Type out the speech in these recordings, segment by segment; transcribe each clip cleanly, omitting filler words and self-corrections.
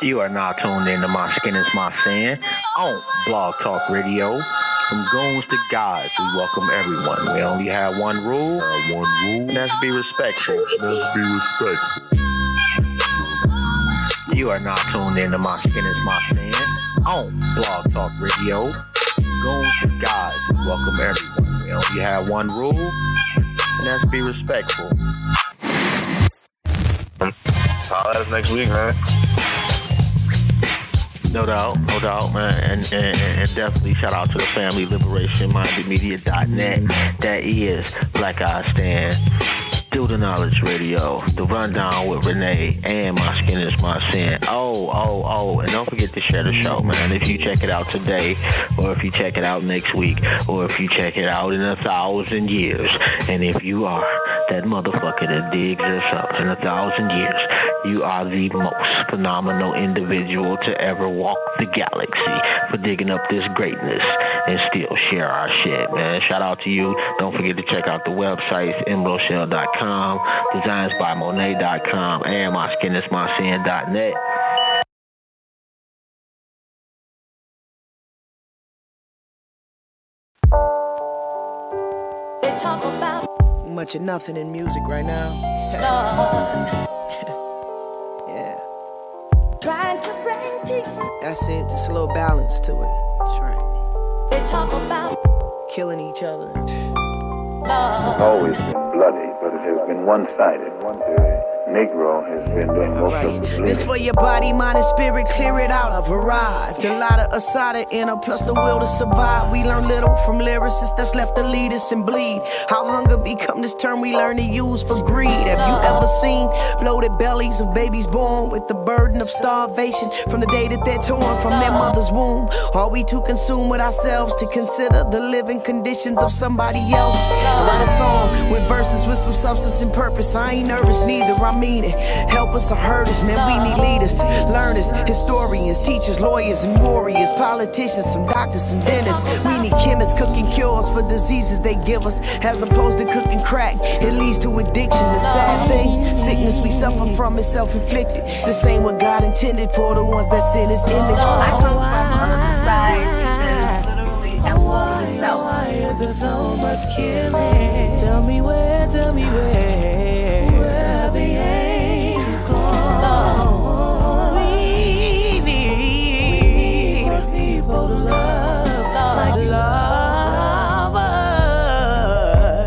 You are now tuned in to My Skin is My Sin on Blog Talk Radio. From goons to gods, we welcome everyone. We only have one rule, and that's be respectful. You are now tuned in to My Skin is My Sin on Blog Talk Radio. Goons to gods, we welcome everyone. We only have one rule, and that's be respectful. I'll let us next week, man. No doubt, man, and definitely shout out to the family, liberationmindedmedia.net. That is Black Eye Stand, Still the Knowledge Radio, The Rundown with Renee, and My Skin is My Sin. Oh, and don't forget to share the show, man. If you check it out today, or if you check it out next week, or if you check it out in 1,000 years, and if you are that motherfucker that digs this up in 1,000 years, you are the most phenomenal individual to ever walk the galaxy for digging up this greatness and still share our shit, man. Shout out to you. Don't forget to check out the websites, emeraldshell.com, designsbymonet.com, and myskinismysin.net. They talk about much of nothing in music right now. Yeah. trying to bring peace. That's it, just a little balance to it. That's right. They talk about Killing each other. love. Always been bloody, but it has been one-sided. The Negro has been doing most of the bleeding. This for your body, mind, and spirit, clear it out. I've arrived. A lot of asada in her, plus the will to survive. We learn little from lyricists that's left to lead us and bleed. How hunger become this term we learn to use for greed. Have you ever seen bloated bellies of babies born with the burden of starvation from the day that they're torn from their mother's womb? Are we too consumed with ourselves to consider the living conditions of somebody else? I write a song with verses with some substance and purpose. I ain't nervous neither, I mean it. Help us or hurt us, man, we need leaders, learners, historians, teachers, lawyers, and warriors, politicians, some doctors, some dentists. We need chemists cooking cures for diseases they give us, as opposed to cooking crack. It leads to addiction. The sad thing, sickness we suffer from is self-inflicted. This ain't what God intended for the ones that sin His image. I come from a society that literally employs itself. Why is there so much killing? Tell me where the angels go. We need more people to love like lovers.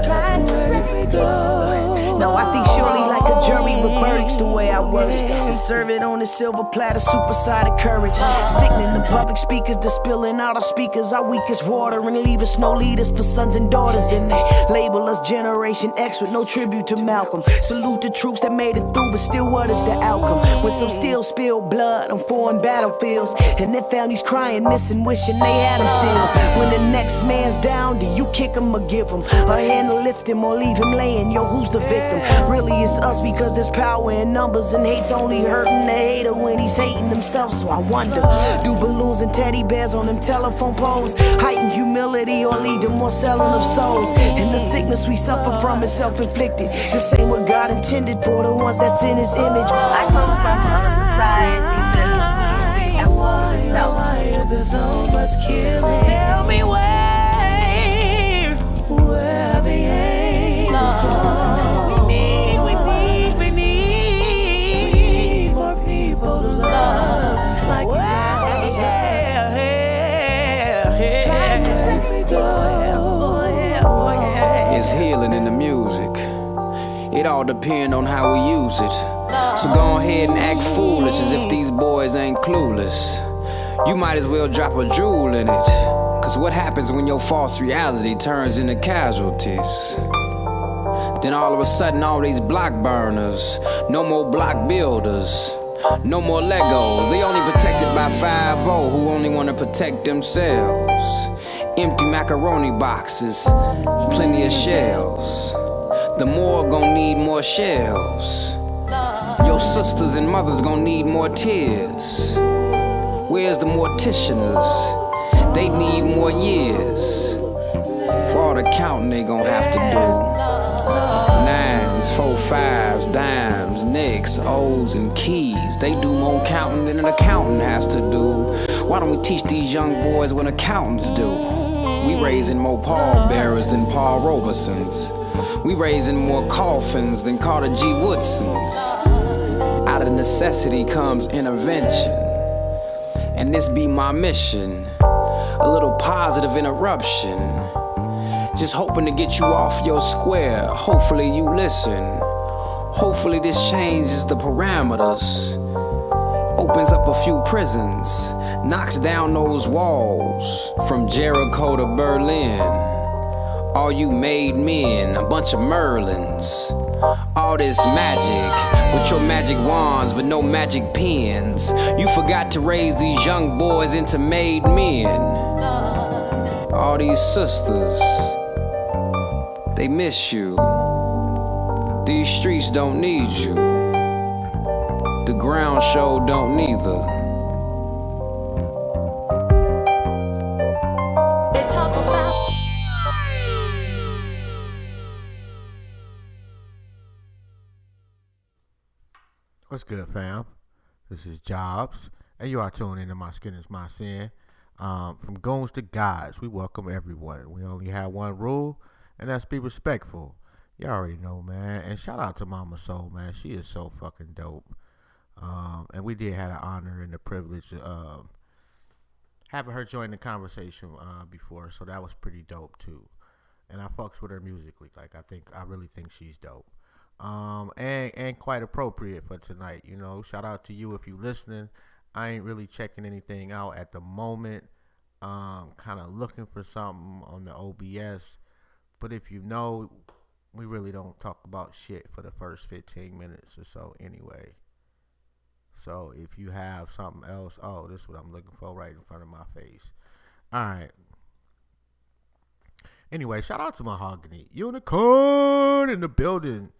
Where did we go? No, I think surely like a jury with verdicts the way I work. And serve it on a silver platter, supersonic courage. Sickening the public speakers, they're spilling out our speakers. Our weak as water and leave us no leaders for sons and daughters. Then they label us Generation X with no tribute to Malcolm. Salute the troops that made it through, but still what is the outcome? When some still spill blood on foreign battlefields, and their families crying, missing, wishing they had them still. When the next man's down, do you kick him or give him a hand to lift him or leave him laying? Yo, who's the victim? Really it's us, because there's power in numbers, and hate's only hurting the hater when he's hating himself. So I wonder, do balloons and teddy bears on them telephone poles heighten humility or lead to more selling of souls? And the sickness we suffer from is self-inflicted. This ain't what God intended for the ones that's in His image. I come from a society that literally employs itself. Why is there so much killing? Tell me where the angels go. We need more people to love like It's healing in the music. It all depends on how we use it. So go ahead and act foolish as if these boys ain't clueless. You might as well drop a jewel in it. Cause what happens when your false reality turns into casualties? Then all of a sudden all these block burners, no more block builders, no more Legos. They only protected by 5-0 who only wanna protect themselves. Empty macaroni boxes, plenty of shells. The morgue gon' need more shells. Your sisters and mothers gon' need more tears. Where's the morticians? They need more years. For all the counting they gon' have to do. 9, ones, 4 5s, dimes, nicks, O's, and keys. They do more counting than an accountant has to do. Why don't we teach these young boys what accountants do? We raising more pallbearers than Paul Robesons. We raising more coffins than Carter G. Woodsons. Out of necessity comes intervention, and this be my mission. A little positive interruption. Just hoping to get you off your square. Hopefully you listen. Hopefully this changes the parameters. Opens up a few prisons. Knocks down those walls. From Jericho to Berlin. All you made men, a bunch of Merlins. All this magic, with your magic wands but no magic pens. You forgot to raise these young boys into made men. All these sisters, they miss you. These streets don't need you. The ground show don't neither. They talk about What's good, fam? This is Jobs, and you are tuned into My Skin Is My Sin. From goons to gods, we welcome everyone. We only have one rule, and that's be respectful. You already know, man. And shout out to Mama Soul, man. She is so fucking dope. And we did have the honor and the privilege of having her join the conversation before, so that was pretty dope too. And I fucks with her musically. Like I really think she's dope. And quite appropriate for tonight. You know, shout out to you if you listening. I ain't really checking anything out at the moment. Kind of looking for something on the OBS. But if you know, we really don't talk about shit for the first 15 minutes or so anyway. So if you have something else, oh, this is what I'm looking for right in front of my face. All right. Anyway, shout out to Mahogany. Unicorn in the building.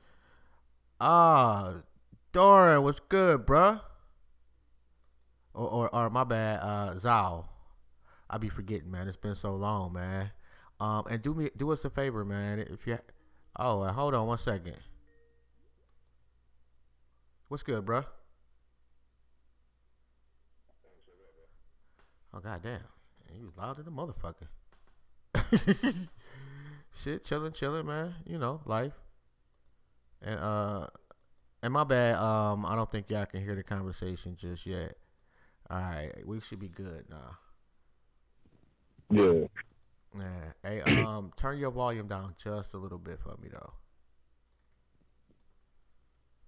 Doran, what's good, bruh? Or my bad, Zao. I be forgetting, man. It's been so long, man. And do us a favor, man. If you, hold on 1 second. What's good, bruh? Oh goddamn, you was loud as a motherfucker. Shit, chilling, man. You know, life. And my bad. I don't think y'all can hear the conversation just yet. All right, we should be good now. Yeah. Yeah. Hey, turn your volume down just a little bit for me though,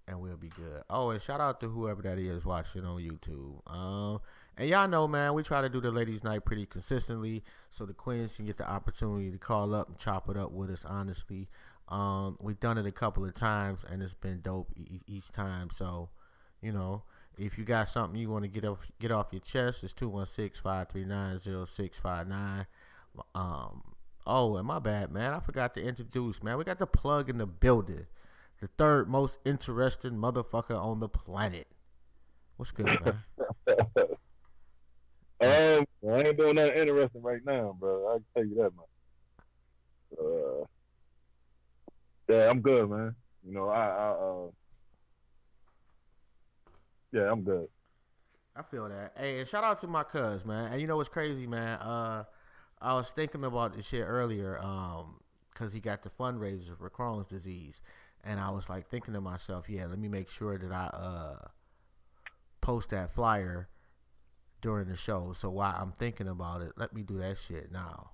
and we'll be good. Oh, and shout out to whoever that is watching on YouTube. And y'all know, man, we try to do the ladies' night pretty consistently, so the queens can get the opportunity to call up and chop it up with us. Honestly, we've done it a couple of times, and it's been dope each time. So, you know, if you got something you want to get off your chest, it's 216-539-0659. Oh, and my bad, man. I forgot to introduce, man. We got the plug in the building. The third most interesting motherfucker on the planet. What's good, man? I ain't doing nothing interesting right now, bro. I can tell you that, man. Yeah, I'm good, man. You know, yeah, I'm good. I feel that. Hey, and shout out to my cuz, man. And you know what's crazy, man? I was thinking about this shit earlier, because he got the fundraiser for Crohn's disease. And I was like thinking to myself, yeah, let me make sure that I post that flyer during the show. So while I'm thinking about it, let me do that shit now.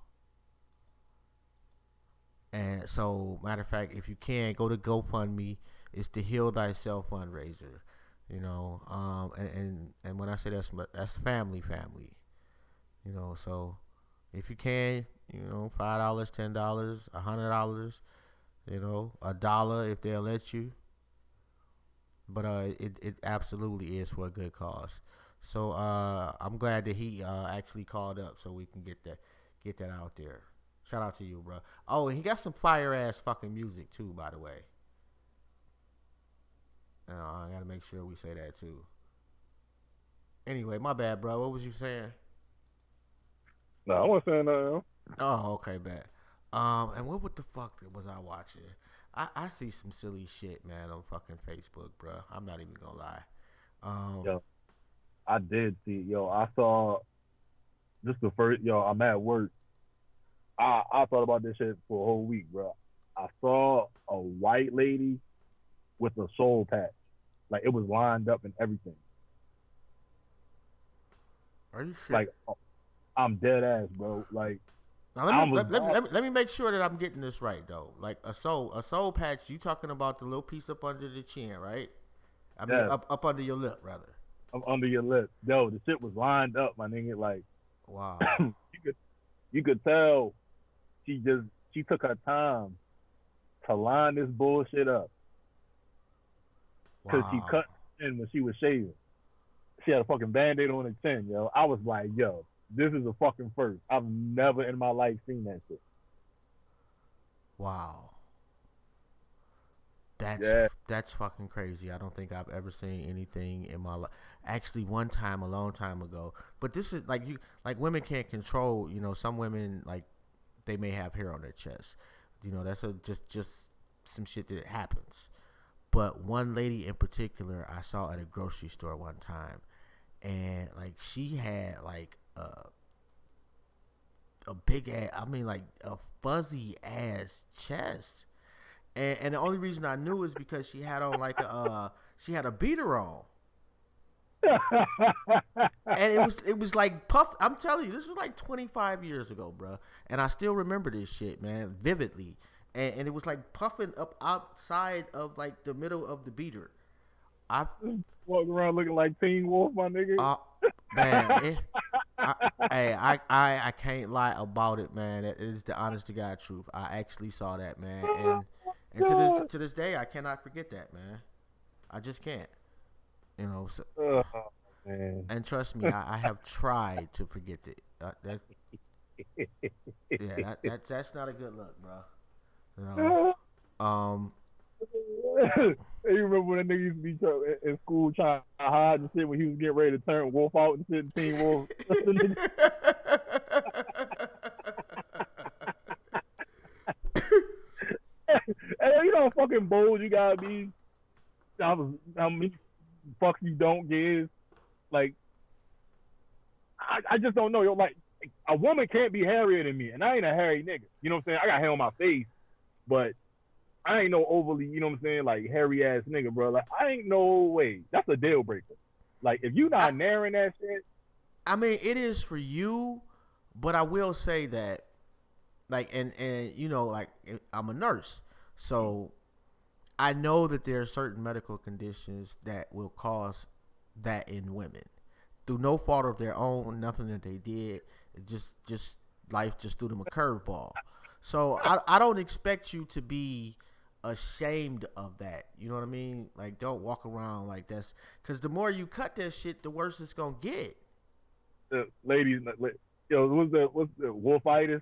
And so, matter of fact, if you can, go to GoFundMe. It's the Heal Thyself fundraiser. You know, and when I say that's family. You know, so if you can, you know, $5, $10, $100. You know, $1 if they'll let you. But it absolutely is for a good cause. So I'm glad that he actually called up so we can get that out there. Shout out to you, bro. Oh, and he got some fire ass fucking music too, by the way. I gotta make sure we say that too. Anyway, my bad, bro. What was you saying? No, I wasn't saying nothing else. Oh, okay, bad. And what the fuck was I watching? I see some silly shit, man, on fucking Facebook, bro. I'm not even gonna lie. Yo, I did see. Yo, I saw this the first. Yo, I'm at work. I thought about this shit for a whole week, bro. I saw a white lady with a soul patch, like it was lined up and everything. Are you sure? Like I'm dead ass, bro. Like Now let me make sure that I'm getting this right though. Like a soul patch. You talking about the little piece up under the chin, right? I mean Yeah. up under your lip rather. under your lip. Yo, the shit was lined up, my nigga. Like Wow. you could tell she took her time to line this bullshit up because she cut in when she was shaving. She had a fucking band-aid on her chin, yo. I was like, yo, this is a fucking first. I've never in my life seen that shit. Wow. That's fucking crazy. I don't think I've ever seen anything in my life. Actually, one time, a long time ago. But this is like women can't control. You know, some women like they may have hair on their chest. You know, that's just some shit that happens. But one lady in particular, I saw at a grocery store one time, and like she had like a big ass, I mean like a fuzzy ass chest. And the only reason I knew is because she had on like she had a beater on. And it was like puff. I'm telling you, this was like 25 years ago, bro. And I still remember this shit, man, vividly. And it was like puffing up outside of like the middle of the beater. I walking around looking like Teen Wolf, my nigga. Man, I can't lie about it, man. That is the honest to God truth. I actually saw that, man, and to this day, I cannot forget that, man. I just can't. You know, so, man. And trust me, I have tried to forget it. That's not a good look, bro. You know, Hey, you remember when that nigga used to be in school trying to hide and shit when he was getting ready to turn Wolf out and shit, Teen Wolf? Hey, you know how fucking bold you gotta be? How many fucks you don't give? Like, I just don't know. Yo, like, a woman can't be hairier than me, and I ain't a hairy nigga. You know what I'm saying? I got hair on my face, but I ain't no overly, you know what I'm saying, like hairy ass nigga, bro. Like, I ain't no way. That's a deal breaker. Like, if you not nairing that shit. I mean, it is for you, but I will say that, like, and you know, like, I'm a nurse, so I know that there are certain medical conditions that will cause that in women through no fault of their own, nothing that they did. Just life just threw them a curveball. So I don't expect you to be ashamed of that. You know what I mean? Like, don't walk around like that's, because the more you cut that shit, the worse it's gonna get. Ladies, yo, what's the wolfitis?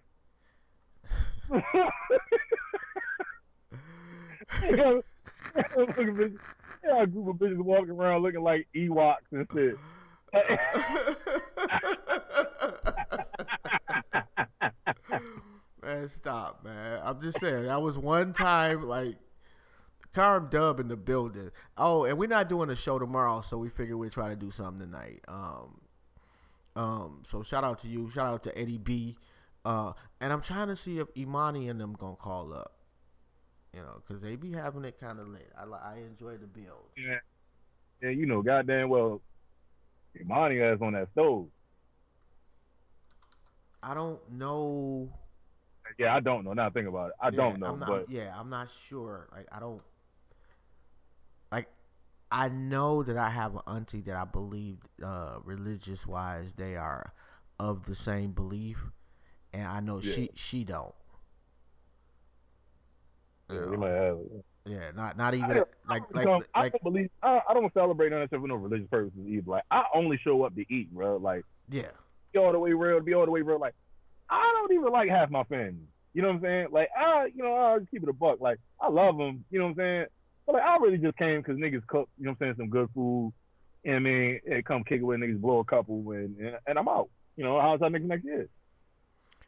Yeah, a group of bitches walking around looking like Ewoks and shit. Man, stop, man. I'm just saying, that was one time, like, Carm Dub in the building. Oh, and we're not doing a show tomorrow, so we figured we'd try to do something tonight. So shout out to you. Shout out to Eddie B. And I'm trying to see if Imani and them gonna call up. You know, because they be having it kind of lit. I enjoy the build. Yeah, you know, goddamn well, Imani ass on that stove. I don't know. Yeah, I don't know. Now think about it. I don't know. I'm not sure. Like, I don't. Like, I know that I have an auntie that I believe, religious wise, they are of the same belief, and I know she don't. Yeah, you might have it. Yeah, not even like I don't believe. I don't celebrate none of that stuff for no religious purposes either. Like, I only show up to eat, bro. Like, yeah, be all the way real. Like, I don't even like half my family. You know what I'm saying? Like, I'll just keep it a buck. Like, I love them. You know what I'm saying? But like, I really just came because niggas cook. You know what I'm saying? Some good food. And I mean, come kick it with niggas, blow a couple, and I'm out. You know, how's that niggas next year?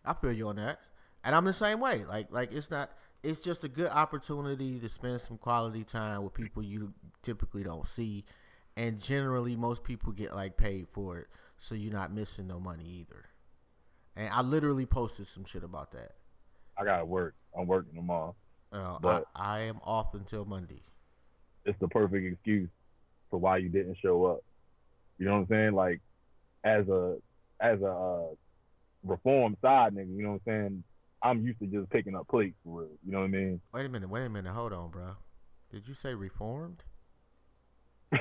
I feel you on that, and I'm the same way. Like it's not. it's just a good opportunity to spend some quality time with people you typically don't see, and generally most people get like paid for it, so you're not missing no money either. And I literally posted some shit about that. I gotta work. I'm working tomorrow, I but I am off until Monday. it's the perfect excuse for why you didn't show up. You know what I'm saying? Like as a reformed side nigga, you know what I'm saying? I'm used to just picking up plates for real. You know what I mean? Wait a minute, hold on, bro. Did you say reformed? Yeah,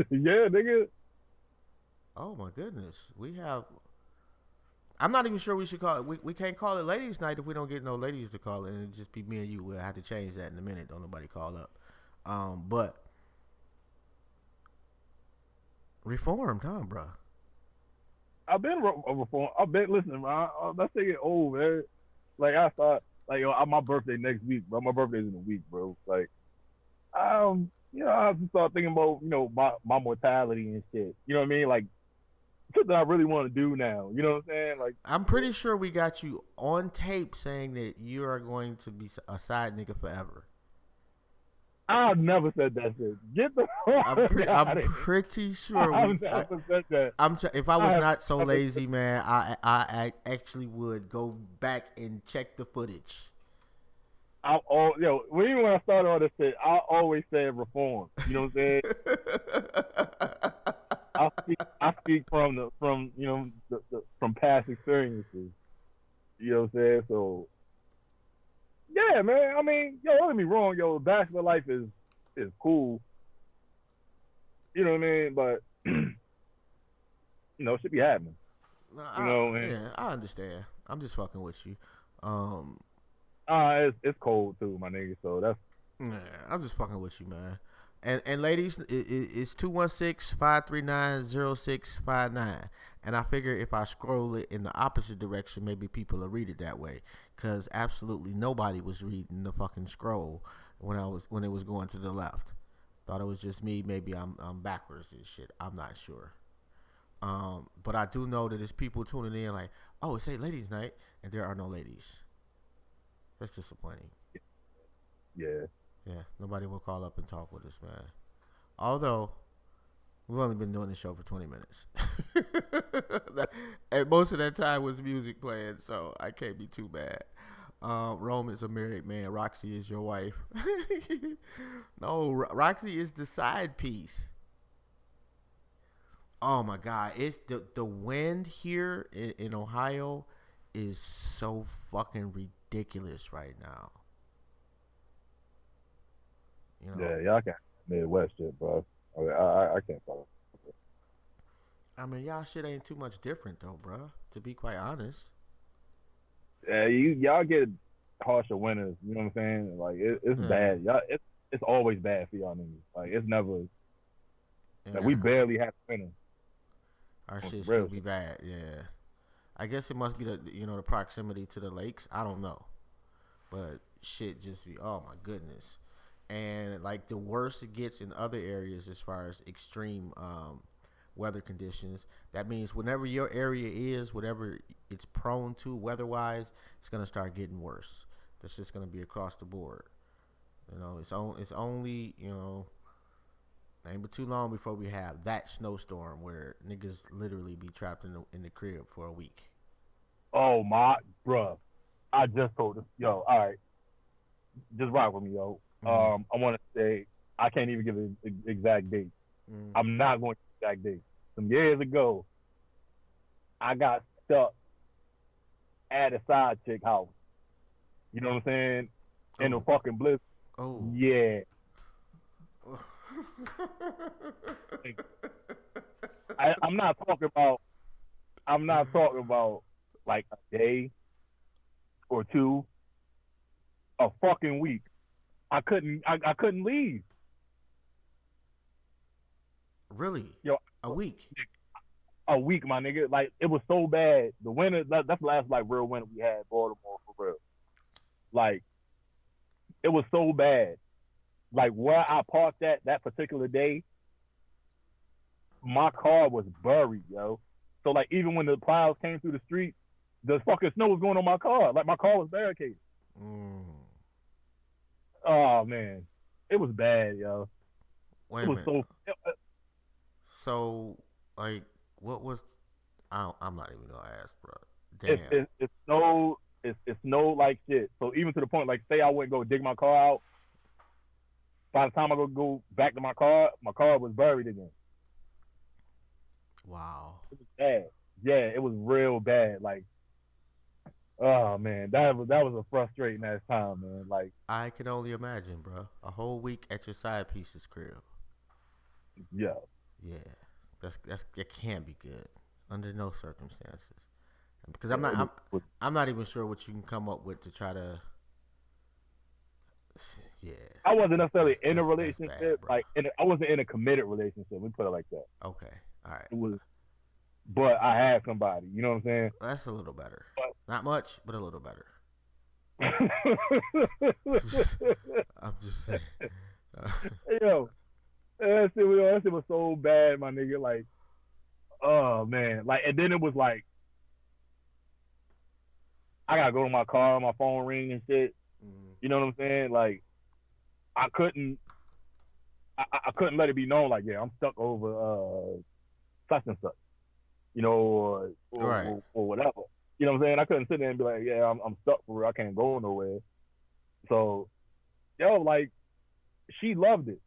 nigga. Oh my goodness, we have. I'm not even sure we should call it. We can't call it ladies' night if we don't get no ladies to call it, and it just be me and you. We'll have to change that in a minute. Don't nobody call up. But reformed, huh, bro? I've been reformed. I've been listening, man. Let's take it old, man. Like I thought, like yo, my birthday next week, bro. My birthday's in a week, bro. Like, I have to start thinking about, my mortality and shit. You know what I mean? Like, something I really want to do now. You know what I'm saying? Like, I'm pretty sure we got you on tape saying that you are going to be a side nigga forever. I've never said that shit. Get the I'm pretty sure I've never said that. If I was not so lazy, man, I actually would go back and check the footage. Even when I started all this shit, I always said reform. You know what I'm saying? I speak from from past experiences. You know what I'm saying? So yeah, man. I mean, don't get me wrong, bachelor life is cool. You know what I mean? But it should be happening. Yeah, I understand. I'm just fucking with you. It's cold too, my nigga. So that's. Yeah, I'm just fucking with you, man. And ladies, it's 216-539-0659. And I figure if I scroll it in the opposite direction, maybe people will read it that way. Because absolutely nobody was reading the fucking scroll when it was going to the left. Thought it was just me. Maybe I'm backwards and shit. I'm not sure. But I do know that there's people tuning in like, oh, it's a ladies' night, and there are no ladies. That's disappointing. Yeah. Yeah, nobody will call up and talk with us, man. Although, we've only been doing this show for 20 minutes. And most of that time was music playing, so I can't be too bad. Rome is a married man. Roxy is your wife. No, Roxy is the side piece. Oh, my God. It's the wind here in Ohio is so fucking ridiculous right now. Yeah, y'all can't Midwest shit, bro. I can't follow. I mean, y'all shit ain't too much different though, bro. To be quite honest. Yeah, y'all get harsher winters. You know what I'm saying? Like it's bad. Y'all, it's always bad for y'all niggas. Like it's never. Yeah. Like, we barely have winter. Our shit still be bad. Yeah. I guess it must be the proximity to the lakes. I don't know, but shit just be, oh my goodness. And like the worse it gets in other areas as far as extreme weather conditions, that means whenever your area is, whatever it's prone to weather-wise, it's gonna start getting worse. That's just gonna be across the board. It's only ain't but too long before we have that snowstorm where niggas literally be trapped in the crib for a week. Oh my, bruh. I just told this. Yo, all right. Just rock with me, yo. I want to say, I can't even give an exact date. I'm not going to exact date. Some years ago, I got stuck at a side chick house. You know what I'm saying? In a fucking blizzard. Oh. Yeah. I'm not talking about like a day or two, a fucking week. I couldn't leave. Really? Yo, a week? A week, my nigga. Like, it was so bad. The winter, that's the last like real winter we had in Baltimore, for real. Like, it was so bad. Like, where I parked at that particular day, my car was buried, yo. So like, even when the plows came through the street, the fucking snow was going on my car. Like, my car was barricaded. Oh man, it was bad, yo. Wait It a was minute. so. So, like, what was? I'm not even gonna ask, bro. It, Damn. it, it snowed. It snowed like shit. So even to the point, like, say I went go dig my car out. By the time I go back to my car was buried again. Wow. It was bad. Yeah, it was real bad. Like, oh man, that was a frustrating ass time, man. Like, I can only imagine, bro. A whole week at your side piece's crib. yeah. Yeah, that can't be good under no circumstances. Because I'm not even sure what you can come up with to try to. Yeah. I wasn't necessarily in a That's relationship. bad, bro. I wasn't in a committed relationship. We put it like that. Okay. All right. It was, but I had somebody. You know what I'm saying? That's a little better. Not much, but a little better. I'm just saying. Yo, that shit was so bad, my nigga. Like, oh man, like, and then it was like, I gotta go to my car, my phone ring and shit. You know what I'm saying? Like, I couldn't let it be known, like, yeah, I'm stuck over such and such, you know, or whatever. You know what I'm saying? I couldn't sit there and be like, yeah, I'm stuck for real. I can't go nowhere. So, yo, like, she loved it.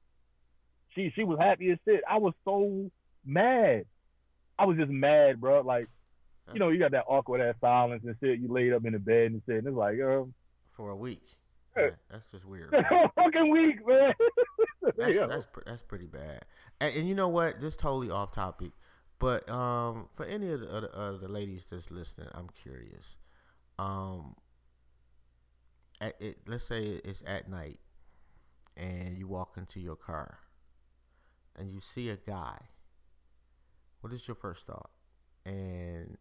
She was happy as shit. I was so mad. I was just mad, bro. Like, you know, you got that awkward ass silence and shit. You laid up in the bed and shit, and it's like, for a week. Yeah, that's just weird. Fucking week, man. That's pretty bad. And you know what? This totally off topic, but for any of the ladies that's listening, I'm curious. Let's say it's at night, and you walk into your car, and you see a guy. What is your first thought? And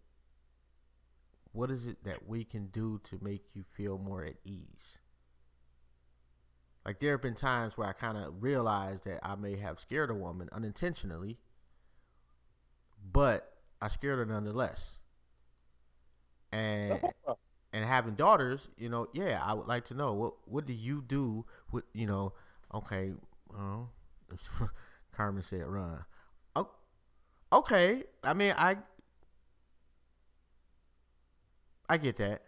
what is it that we can do to make you feel more at ease? Like, there have been times where I kind of realized that I may have scared a woman unintentionally, but I scared her nonetheless. And having daughters, you know, yeah, I would like to know what do you do with, you know, okay, Carmen said run. Oh, okay, I mean, I get that.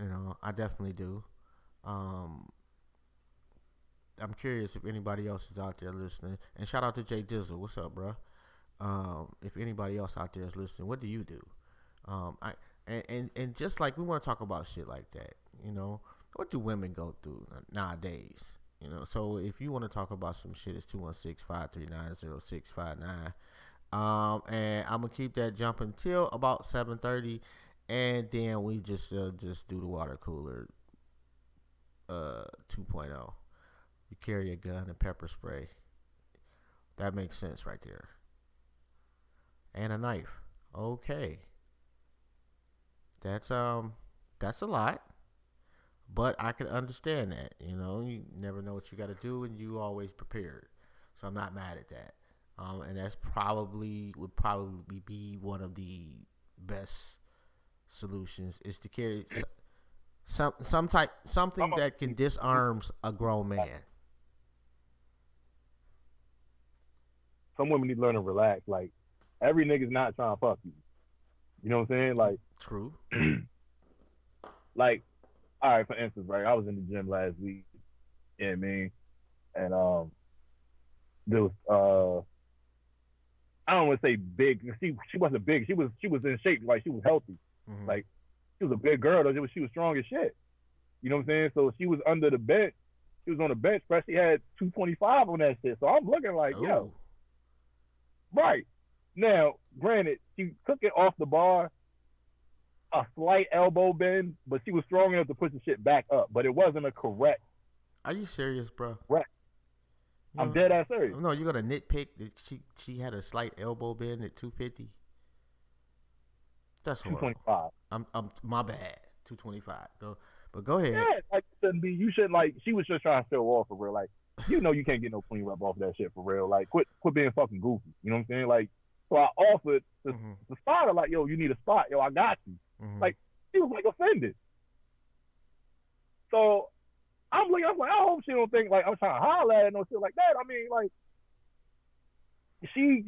You know, I definitely do. I'm curious if anybody else is out there listening. And shout out to Jay Dizzle. What's up, bro? If anybody else out there is listening, what do you do? And just like we want to talk about shit like that, you know, what do women go through nowadays? You know, so if you want to talk about some shit, it's 216-539-0659. And I'm gonna keep that jumping till about 7:30, and then we just do the water cooler 2.0. You carry a gun and pepper spray. That makes sense right there. And a knife. Okay. That's a lot. But I can understand that. You know, you never know what you got to do, and you always prepared. So I'm not mad at that. And that's would probably be one of the best solutions is to carry something that can disarm a grown man. Some women need to learn to relax. Like, every nigga's not trying to fuck you. You know what I'm saying? Like, true. Like, all right, for instance, right? I was in the gym last week. Yeah, I mean, and there was I don't want to say big. She wasn't big. She was in shape. Like, she was healthy. Mm-hmm. Like, she was a big girl. Though. She was strong as shit. You know what I'm saying? So she was under the bench. She was on the bench press. She had 225 on that shit. So I'm looking like, yo, right now. Granted, she took it off the bar, a slight elbow bend, but she was strong enough to push the shit back up. But it wasn't a correct. Are you serious, bro? Right. I'm dead ass serious. No, you're gonna nitpick that she had a slight elbow bend at 250. That's horrible. 225. I'm my bad. 225. Go ahead. Yeah, like, you shouldn't, like, she was just trying to show off for real. Like, you know, you can't get no clean rep off that shit for real. Like, quit being fucking goofy. You know what I'm saying? Like, so I offered to start her, like, yo, you need a spot. Yo, I got you. Mm-hmm. Like, she was like offended. So I'm like, I hope she don't think like I'm trying to holler at her no shit like that. I mean, like, she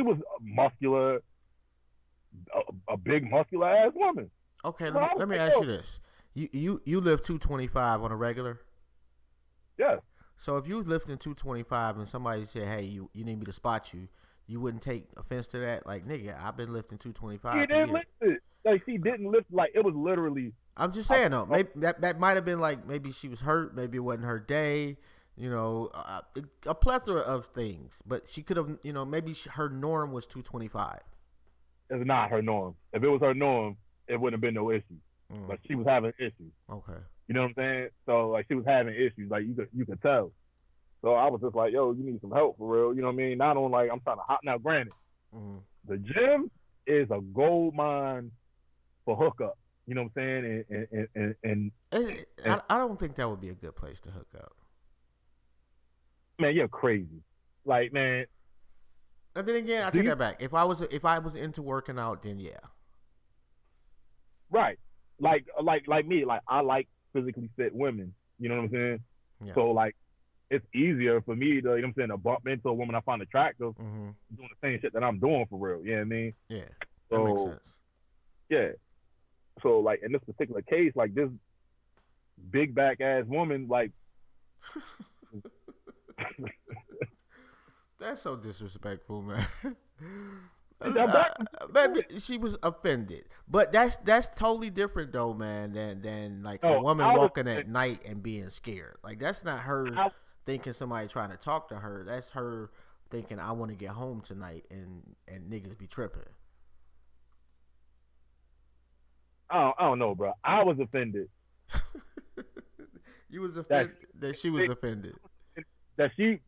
was muscular, a big muscular ass woman. Okay, So let me ask you this: you lift 225 on a regular? Yes. So if you was lifting 225 and somebody said, "Hey, you need me to spot you," you wouldn't take offense to that? Like, nigga, I've been lifting 225. She didn't lift it. Like, she didn't lift. Like, it was literally. I'm just saying though. Maybe that might have been like, maybe she was hurt. Maybe it wasn't her day. You know, a plethora of things. But she could have. You know, maybe her norm was 225. It's not her norm. If it was her norm, it wouldn't have been no issue. But she was having issues. Okay. You know what I'm saying? So like, she was having issues. Like, you could tell. So I was just like, yo, you need some help for real. You know what I mean? Not on like I'm trying to hop. Now, granted, the gym is a gold mine for hookup. You know what I'm saying? And I don't think that would be a good place to hook up. Man, you're crazy. Like, man. And then again, I take that back. If I was into working out, then yeah. Right. Like me. Like, I like physically fit women. You know what I'm saying? Yeah. So like, it's easier for me to, you know what I'm saying, to bump into a woman I find attractive, doing the same shit that I'm doing for real. You know what I mean? Yeah. That makes sense. Yeah. So like, in this particular case, like, this big back ass woman, like. That's so disrespectful, man. Maybe she was offended, but that's totally different though, man. Than like a woman walking at night and being scared. Like, that's not her thinking somebody trying to talk to her. That's her thinking, I want to get home tonight, and niggas be tripping. I don't know, bro. I was offended. You was offended that she was offended. That she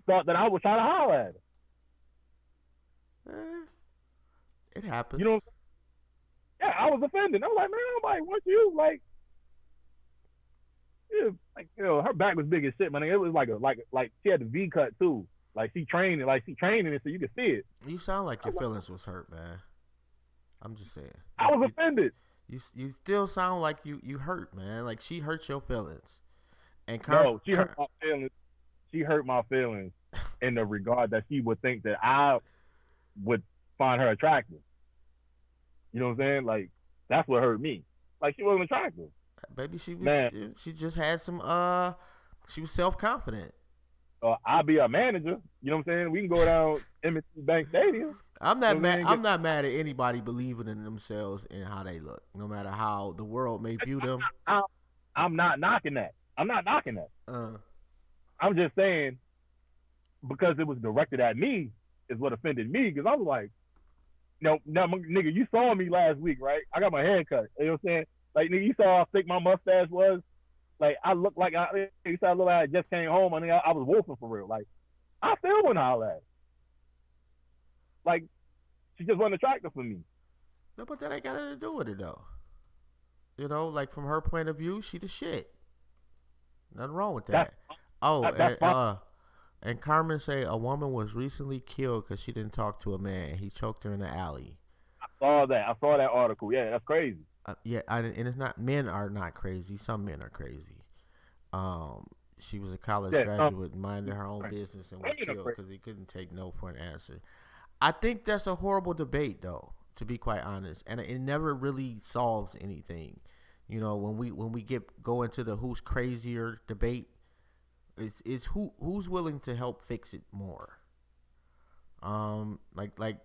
thought that I was trying to holler at her. It happens. You know, yeah, I was offended. I was like, man, nobody wants you. Like, yeah, like, you know, her back was big as shit, man. It was like she had the V cut too. Like, she training it so you could see it. You sound like your feelings was hurt, man. I'm just saying. I was offended. You still sound like you hurt, man. Like, she hurt your feelings. And no, she hurt my feelings. She hurt my feelings in the regard that she would think that I would find her attractive. You know what I'm saying? Like, that's what hurt me. Like, she wasn't attractive. Maybe she just had some she was self-confident. I'll be a manager. You know what I'm saying? We can go down M&T Bank Stadium. I'm not mad at anybody believing in themselves and how they look, no matter how the world may view them. I'm not knocking that. I'm just saying, because it was directed at me is what offended me, because I was like, now, nigga, you saw me last week, right? I got my hair cut. You know what I'm saying? Like, nigga, you saw how thick my mustache was? Like, I looked like you saw I looked like I just came home. I mean, I was wolfing for real. Like, I still wouldn't holler at her. Like, she just wasn't attractive for me. No, but that ain't got nothing to do with it, though. You know, like, from her point of view, she the shit. Nothing wrong with that. And Carmen say a woman was recently killed because she didn't talk to a man. He choked her in the alley. I saw that article. Yeah, that's crazy. And it's not, men are not crazy. Some men are crazy. She was a college graduate, minded her own business, and was killed because he couldn't take no for an answer. I think that's a horrible debate, though, to be quite honest, and it never really solves anything. You know, when we go into the who's crazier debate, it's who's willing to help fix it more. Like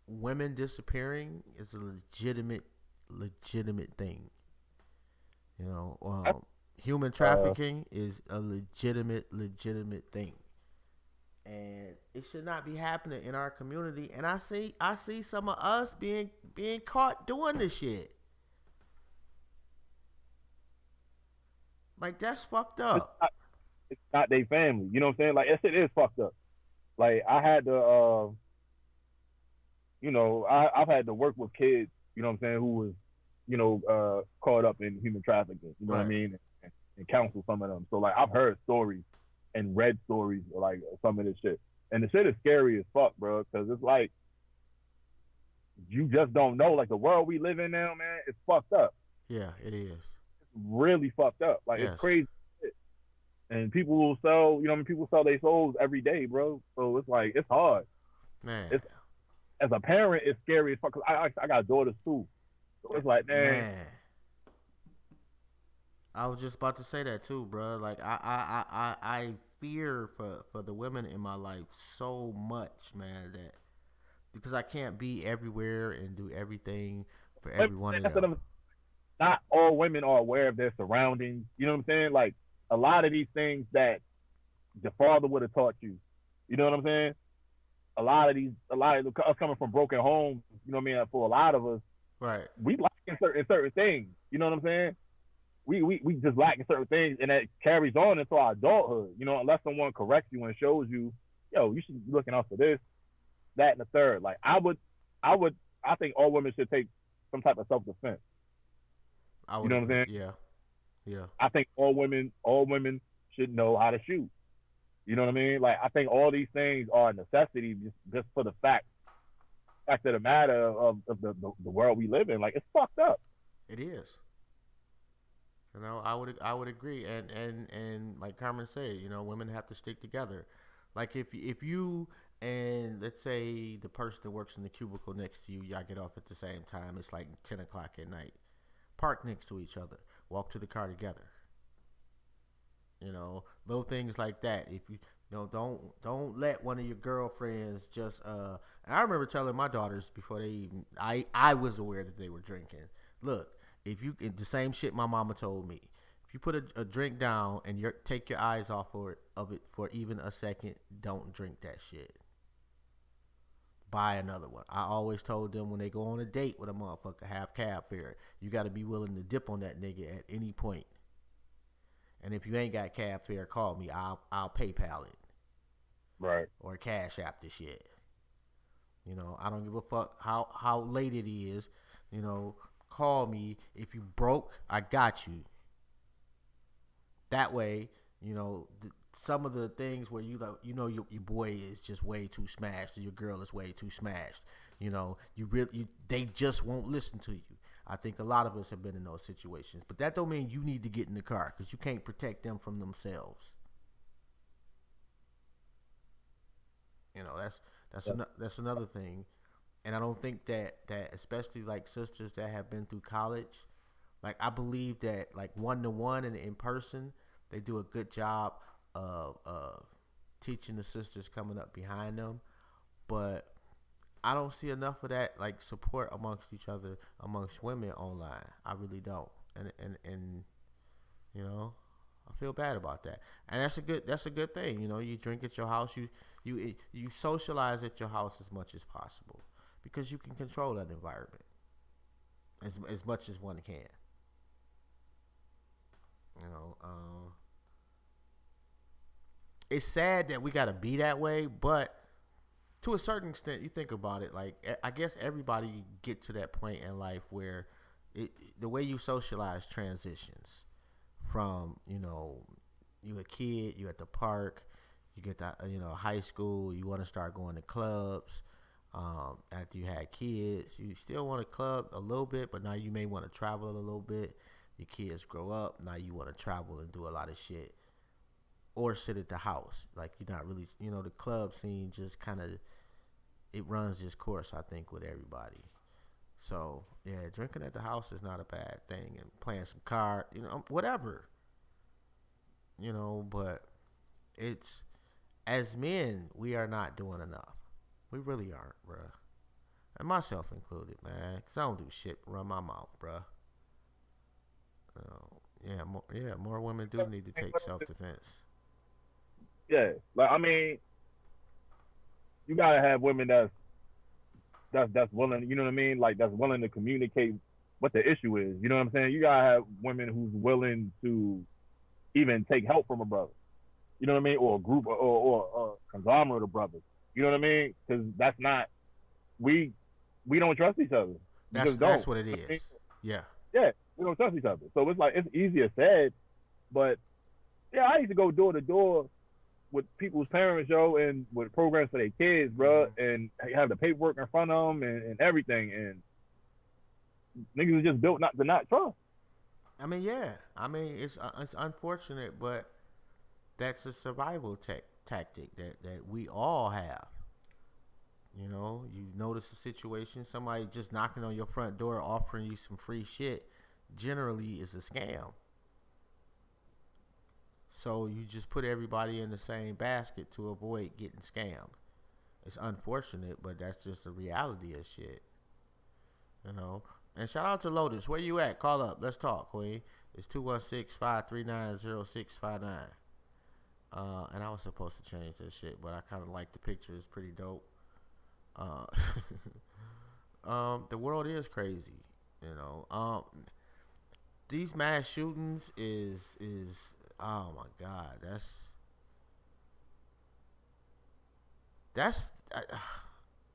women disappearing is a legitimate thing. You know, human trafficking is a legitimate thing, and it should not be happening in our community. And I see some of us being caught doing this shit. Like, that's fucked up. It's not their family. You know what I'm saying? Like, that shit is fucked up. Like, I had to, I've had to work with kids, you know what I'm saying, who was, caught up in human trafficking, you know what I mean, and counsel some of them. So, like, I've heard stories and read stories, like, some of this shit. And the shit is scary as fuck, bro, because it's like, you just don't know. Like, the world we live in now, man, it's fucked up. Yeah, it is. really fucked up. Like it's Yes, crazy. And people will sell, you know, what I mean, people sell their souls every day, bro. So it's like it's hard. man, It's as a parent, it's scary as fuck. Cause I got daughters too, so it's like, man, man. I was just about to say that too, bro. Like I fear for the women in my life so much, man, that because I can't be everywhere and do everything for every one of that's what them. not all women are aware of their surroundings. You know what I'm saying? Like a lot of these things that the father would have taught you. You know what I'm saying? A lot of us coming from broken homes. You know what I mean? For a lot of us, Right. we lack in certain things. You know what I'm saying? We just lack in certain things, and that carries on into our adulthood. You know, unless someone corrects you and shows you, yo, you should be looking out for this, that, and the third. Like I would, I think all women should take some type of self defense. I You would know what I'm agree. saying? Yeah. Yeah. I think all women should know how to shoot. You know what I mean? Like I think all these things are a necessity just for the fact of the matter of the world we live in. Like it's fucked up. It is. You know, I would agree, and like Carmen said, you know, women have to stick together. Like if you and let's say the person that works in the cubicle next to you, y'all get off at the same time. It's like 10 o'clock at night. Park next to each other. Walk to the car together. You know, little things like that. If you know, don't let one of your girlfriends just. And I remember telling my daughters before they even. I was aware that they were drinking. Look, if you the same shit my mama told me. If you put a drink down and you take your eyes off of it for even a second, don't drink that shit. Buy another one. I always told them when they go on a date with a motherfucker, have cab fare. You got to be willing to dip on that nigga at any point. And if you ain't got cab fare, call me. I'll PayPal it Right. or Cash App the shit. You know, I don't give a fuck how late it is. You know, call me. If you broke, I got you. That way, you know, some of the things where your boy is just way too smashed or your girl is way too smashed. You know, they just won't listen to you. I think a lot of us have been in those situations, but that don't mean you need to get in the car because you can't protect them from themselves. You know, that's another thing, and I don't think that especially like sisters that have been through college, like I believe that like 1-to-1 and in person, they do a good job of teaching the sisters coming up behind them, but I don't see enough of that like support amongst each other amongst women online. I really don't, and you know, I feel bad about that. And that's a good thing. You know, you drink at your house, you socialize at your house as much as possible because you can control that environment as much as one can. You know, it's sad that we gotta be that way, but to a certain extent, you think about it, like I guess everybody get to that point in life where the way you socialize transitions from, you know, you a kid, you at the park, you get to, you know, high school, you want to start going to clubs. After you had kids, you still want to club a little bit, but now you may want to travel a little bit. Your kids grow up, now you want to travel and do a lot of shit. Or sit at the house. Like you're not really, you know, the club scene just kind of, it runs its course, I think, with everybody. So, yeah, drinking at the house is not a bad thing. And playing some card, you know, whatever. You know, but it's, as men, we are not doing enough. We really aren't, bruh. And myself included, man. Because I don't do shit but run my mouth, bruh. More women do need to take self-defense. Yeah. Like I mean, you gotta have women that's willing. You know what I mean? Like that's willing to communicate what the issue is. You know what I'm saying? You gotta have women who's willing to even take help from a brother. You know what I mean? Or a group or a conglomerate of brothers. You know what I mean? Because that's not we don't trust each other. We just don't. That's what it is. Yeah. Yeah, we don't trust each other. So it's like it's easier said, but yeah, I used to go door to door with people's parents, yo, and with programs for their kids, bro, and have the paperwork in front of them and everything, and niggas are just built not to not trust. I mean, yeah. I mean, it's unfortunate, but that's a survival tactic that we all have. You know, you notice a situation, somebody just knocking on your front door offering you some free shit generally is a scam. So you just put everybody in the same basket to avoid getting scammed. It's unfortunate, but that's just the reality of shit. You know. And shout out to Lotus. Where you at? Call up. Let's talk, Queen. It's 216-539-0659. And I was supposed to change that shit, but I kind of like the picture. It's pretty dope. Uh, the world is crazy, you know. These mass shootings is oh my god, that's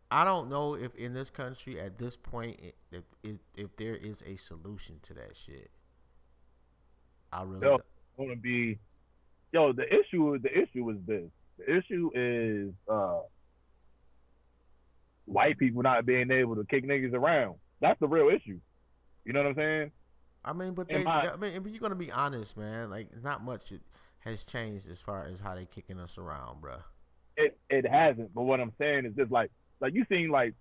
I don't know if in this country at this point if there is a solution to that shit. I really Yo, don't. gonna be the issue is this. The issue is white people not being able to kick niggas around. That's the real issue. You know what I'm saying? I mean, but I mean, if you're gonna be honest, man, like not much has changed as far as how they kicking us around, bruh. It hasn't. But what I'm saying is just like you seen like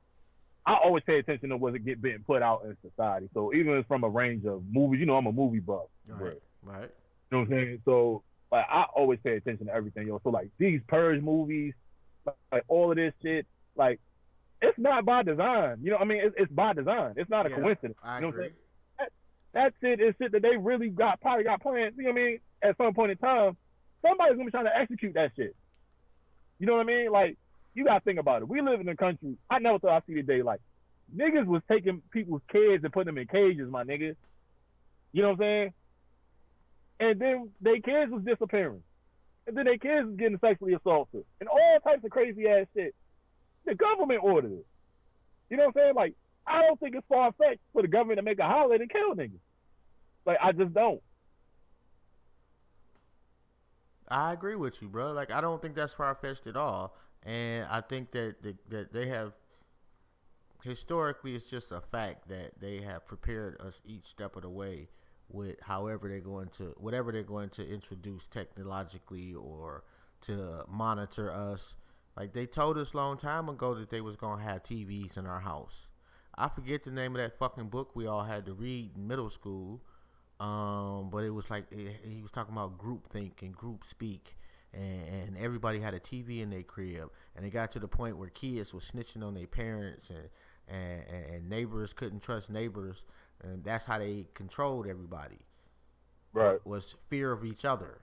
I always pay attention to what's being put out in society. So even from a range of movies, you know, I'm a movie buff. Right. You know what I'm saying? So like I always pay attention to everything, yo. So like these purge movies, like all of this shit, like it's not by design. You know what I mean? It's by design. It's not a coincidence. I you know agree. What I'm saying? That shit is shit that they really probably got planned. You know what I mean? At some point in time, somebody's gonna be trying to execute that shit. You know what I mean? Like, you gotta think about it. We live in a country. I never thought I'd see the day like niggas was taking people's kids and putting them in cages, my nigga. You know what I'm saying? And then their kids was disappearing. And then their kids was getting sexually assaulted. And all types of crazy ass shit. The government ordered it. You know what I'm saying? Like, I don't think it's far-fetched for the government to make a holiday and kill niggas. Like, I just don't. I agree with you, bro. Like, I don't think that's far-fetched at all. And I think that they have, historically, it's just a fact that they have prepared us each step of the way with whatever they're going to introduce technologically or to monitor us. Like, they told us a long time ago that they was going to have TVs in our house. I forget the name of that fucking book we all had to read in middle school. But it was like, he was talking about group think and group speak. And everybody had a TV in their crib. And it got to the point where kids were snitching on their parents and neighbors couldn't trust neighbors. And that's how they controlled everybody. Right. Was fear of each other.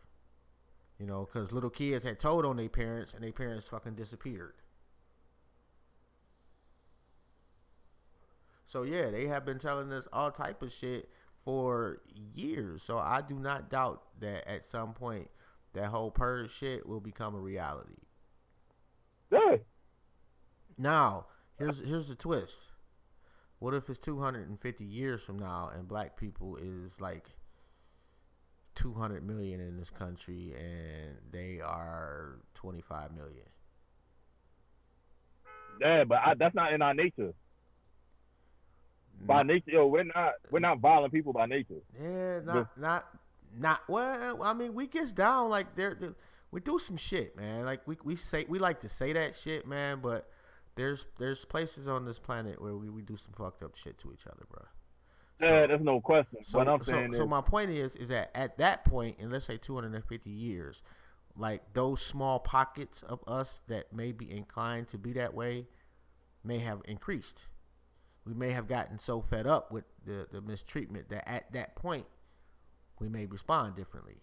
You know, because little kids had told on their parents, and their parents fucking disappeared. So, yeah, they have been telling us all type of shit for years. So, I do not doubt that at some point that whole purge shit will become a reality. Yeah. Now, here's the twist. What if it's 250 years from now and black people is like 200 million in this country and they are 25 million? Yeah, but that's not in our nature. By nature, yo, we're not violent people by nature. Yeah, not. Well, I mean, we gets down like we do some shit, man. Like we like to say that shit, man. But there's places on this planet where we do some fucked up shit to each other, bro. Yeah, there's no question. So, what I'm saying so my point is that at that point, in let's say 250 years, like those small pockets of us that may be inclined to be that way may have increased. We may have gotten so fed up with the mistreatment that at that point we may respond differently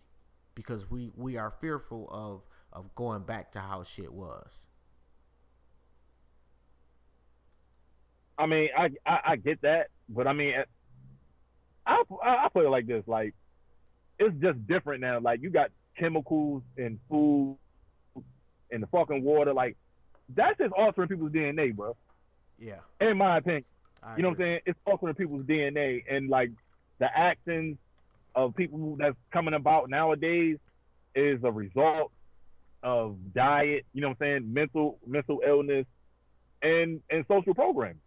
because we are fearful of going back to how shit was. I mean, I get that, but I mean, I put it like this: like, it's just different now. Like, you got chemicals in food, in the fucking water. Like, that's just altering people's DNA, bro. Yeah. In my opinion. You know agree. what I'm saying? It's altering people's DNA, and like the actions of people that's coming about nowadays is a result of diet. You know what I'm saying? Mental illness, and social programming.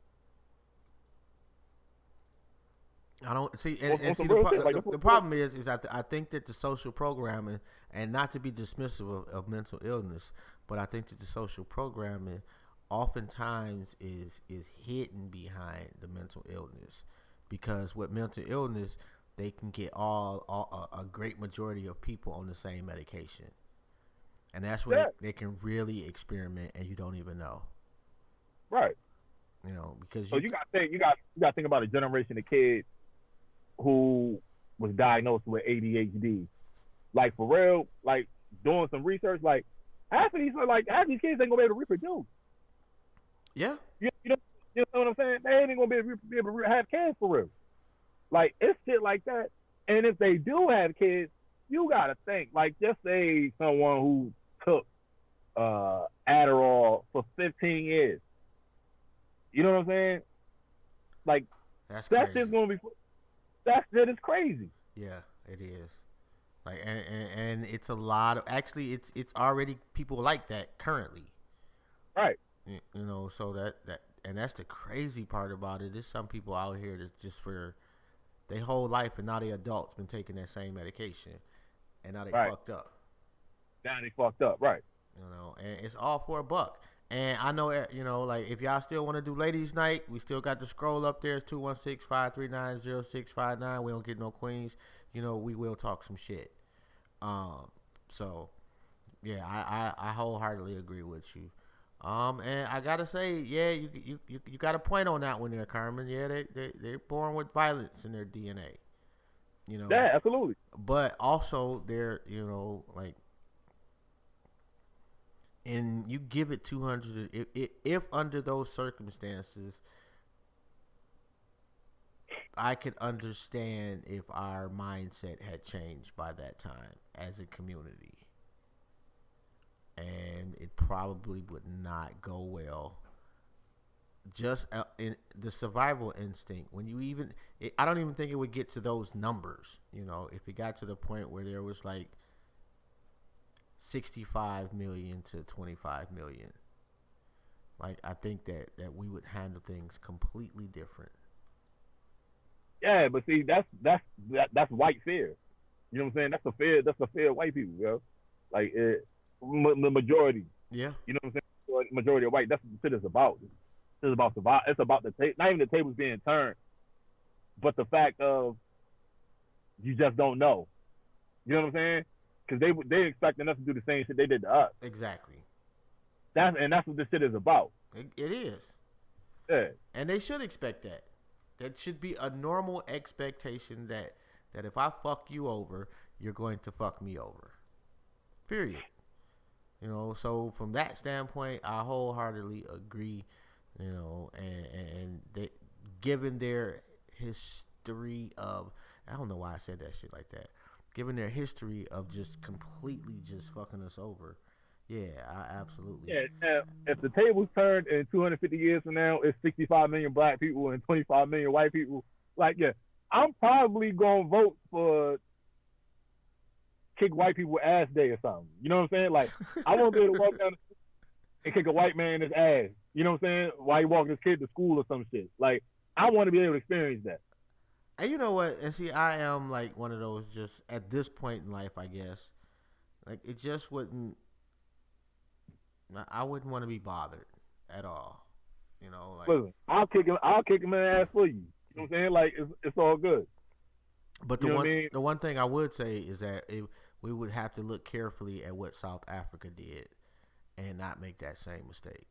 I don't see, On see some real shit, like, the problem is I think that the social programming, and not to be dismissive of mental illness, but I think that the social programming oftentimes is hidden behind the mental illness, because with mental illness they can get a great majority of people on the same medication, and that's where they can really experiment and you don't even know. Right. You know, because so you got to think about a generation of kids who was diagnosed with ADHD. Like, for real, like, doing some research, like, half these kids ain't gonna be able to reproduce. Yeah. You know what I'm saying? They ain't gonna be able to have kids for real. Like, it's shit like that. And if they do have kids, you gotta think, like, just say someone who took Adderall for 15 years. You know what I'm saying? Like, that's just gonna be. That is crazy. Yeah, it is. Like, and it's a lot of, actually it's already people like that currently. Right. You know, so that and that's the crazy part about it. There's some people out here that's just for their whole life, and now they adults been taking that same medication, and now they fucked up. Now they fucked up, right? You know, and it's all for a buck. And I know, you know, like, if y'all still want to do ladies' night, we still got the scroll up there. It's 216-539-0659. We don't get no queens. You know, we will talk some shit. So, yeah, I wholeheartedly agree with you. And I gotta say, yeah, you got a point on that one there, Carmen. Yeah, they're born with violence in their DNA. You know. Yeah, absolutely. But also, they're, you know, like, and you give it 200 if under those circumstances, I could understand if our mindset had changed by that time as a community, and it probably would not go well. Just in the survival instinct, when you I don't even think it would get to those numbers. You know, if it got to the point where there was like 65 million to 25 million. Like, I think that we would handle things completely different. Yeah, but see, that's white fear. You know what I'm saying? That's the fear of white people, yo. Like, the majority. Yeah. You know what I'm saying? Majority of white. That's what shit is about. It's about survival. It's about not even the tables being turned, but the fact of you just don't know. You know what I'm saying? Because they expecting us to do the same shit they did to us. Exactly. That's what this shit is about. It is. Yeah. And they should expect that. That should be a normal expectation that if I fuck you over, you're going to fuck me over. Period. You know, so from that standpoint, I wholeheartedly agree. You know, and they, given their history of, I don't know why I said that shit like that. Given their history of just completely just fucking us over, yeah, I absolutely. Yeah, if the tables turned in 250 years from now, it's 65 million black people and 25 million white people. Like, yeah, I'm probably gonna vote for kick white people ass day or something. You know what I'm saying? Like, I want to be able to walk down the street and kick a white man in his ass. You know what I'm saying? While he walking his kid to school or some shit. Like, I want to be able to experience that. And you know what? And see, I am like one of those, just at this point in life, I guess. Like, it just wouldn't. I wouldn't want to be bothered at all. You know, like. Listen, I'll kick him in the ass for you. You know what I'm saying? Like, it's all good. But the one thing I would say is that we would have to look carefully at what South Africa did, and not make that same mistake.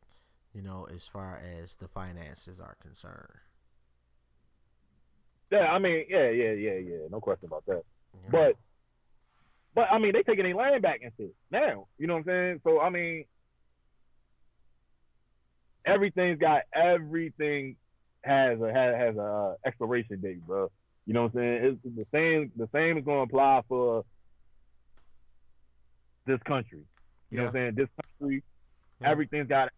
You know, as far as the finances are concerned. Yeah, I mean, yeah. No question about that. Yeah. But I mean, they taking their land back and shit now. You know what I'm saying? So I mean, everything has a expiration date, bro. You know what I'm saying? It's the same is going to apply for this country. You know what I'm saying? This country, everything's got an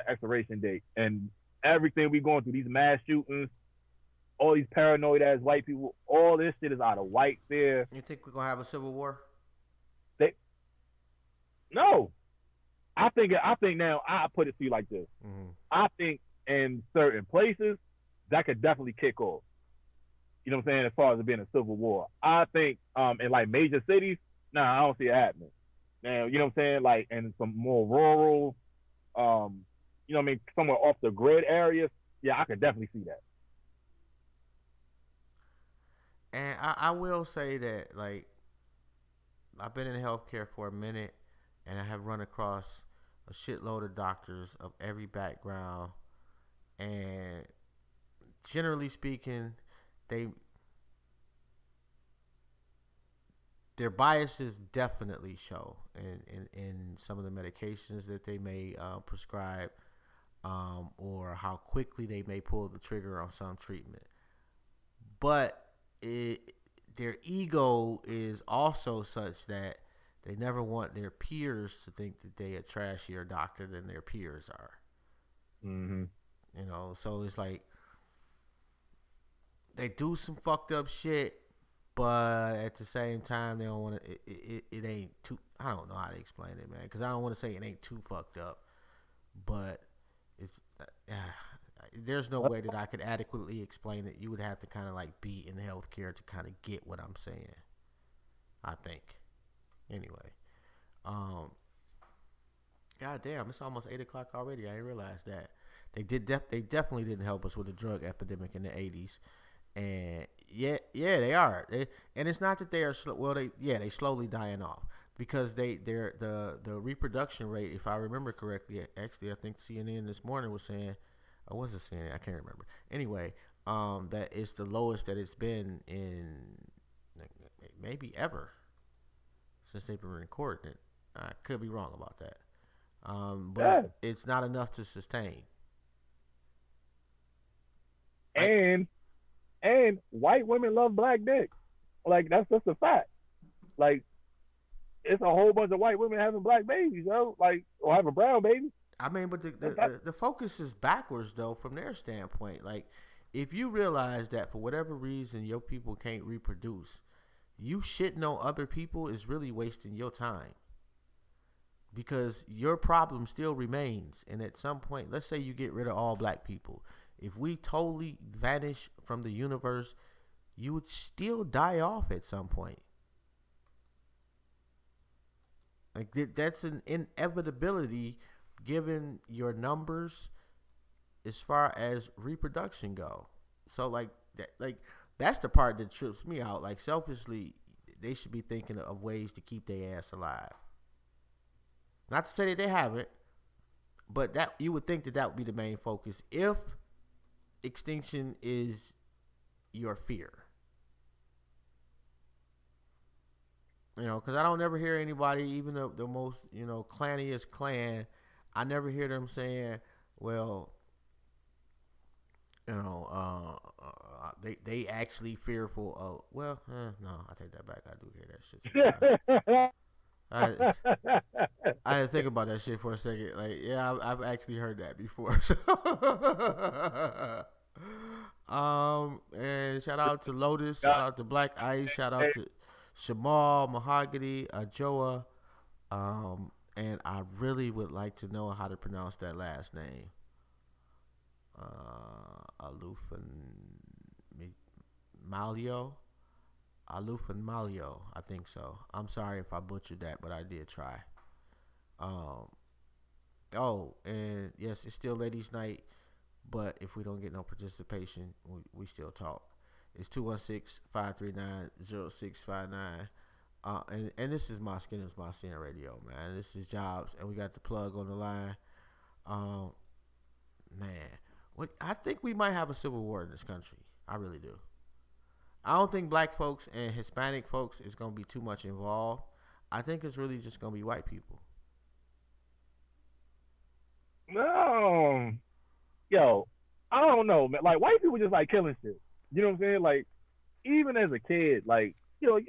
expiration date, and everything we going through, these mass shootings, all these paranoid ass white people, all this shit is out of white fear. You think we're gonna have a civil war? No. I think now, I put it to you like this. Mm-hmm. I think in certain places that could definitely kick off. You know what I'm saying? As far as it being a civil war, I think in like major cities, nah, I don't see it happening. Now, you know what I'm saying? Like in some more rural, you know what I mean, somewhere off the grid areas, yeah, I could definitely see that. And I will say that, like, I've been in healthcare for a minute, and I have run across a shitload of doctors of every background, and generally speaking, they their biases definitely show in some of the medications that they may prescribe, or how quickly they may pull the trigger on some treatment. But their ego is also such that they never want their peers to think that they a trashier doctor than their peers are. Mm-hmm. You know, so it's like they do some fucked up shit, but at the same time they don't want to. It ain't too. I don't know how to explain it, man, because I don't want to say it ain't too fucked up, but it's. There's no way that I could adequately explain it. You would have to kind of like be in healthcare to kind of get what I'm saying. I think. Anyway, God damn, it's almost 8 o'clock already. I didn't realize that they definitely didn't help us with the drug epidemic in the 80s, and yeah, they are. And it's not that they are they slowly dying off because the reproduction rate, if I remember correctly, actually I think CNN this morning was saying. Or was it CNN? I can't remember. Anyway, that it's the lowest that it's been in maybe ever since they've been recording it. I could be wrong about that. But it's not enough to sustain. And white women love black dick. Like that's just a fact. Like it's a whole bunch of white women having black babies, yo. Like or having brown babies. I mean, but the focus is backwards, though, from their standpoint. Like, if you realize that for whatever reason your people can't reproduce, you shitting on other people is really wasting your time. Because your problem still remains. And at some point, let's say you get rid of all black people. If we totally vanish from the universe, you would still die off at some point. Like, that's an inevitability given your numbers as far as reproduction go. So like that's the part that trips me out. Like selfishly, they should be thinking of ways to keep their ass alive. Not to say that they haven't, but that you would think that would be the main focus if extinction is your fear. You know, because I don't ever hear anybody, even the most, clanniest clan, I never hear them saying, well, they actually fearful of, no, I take that back. I do hear that shit. I had to think about that shit for a second. Like, yeah, I've actually heard that before. So. And shout out to Lotus, shout out to Black Ice, shout out to Shamal, Mahogany, Joa, and I really would like to know how to pronounce that last name. Malio, I think so. I'm sorry if I butchered that, but I did try. And yes, it's still ladies' night, but if we don't get no participation, we still talk. It's 216-539-0659. And this is My Skin is My Sin Radio, man. This is Jobs, and we got the plug on the line. I think we might have a civil war in this country. I really do. I don't think black folks and Hispanic folks is going to be too much involved. I think it's really just going to be white people. No. Yo, I don't know, man. Like, white people just like killing shit. You know what I'm saying? Like, even as a kid, like,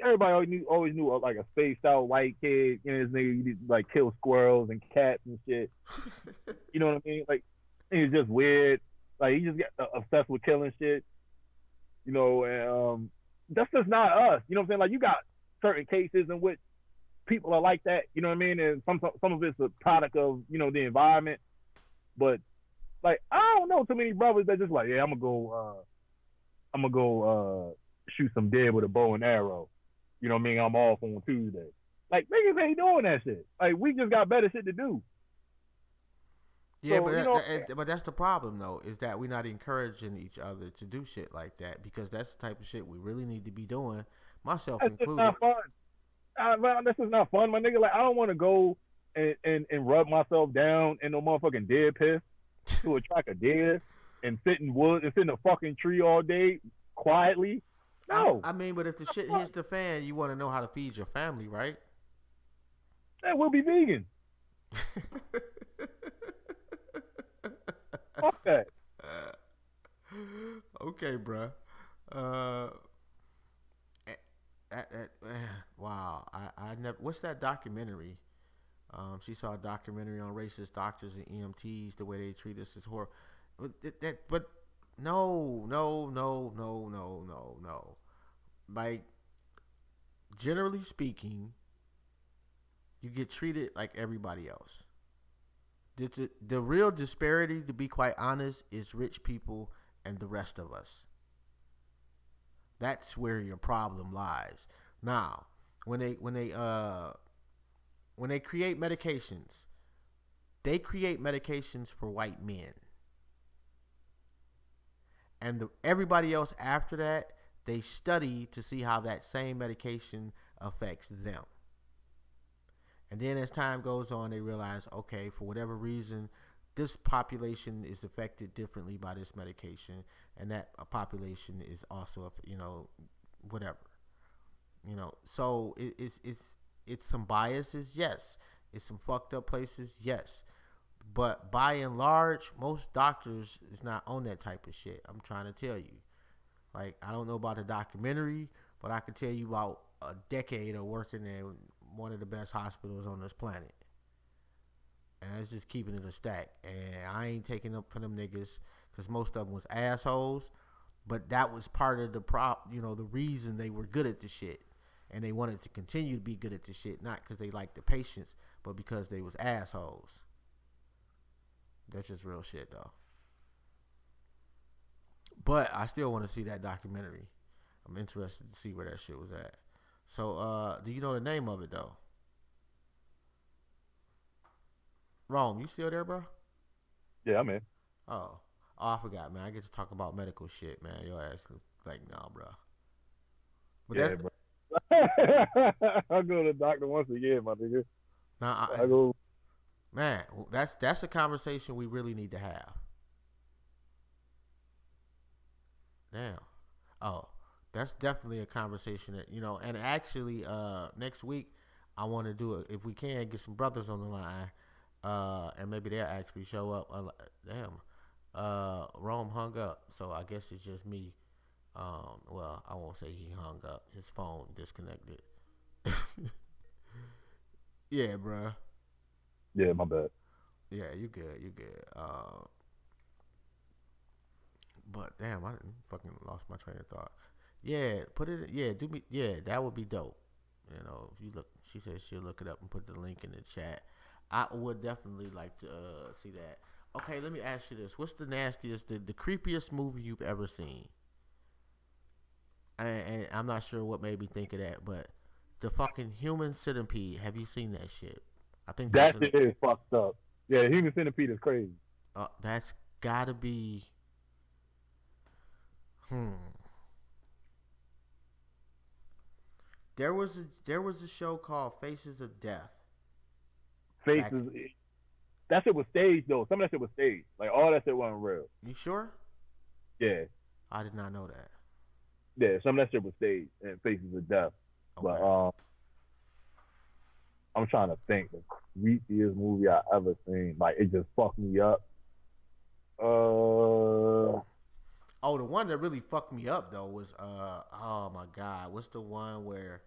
everybody always knew like a spaced out white kid. This nigga you like kill squirrels and cats and shit. You know what I mean? Like, he's just weird. Like, he just got obsessed with killing shit. And that's just not us. You know what I'm saying? Like, you got certain cases in which people are like that. You know what I mean? And some of it's a product of the environment. But like, I don't know too many brothers that just like, yeah, I'm gonna go shoot some deer with a bow and arrow. You know what I mean? I'm off on Tuesday. Like niggas ain't doing that shit. Like we just got better shit to do. Yeah, So, but that's the problem though, is that we're not encouraging each other to do shit like that, because that's the type of shit we really need to be doing, myself that's just included. not fun. This is not fun, my nigga. Like I don't want to go and rub myself down in no motherfucking deer piss to attract a deer and sit in woods and sit in a fucking tree all day quietly. No. I mean, but if the shit hits the fan, you want to know how to feed your family, right? Then we'll be vegan. Fuck that. Okay, bruh. Wow. I never. What's that documentary? She saw a documentary on racist doctors and EMTs, the way they treat us is horrible. But no. Like, generally speaking, you get treated like everybody else. The real disparity, to be quite honest, is rich people and the rest of us. That's where your problem lies. Now, when they create medications, they create medications for white men, and everybody else after that, they study to see how that same medication affects them. And then as time goes on, they realize, okay, for whatever reason, this population is affected differently by this medication, and that population is also, whatever. So it's some biases, yes. It's some fucked up places, yes. But by and large, most doctors is not on that type of shit. I'm trying to tell you. Like, I don't know about the documentary, but I can tell you about a decade of working in one of the best hospitals on this planet. And that's just keeping it a stack. And I ain't taking up for them niggas, because most of them was assholes. But that was part of the the reason they were good at the shit. And they wanted to continue to be good at the shit, not because they liked the patients, but because they was assholes. That's just real shit, though. But I still want to see that documentary. I'm interested to see where that shit was at. So, do you know the name of it, though? Rome, you still there, bro? Yeah, I'm in. Oh, I forgot, man. I get to talk about medical shit, man. Your ass like, nah, bro. But yeah, bro. I go to the doctor once a year, my nigga. Nah, I go. Man, that's a conversation we really need to have. Damn. Oh, that's definitely a conversation that, and actually, next week, I want to do it. If we can, get some brothers on the line, and maybe they'll actually show up. Damn. Rome hung up, so I guess it's just me. Well, I won't say he hung up. His phone disconnected. Yeah, bro. Yeah, my bad. Yeah, you good. But damn, I fucking lost my train of thought. Yeah, put it. Yeah, do me. Yeah, that would be dope. If you look, she said she'll look it up and put the link in the chat. I would definitely like to see that. Okay, let me ask you this: what's the nastiest, the creepiest movie you've ever seen? And I'm not sure what made me think of that, but the fucking Human Centipede. Have you seen that shit? I think that shit is fucked up. Yeah, Human Centipede is crazy. That's gotta be. There was a show called Faces of Death. Faces. That shit was staged though. Some of that shit was staged. Like all that shit wasn't real. You sure? Yeah. I did not know that. Yeah, some of that shit was staged and Faces of Death. Okay. But I'm trying to think the creepiest movie I ever seen. Like it just fucked me up. Oh, the one that really fucked me up though was oh my god, what's the one where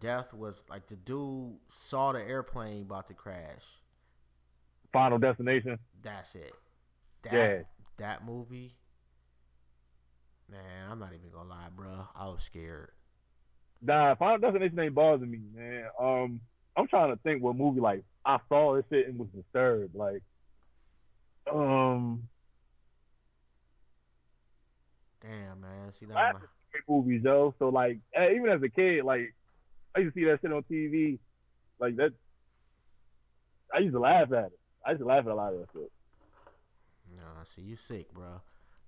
death was like the dude saw the airplane about to crash? Final Destination. That's it. That movie. Man, I'm not even gonna lie, bro. I was scared. Nah, Final Destination ain't bothering me, man. I'm trying to think what movie like I saw this shit and was disturbed. Like, damn, man. See that? movies, yo. So like, even as a kid, like I used to see that shit on TV, like that. I used to laugh at it. I used to laugh at a lot of that shit. Nah, see, you sick, bro.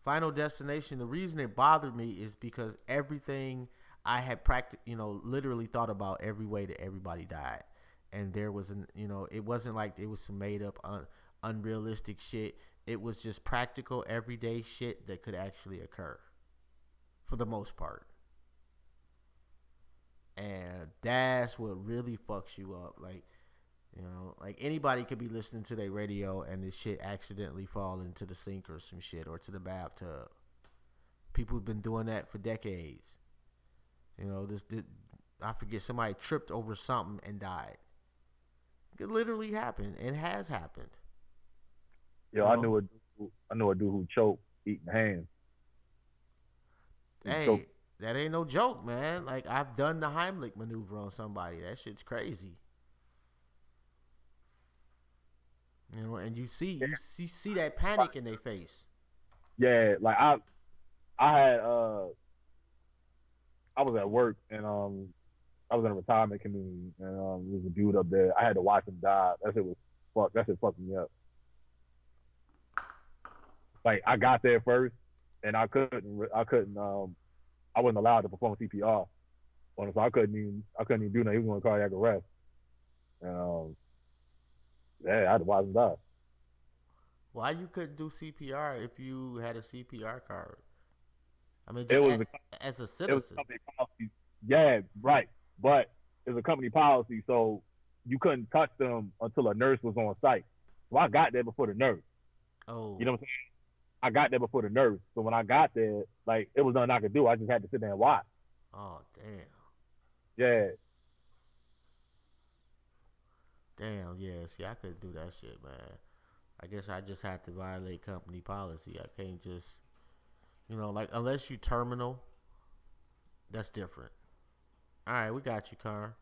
Final Destination. The reason it bothered me is because everything I had literally thought about every way that everybody died, and there was it wasn't like it was some made up, unrealistic shit. It was just practical, everyday shit that could actually occur, for the most part. And that's what really fucks you up, like anybody could be listening to their radio and this shit accidentally fall into the sink or some shit or to the bathtub. People have been doing that for decades. I forget, somebody tripped over something and died. It literally happened and has happened. Yo, I know a dude who choked eating ham. Hey, that ain't no joke, man. Like, I've done the Heimlich maneuver on somebody. That shit's crazy. And you see that panic in their face. Yeah, like I had I was at work and I was in a retirement community and there was a dude up there. I had to watch him die. That shit fucked me up. Like I got there first and I wasn't allowed to perform CPR on him, so I couldn't even do nothing. He was going to cardiac arrest. And I had to watch him die. Why you couldn't do CPR if you had a CPR card? I mean, as a citizen. It was a company policy. Yeah, right. But it was a company policy, so you couldn't touch them until a nurse was on site. So I got there before the nurse. Oh. You know what I'm saying? I got there before the nurse. So when I got there, like, it was nothing I could do. I just had to sit there and watch. Oh, damn. Yeah. Damn, yeah. See, I couldn't do that shit, man. I guess I just had to violate company policy. I can't just, like, unless you terminal, that's different. All right, we got you, Car.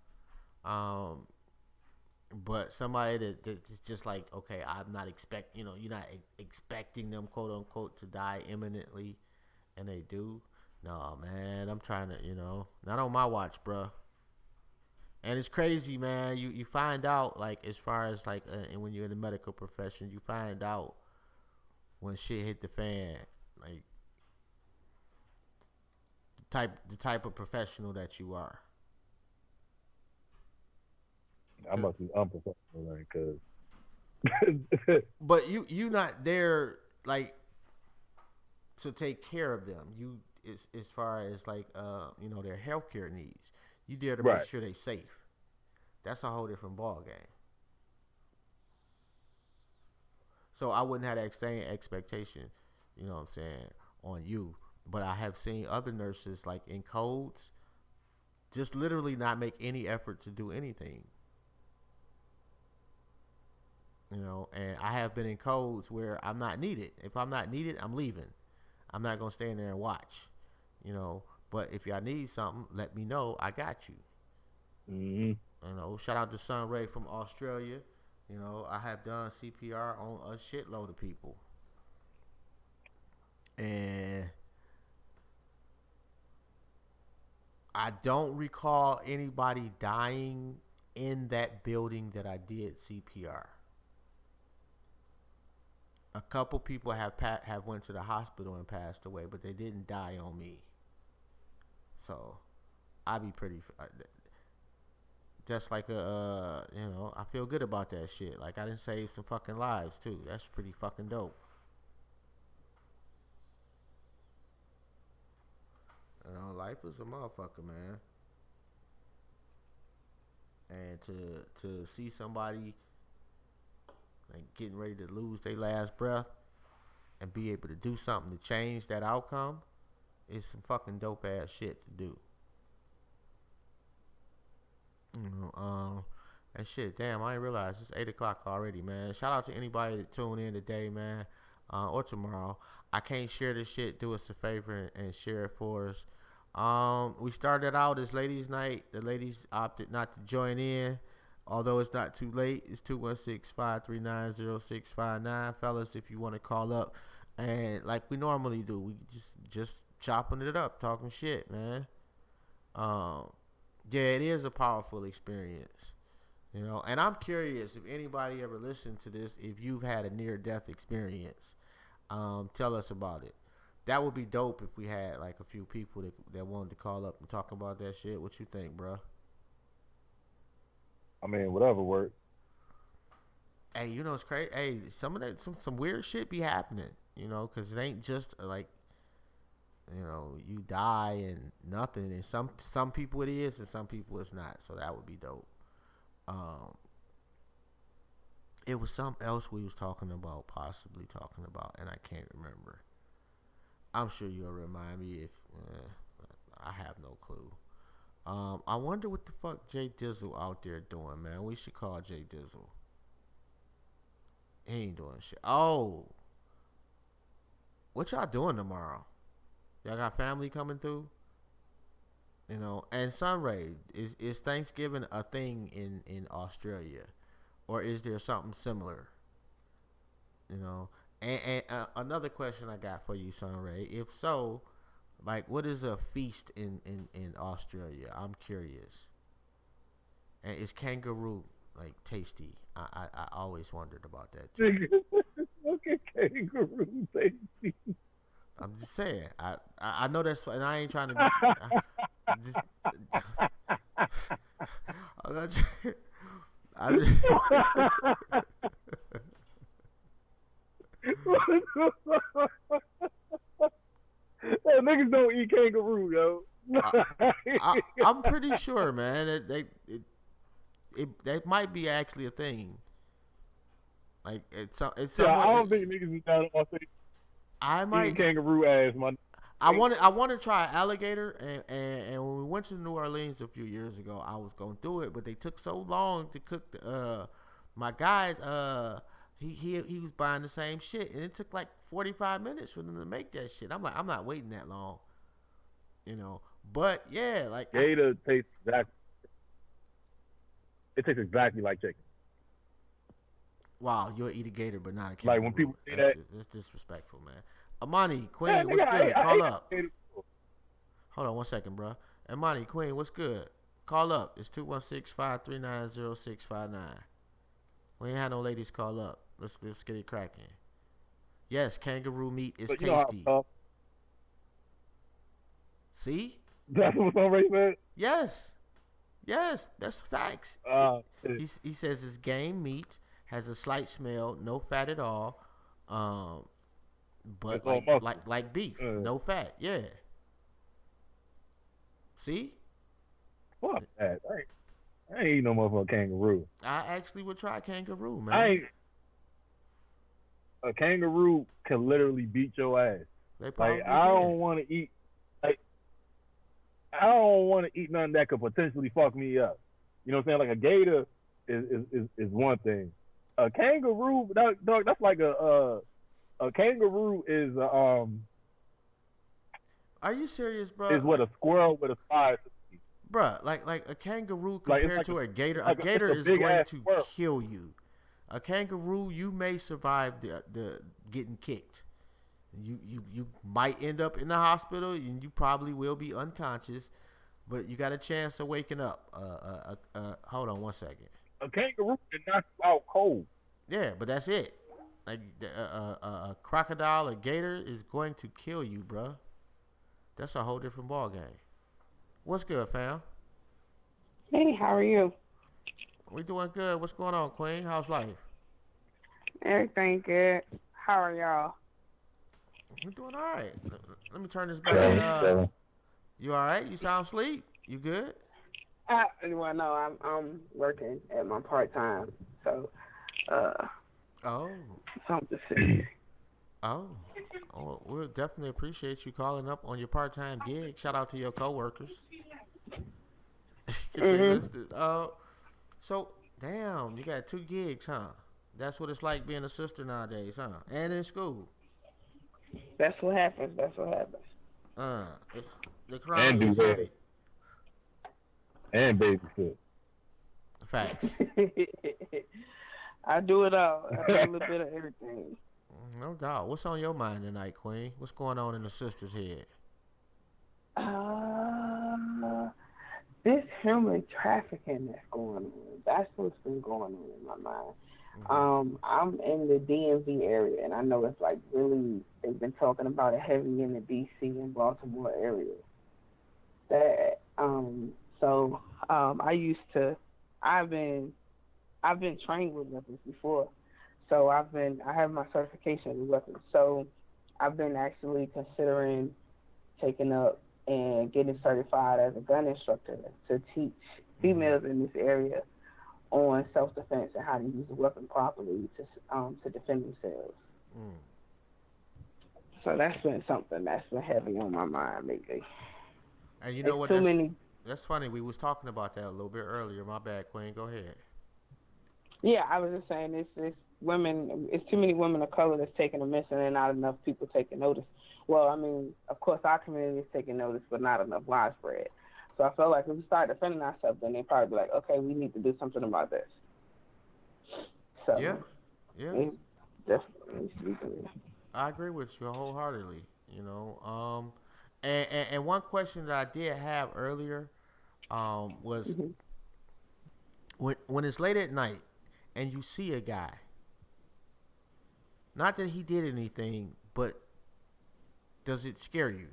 But somebody that's just like, okay, I'm not you're not expecting them, quote unquote, to die imminently, and they do. No, man, I'm trying to, not on my watch, bruh. And it's crazy, man. You find out, like, as far as like, and when you're in the medical profession, you find out when shit hit the fan, like the type of professional that you are. I must be unprofessional, like, cause. But you not there like to take care of them. You as far as like their healthcare needs. You there to make sure they're safe. That's a whole different ball game. So I wouldn't have that same expectation, you know what I'm saying, on you. But I have seen other nurses, like in codes, just literally not make any effort to do anything. And I have been in codes where I'm not needed. If I'm not needed, I'm leaving. I'm not going to stay in there and watch, But if y'all need something, let me know. I got you. Mm-hmm. Shout out to Sunray from Australia. I have done CPR on a shitload of people. And I don't recall anybody dying in that building that I did CPR. A couple people have went to the hospital and passed away, but they didn't die on me. So I'd be pretty, just like I feel good about that shit. Like, I done saved some fucking lives too. That's pretty fucking dope. Life is a motherfucker, man. And to see somebody like getting ready to lose their last breath and be able to do something to change that outcome is some fucking dope ass shit to do. And shit, damn, I didn't realize it's 8 o'clock already, man. Shout out to anybody that tuned in today, man, or tomorrow. I can't share this shit. Do us a favor and share it for us. We started out as ladies' night. The ladies opted not to join in. Although it's not too late, it's 216-539-0659. Fellas, if you want to call up, and like we normally do, we just chopping it up, talking shit, man. Yeah, it is a powerful experience, And I'm curious if anybody ever listened to this, if you've had a near-death experience, tell us about it. That would be dope if we had like a few people that wanted to call up and talk about that shit. What you think, bro? I mean, whatever works. Hey, it's crazy. Hey, some of that, some weird shit be happening, because it ain't just like, you die and nothing. And some people it is, and some people it's not. So that would be dope. It was something else we was possibly talking about, and I can't remember. I'm sure you'll remind me if I have no clue. I wonder what the fuck Jay Dizzle out there doing, man. We should call Jay Dizzle. He ain't doing shit. Oh, what y'all doing tomorrow? Y'all got family coming through? And Sunray, is Thanksgiving a thing in Australia, or is there something similar? And another question I got for you, Sunray. If so, like, what is a feast in Australia? I'm curious. And is kangaroo like tasty? I always wondered about that too. Okay, kangaroo tasty. I'm just saying. I know that's, and I ain't trying to. I'm just. I'm not. I'm just. Hey, niggas don't eat kangaroo, yo. I'm pretty sure, man. That might be actually a thing. Like it's somewhere. Yeah, I don't think niggas is down on I might eating kangaroo ass, man. I want to try alligator, and when we went to New Orleans a few years ago, I was going through it, but they took so long to cook the my guys he was buying the same shit, and it took like 45 minutes for them to make that shit. I'm like, I'm not waiting that long, But yeah, like gator tastes exactly. It tastes exactly like chicken. Wow, you'll eat a gator, but not a kangaroo. Like when people say that's disrespectful, man. Amani, Queen, what's good? Call up. Hold on one second, bro. Amani, Queen, what's good? Call up. It's 216-539-0659. We ain't had no ladies call up. Let's get it cracking. Yes, kangaroo meat is tasty. See? That's what somebody said? Yes, that's facts. He says it's game meat, has a slight smell, no fat at all, but like beef, no fat. Yeah. See? Fuck that. I ain't eating no motherfucking kangaroo. I actually would try kangaroo, man. A kangaroo can literally beat your ass. They probably I don't want to eat. I don't want to eat nothing that could potentially fuck me up. You know what I'm saying? Like a gator is one thing. A kangaroo, dog, that's like a kangaroo is Are you serious, bro? Is what a squirrel with a size. Bruh, like a kangaroo compared to a gator. A gator is going to kill you. A kangaroo, you may survive the getting kicked. You might end up in the hospital, and you probably will be unconscious, but you got a chance of waking up. Hold on one second. A kangaroo can knock you out cold. Yeah, but that's it. Like a crocodile, a gator is going to kill you, bro. That's a whole different ball game. What's good, fam? Hey, how are you? We doing good. What's going on, Queen? How's life? Everything good. How are y'all? We're doing all right. Let me turn this back. You all right? You sound asleep? You good? Well, no, I'm working at my part-time, so, something serious. Oh, we'll definitely appreciate you calling up on your part-time gig. Shout out to your coworkers. So, damn, you got 2 gigs, huh? That's what it's like being a sister nowadays, huh? And in school. That's what happens. The crown is heavy. And babysit. Facts. I do it all. I do a little bit of everything. No doubt. What's on your mind tonight, Queen? What's going on in the sister's head? Uh, this human trafficking that's going on. That's what's been going on in my mind. I'm in the DMV area, and I know it's like really they've been talking about it heavy in the DC and Baltimore area. That so I used to I've been I've been trained with weapons before. So I have my certification with weapons. So I've been actually considering taking up and getting certified as a gun instructor to teach females in this area on self defense and how to use a weapon properly to defend themselves. Mm. So that's been something that's been heavy on my mind lately. And you know It's what? too many. That's funny. We was talking about that a little bit earlier. My bad, Queen. Go ahead. Yeah, I was just saying it's women. It's too many women of color that's taking a missing and not enough people taking notice. Well, I mean, of course, our community is taking notice, but not enough widespread. So I feel like if we start defending ourselves, then they probably be like, okay, we need to do something about this. So Yeah, yeah. it definitely needs to be done. I agree with you wholeheartedly. You know, and one question that I did have earlier, was Mm-hmm. when it's late at night and you see a guy, not that he did anything, but does it scare you?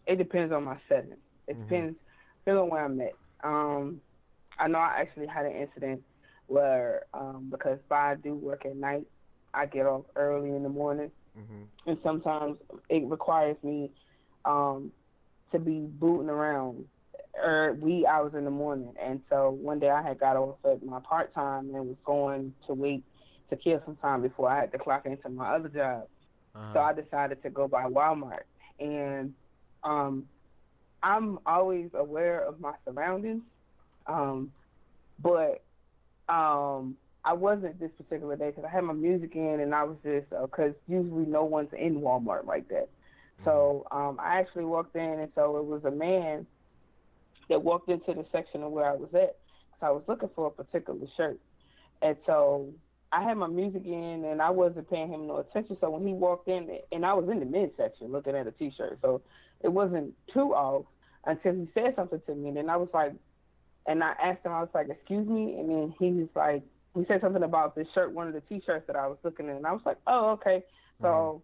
It depends on my setting. It Mm-hmm. depends on where I'm at. I know I actually had an incident where because I do work at night, I get off early in the morning, Mm-hmm. and sometimes it requires me um, to be booting around wee hours in the morning. And so one day I had got off at my part time and was going to wait to kill some time before I had to clock into my other job. So Uh-huh. I decided to go by Walmart, and um, I'm always aware of my surroundings, um, but I wasn't this particular day because I had my music in and I was just because usually no one's in Walmart like that. Mm-hmm. So I actually walked in, and so it was a man that walked into the section of where I was at. So I was looking for a particular shirt, and so I had my music in and I wasn't paying him no attention. So when he walked in, and I was in the midsection looking at a T-shirt, so it wasn't too off until he said something to me. And then I was like, and I asked him, I was like, excuse me, and then he was like, he said something about this shirt, one of the T-shirts that I was looking at, and I was like, oh, okay. Mm-hmm. So,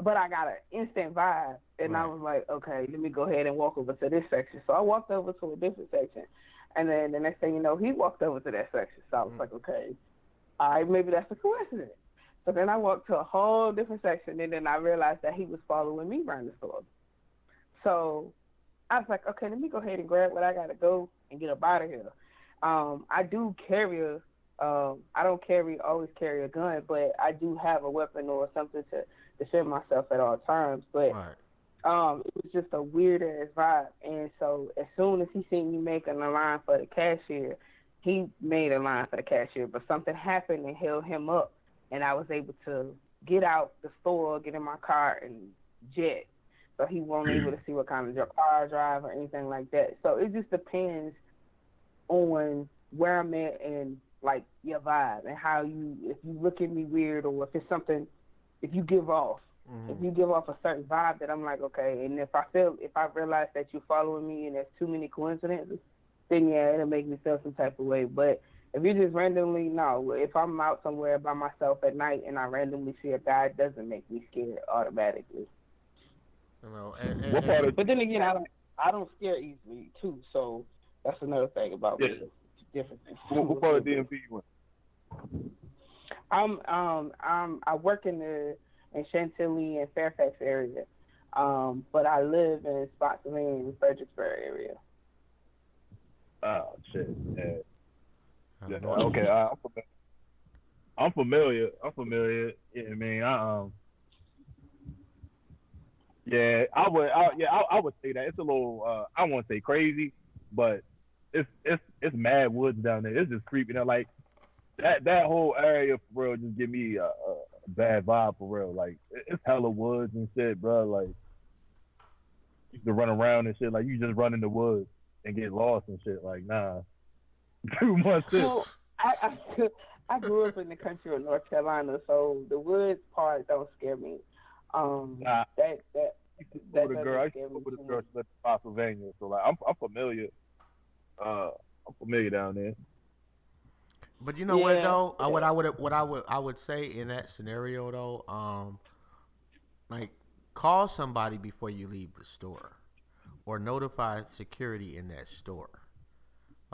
but I got an instant vibe, and I Right. was like, okay, let me go ahead and walk over to this section. So I walked over to a different section, and then the next thing you know, he walked over to that section. So I was like, okay, all right, maybe that's a coincidence. So then I walked to a whole different section, and then I realized that he was following me around the store. So I was like, okay, let me go ahead and grab what I gotta go and get up out of here. I do carry I don't always carry a gun, but I do have a weapon or something to defend myself at all times. But Right. it was just a weird ass vibe. And so as soon as he seen me making a line for the cashier, he made a line for the cashier, but something happened and held him up, and I was able to get out the store, get in my car, and jet. So he wasn't able to see what kind of car I drive or anything like that. So it just depends on where I'm at and like your vibe and how if you look at me weird or if it's something, if you give off, if Mm-hmm. you give off a certain vibe that I'm like, okay, and if I realize that you're following me and there's too many coincidences, then yeah, it'll make me feel some type of way. But if you just randomly, no, if I'm out somewhere by myself at night and I randomly see a guy, it doesn't make me scared automatically. You know, What part of But then again, I don't scare easily too, so that's another thing about yeah? me. Different thing. What part of DMV you in? I work in Chantilly and Fairfax area, but I live in Spotsylvania and Fredericksburg area. Oh shit. Yeah. I Yeah. know. Okay. I'm familiar. I'm familiar. Yeah. I mean. Yeah. I would say that it's a little. I won't say crazy, but it's mad woods down there. It's just creepy. Like that whole area for real just give me a bad vibe for real. Like it's hella woods and shit, bro. Like you can run around and shit. Like you just run in the woods and get lost and shit. Like nah, too much shit. Well, I grew up in the country of North Carolina, so the woods part don't scare me. Nah, That I used to school that with a girl. I doesn't used to scare school me with too a girl. much. She lived in Pennsylvania, so like I'm familiar. Uh, I'm familiar down there. But you know what Yeah, though? yeah, I would say in that scenario though, like call somebody before you leave the store, or notify security in that store.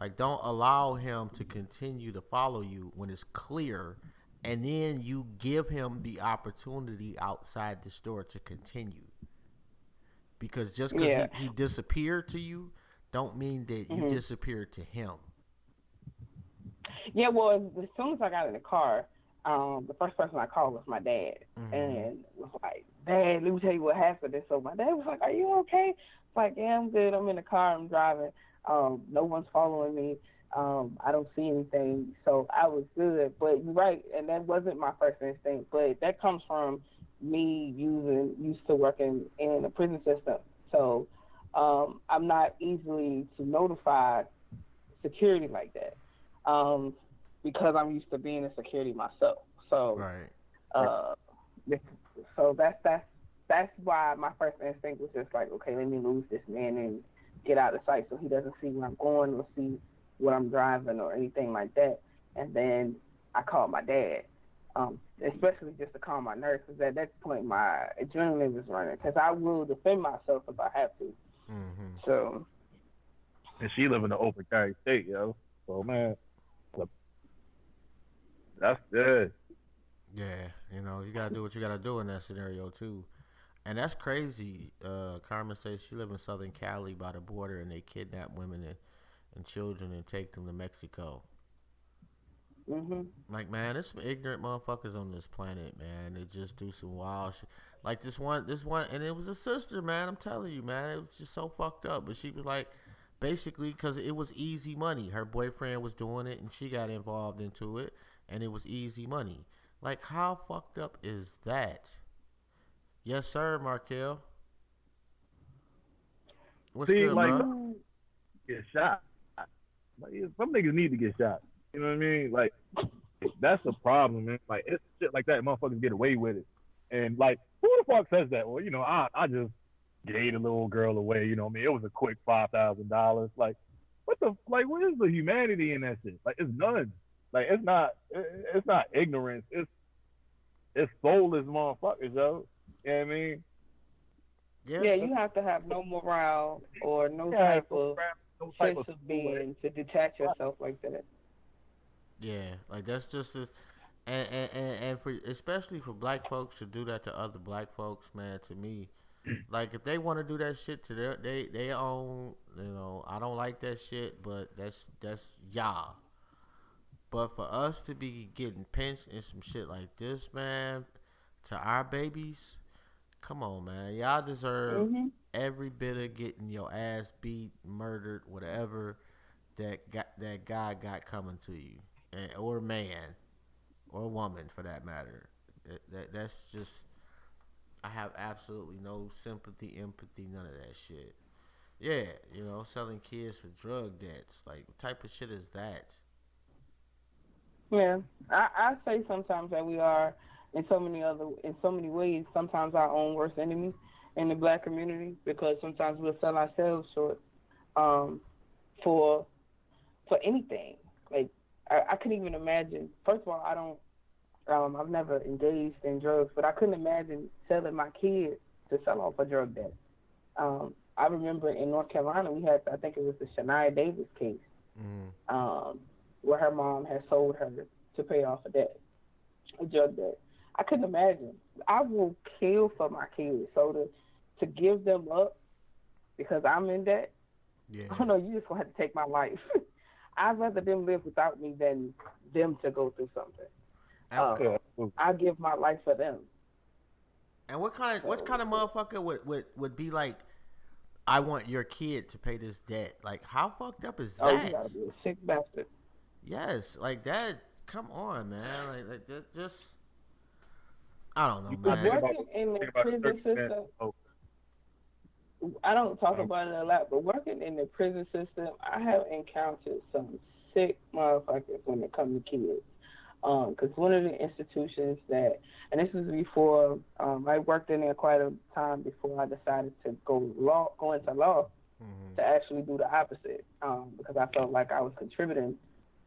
Like, don't allow him to continue to follow you when it's clear, and then you give him the opportunity outside the store to continue. Because just because yeah. he disappeared to you, don't mean that you hmm disappeared to him. Yeah, well, as soon as I got in the car, the first person I called was my dad, Mm-hmm. and was like, "Dad, let me tell you what happened." And so my dad was like, "Are you okay?" It's like, "Yeah, I'm good. I'm in the car. I'm driving. No one's following me. I don't see anything." So I was good. But you're right, and that wasn't my first instinct. But that comes from me used to working in the prison system. So I'm not easily to notify security like that, um, because I'm used to being in security myself. So, Right. uh, so that's why my first instinct was just like, okay, let me lose this man and get out of sight so he doesn't see where I'm going or see what I'm driving or anything like that. And then I called my dad, especially just to calm my nerves, because at that point my adrenaline was running. Because I will defend myself if I have to. Mm-hmm. So And she live in the open carry state, yo. So man, that's good. Yeah, you gotta do what you gotta do in that scenario too. And that's crazy. Carmen says she live in Southern Cali by the border, and they kidnap women and children and take them to Mexico. mhm. Like, man, there's some ignorant motherfuckers on this planet, man. They just do some wild shit. Like this one, and it was a sister, man. I'm telling you, man, it was just so fucked up. But she was like, basically, because it was easy money. Her boyfriend was doing it, and she got involved into it, and it was easy money. Like, how fucked up is that? Yes, sir, Markel. What's See, good, like bro? Mm, get shot. Like some niggas need to get shot. You know what I mean? Like that's the problem, man. Like it's shit like that, motherfuckers get away with it. And like, who the fuck says that? Well, I just gave the little girl away. You know what I mean? It was a quick $5,000. Like, what the like? What is the humanity in that shit? Like, it's none. Like, it's not ignorance. It's soulless motherfuckers, yo. You know what I mean? Yeah, yeah, you have to have no morale or no Yeah, type of no type sense of of soul. being to detach yourself like that. yeah. Like that's just as, and for especially for black folks to do that to other black folks, man. To me, like if they want to do that shit to they own, I don't like that shit, but that's y'all. But for us to be getting pinched and some shit like this, man, to our babies, come on, man. Y'all deserve Mhm. every bit of getting your ass beat, murdered, whatever that guy got coming to you, or man, or woman for that matter. That's just I have absolutely no sympathy, empathy, none of that shit. Yeah, selling kids for drug debts. Like, what type of shit is that? Yeah, I say sometimes that we are in so many ways sometimes our own worst enemies in the black community because sometimes we'll sell ourselves short um, for anything. Like I couldn't even imagine. First of all, I don't. I've never engaged in drugs, but I couldn't imagine selling my kids to sell off a drug debt. I remember in North Carolina we had, I think it was the Shania Davis case, Mm. um, where her mom had sold her to pay off a debt, a drug debt. I couldn't imagine. I will kill for my kids. So to give them up because I'm in debt, Yeah. oh no, you just gonna have to take my life. I'd rather them live without me than them to go through something. And, Uh, Yeah. I give my life for them. and what So kind of motherfucker would be like, I want your kid to pay this debt? Like, how fucked up is oh, you gotta that? be a sick bastard. Yes, like that. Come on, man. Like that. Just I don't know, You put man. Working in the think about the prison circumstance. system, Oh, I don't talk um, about it a lot, but working in the prison system, I have encountered some sick motherfuckers when it comes to kids. Because one of the institutions that, and this was before I worked in there quite a time before I decided to go into law to actually do the opposite, because I felt like I was contributing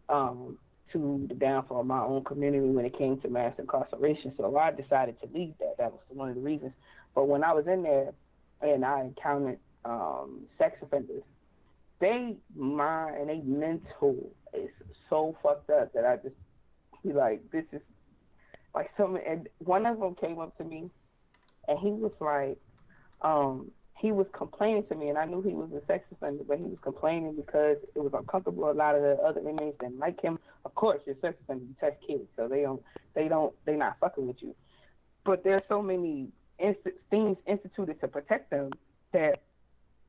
to the downfall of my own community when it came to mass incarceration. So I decided to leave that. That was one of the reasons. But when I was in there and I encountered sex offenders, they mind and they mental is so fucked up that I just be like, this is like something. And one of them came up to me and he was like, he was complaining to me, and I knew he was a sex offender, but he was complaining because it was uncomfortable. A lot of the other inmates didn't like him. Of course, you're a sex offender, you touch kids, so they're not fucking with you. But there's so many things instituted to protect them that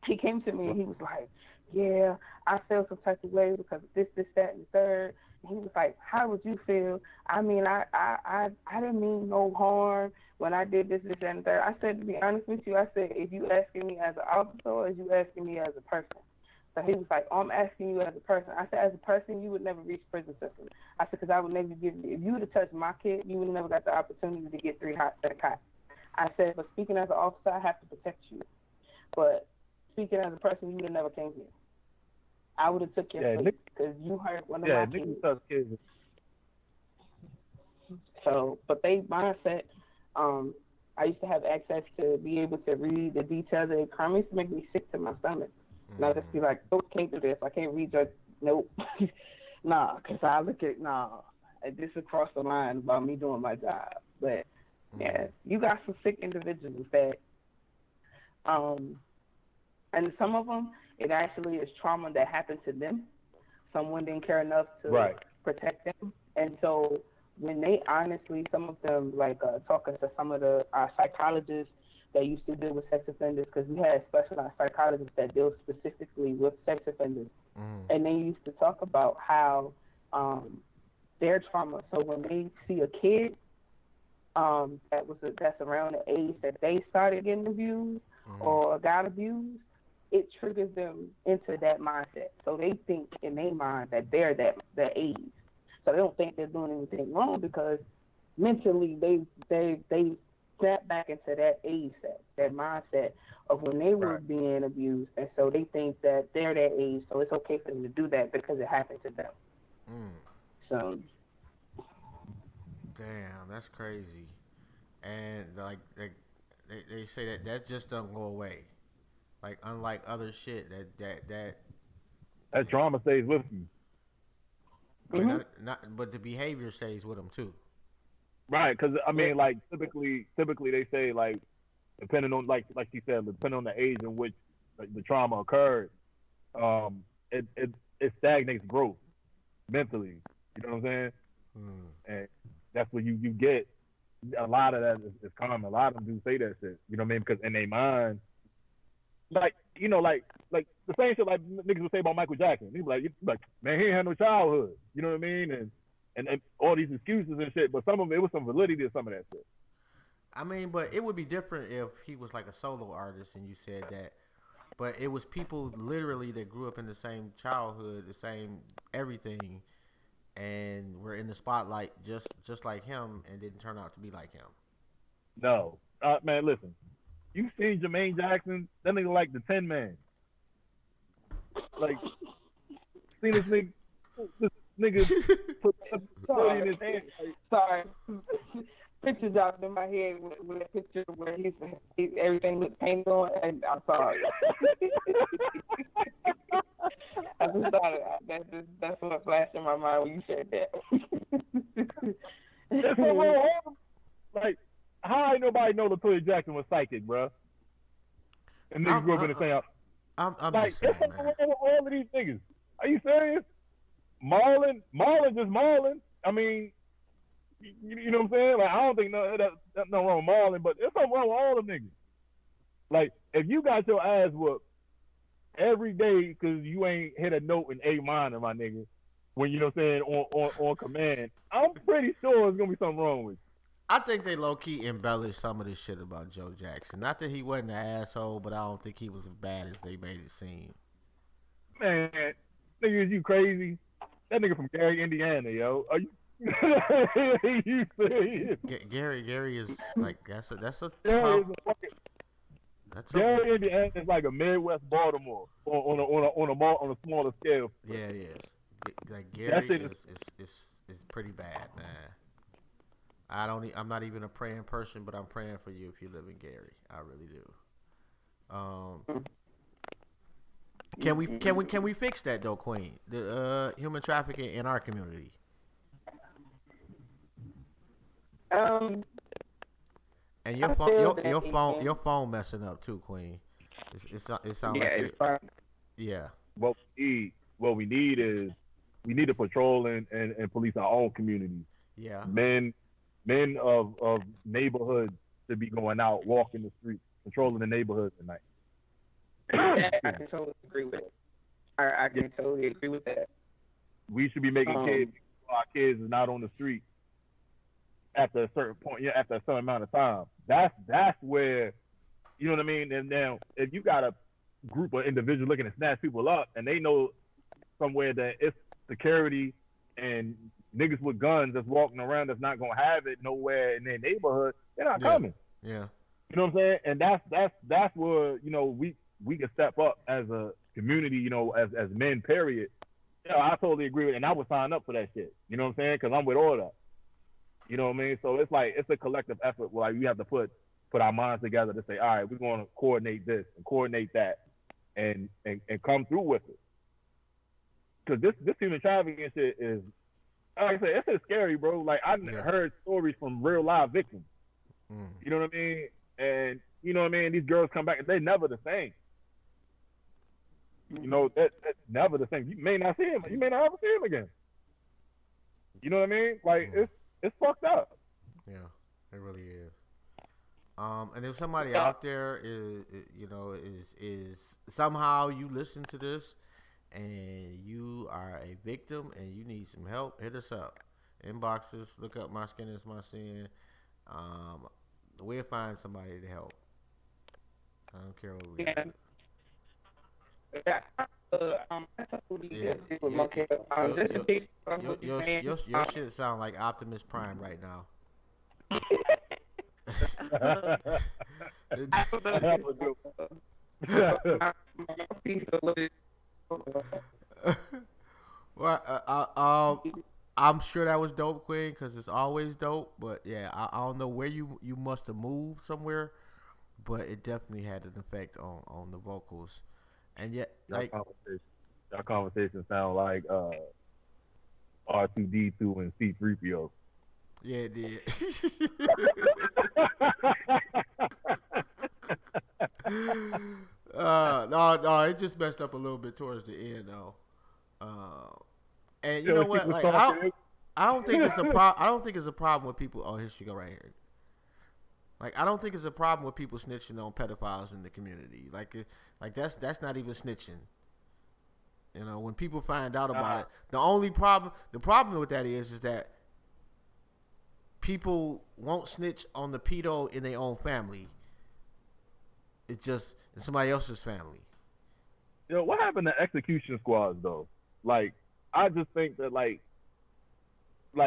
he came to me and he was like, yeah, I feel some type of way because of this, that, and the third. And he was like, how would you feel? I mean, I didn't mean no harm when I did this, that, and the third. I said, to be honest with you, I said, if you asking me as an officer or is you asking me as a person? So he was like, oh, I'm asking you as a person. I said, as a person, you would never reach prison system. I said, because I would never give you, if you would have touched my kid, you would have never got the opportunity to get 3 hots at a cot. I said, but speaking as an officer, I have to protect you. But speaking as a person, you would have never came here. I would have took your place because you hurt one of my kids. So, but they mindset, I used to have access to be able to read the details of their crime. It used to make me sick to my stomach. And I just be like, nope, can't do this. I can't read your, nope. Nah, because I look at, this is across the line about me doing my job. But, yeah, you got some sick individuals that, and some of them, it actually is trauma that happened to them. Someone didn't care enough to protect them. And so when they honestly, some of them, like talking to some of the psychologists that used to deal with sex offenders, because we had specialized psychologists that deal specifically with sex offenders. And they used to talk about how their trauma, so when they see a kid that's around the age that they started getting abused or got abused, it triggers them into that mindset. So they think in their mind that they're that age. So they don't think they're doing anything wrong because mentally they snap back into that age set, that mindset of when they were being abused. And so they think that they're that age, so it's okay for them to do that because it happened to them. So. Damn, that's crazy. And like they say that just don't go away. Like unlike other shit that trauma stays with you. I mean, but the behavior stays with them too. Right, because I mean, like typically they say like depending on like you said, depending on the age in which the trauma occurred, it stagnates growth mentally. You know what I'm saying? And that's what you get. A lot of that is common. A lot of them do say that shit. You know what I mean? Because in their mind. Like, you know, like the same shit like niggas would say about Michael Jackson. He'd be like, man, he ain't had no childhood. You know what I mean? And all these excuses and shit. But some of it was some validity to some of that shit. I mean, but it would be different if he was like a solo artist and you said that. But it was people literally that grew up in the same childhood, the same everything, and were in the spotlight just like him and didn't turn out to be like him. No. Man, listen. You seen Jermaine Jackson? That nigga like the 10 Man. Like, seen this nigga? This nigga put in his hand. Sorry. Pictures out in my head with a picture where everything looks painted on, and I'm sorry. I just thought that's what flashed in my mind when you said that. That's what we're on. Like, how ain't nobody know LaToya Jackson was psychic, bro? And niggas grew up in the same house. I'm like, just saying, man. All of these niggas. Are you serious? Marlon just Marlon. I mean, you know what I'm saying? Like, I don't think that's no wrong with Marlon, but there's something wrong with all them niggas. Like, if you got your ass whooped every day because you ain't hit a note in A minor, my nigga, when you know what I'm saying, on command, I'm pretty sure there's gonna be something wrong with you. I think they low-key embellished some of this shit about Joe Jackson. Not that he wasn't an asshole, but I don't think he was as bad as they made it seem. Man, nigga, is you crazy? That nigga from Gary, Indiana, yo. You see, Gary is like that's a Gary tough. is a fucking That's a Gary, Indiana is like a Midwest Baltimore on a smaller scale. yeah, it is. Like That Gary shit is is pretty bad, man. I'm not even a praying person, but I'm praying for you if you live in Gary. I really do. Um, can we fix that though, Queen? The human trafficking in our community. Um, And I feel that your phone messing up too, Queen. It sound yeah, like it's fine. yeah. what we need is we need to patrol and police our own communities. Yeah. Men of neighborhoods should be going out, walking the streets, patrolling the neighborhoods at night. That I can totally agree with. I can totally agree with that. We should be making kids so our kids is not on the street after a certain point, yeah, after a certain amount of time. That's where you know what I mean. And now, if you got a group of individuals looking to snatch people up, and they know somewhere that it's security and niggas with guns that's walking around that's not gonna have it nowhere in their neighborhood, they're not Yeah. coming. Yeah. You know what I'm saying? And that's where we can step up as a community. As men. Period. I totally agree with, it, and I would sign up for that shit. You know what I'm saying? Because I'm with all that. You know what I mean? So it's like it's a collective effort. Where, like we have to put our minds together to say, all right, we're going to coordinate this and coordinate that, and come through with it. Because this human trafficking shit is, like I said, it's scary, bro. Like I heard stories from real live victims. You know what I mean? And you know what I mean? These girls come back and they never the same. You know that's never the same. You may not see him. You may not ever see him again. You know what I mean? Like it's fucked up. Yeah, it really is. And if somebody out there is somehow you listen to this and you are a victim and you need some help, hit us up. Inboxes, look up My Skin Is My Sin. We'll find somebody to help. I don't care what we do. Your shit sound like Optimus Prime right now. Well, I'm sure that was dope, Queen, because it's always dope. But yeah, I don't know where you must have moved somewhere, but it definitely had an effect on the vocals. And yet, like that conversation sound like R2D2 and C3PO. Yeah, it did. No, it just messed up a little bit towards the end, though. And you know what? Like, I don't think it's a problem. I don't think it's a problem with people. Oh, here she go right here. Like, I don't think it's a problem with people snitching on pedophiles in the community. Like that's not even snitching. You know, when people find out about it, the problem with that is that people won't snitch on the pedo in their own family. It's just in somebody else's family. Yo, what happened to execution squads though? Like, I just think that like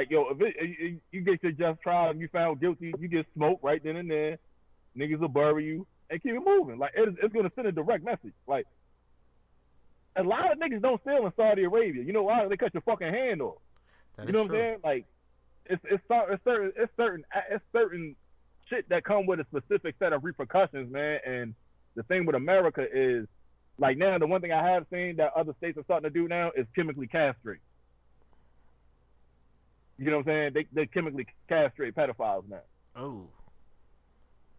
yo, if you get your just trial and you found guilty, you get smoked right then and there. Niggas will bury you and keep it moving. Like it's gonna send a direct message. Like a lot of niggas don't steal in Saudi Arabia. You know why? They cut your fucking hand off. You know what I'm saying? Like it's certain shit that come with a specific set of repercussions, man. And the thing with America is, like now, the one thing I have seen that other states are starting to do now is chemically castrate. You know what I'm saying? They chemically castrate pedophiles now. Oh.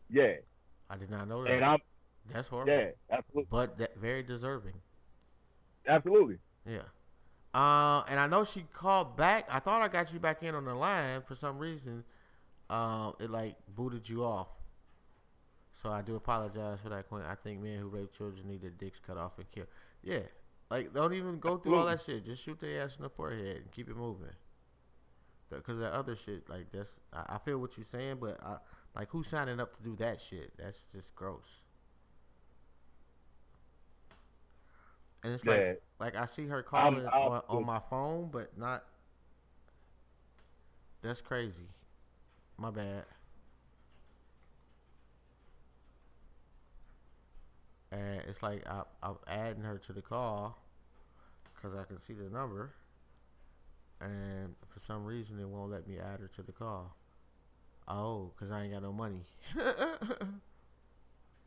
Yeah. I did not know that. And that's horrible. Yeah, absolutely. But that very deserving. Absolutely. Yeah. And I know she called back. I thought I got you back in on the line for some reason. It like booted you off. So I do apologize for that, Queen. I think men who rape children need their dicks cut off and killed. Yeah. Like, don't even go through all that shit. Just shoot their ass in the forehead and keep it moving. Because that other shit, like, that's... I feel what you're saying, but, like, who's signing up to do that shit? That's just gross. And it's like I see her calling on my phone, but not... That's crazy. My bad. And it's like I'm adding her to the call because I can see the number, and for some reason it won't let me add her to the call. Oh, because I ain't got no money.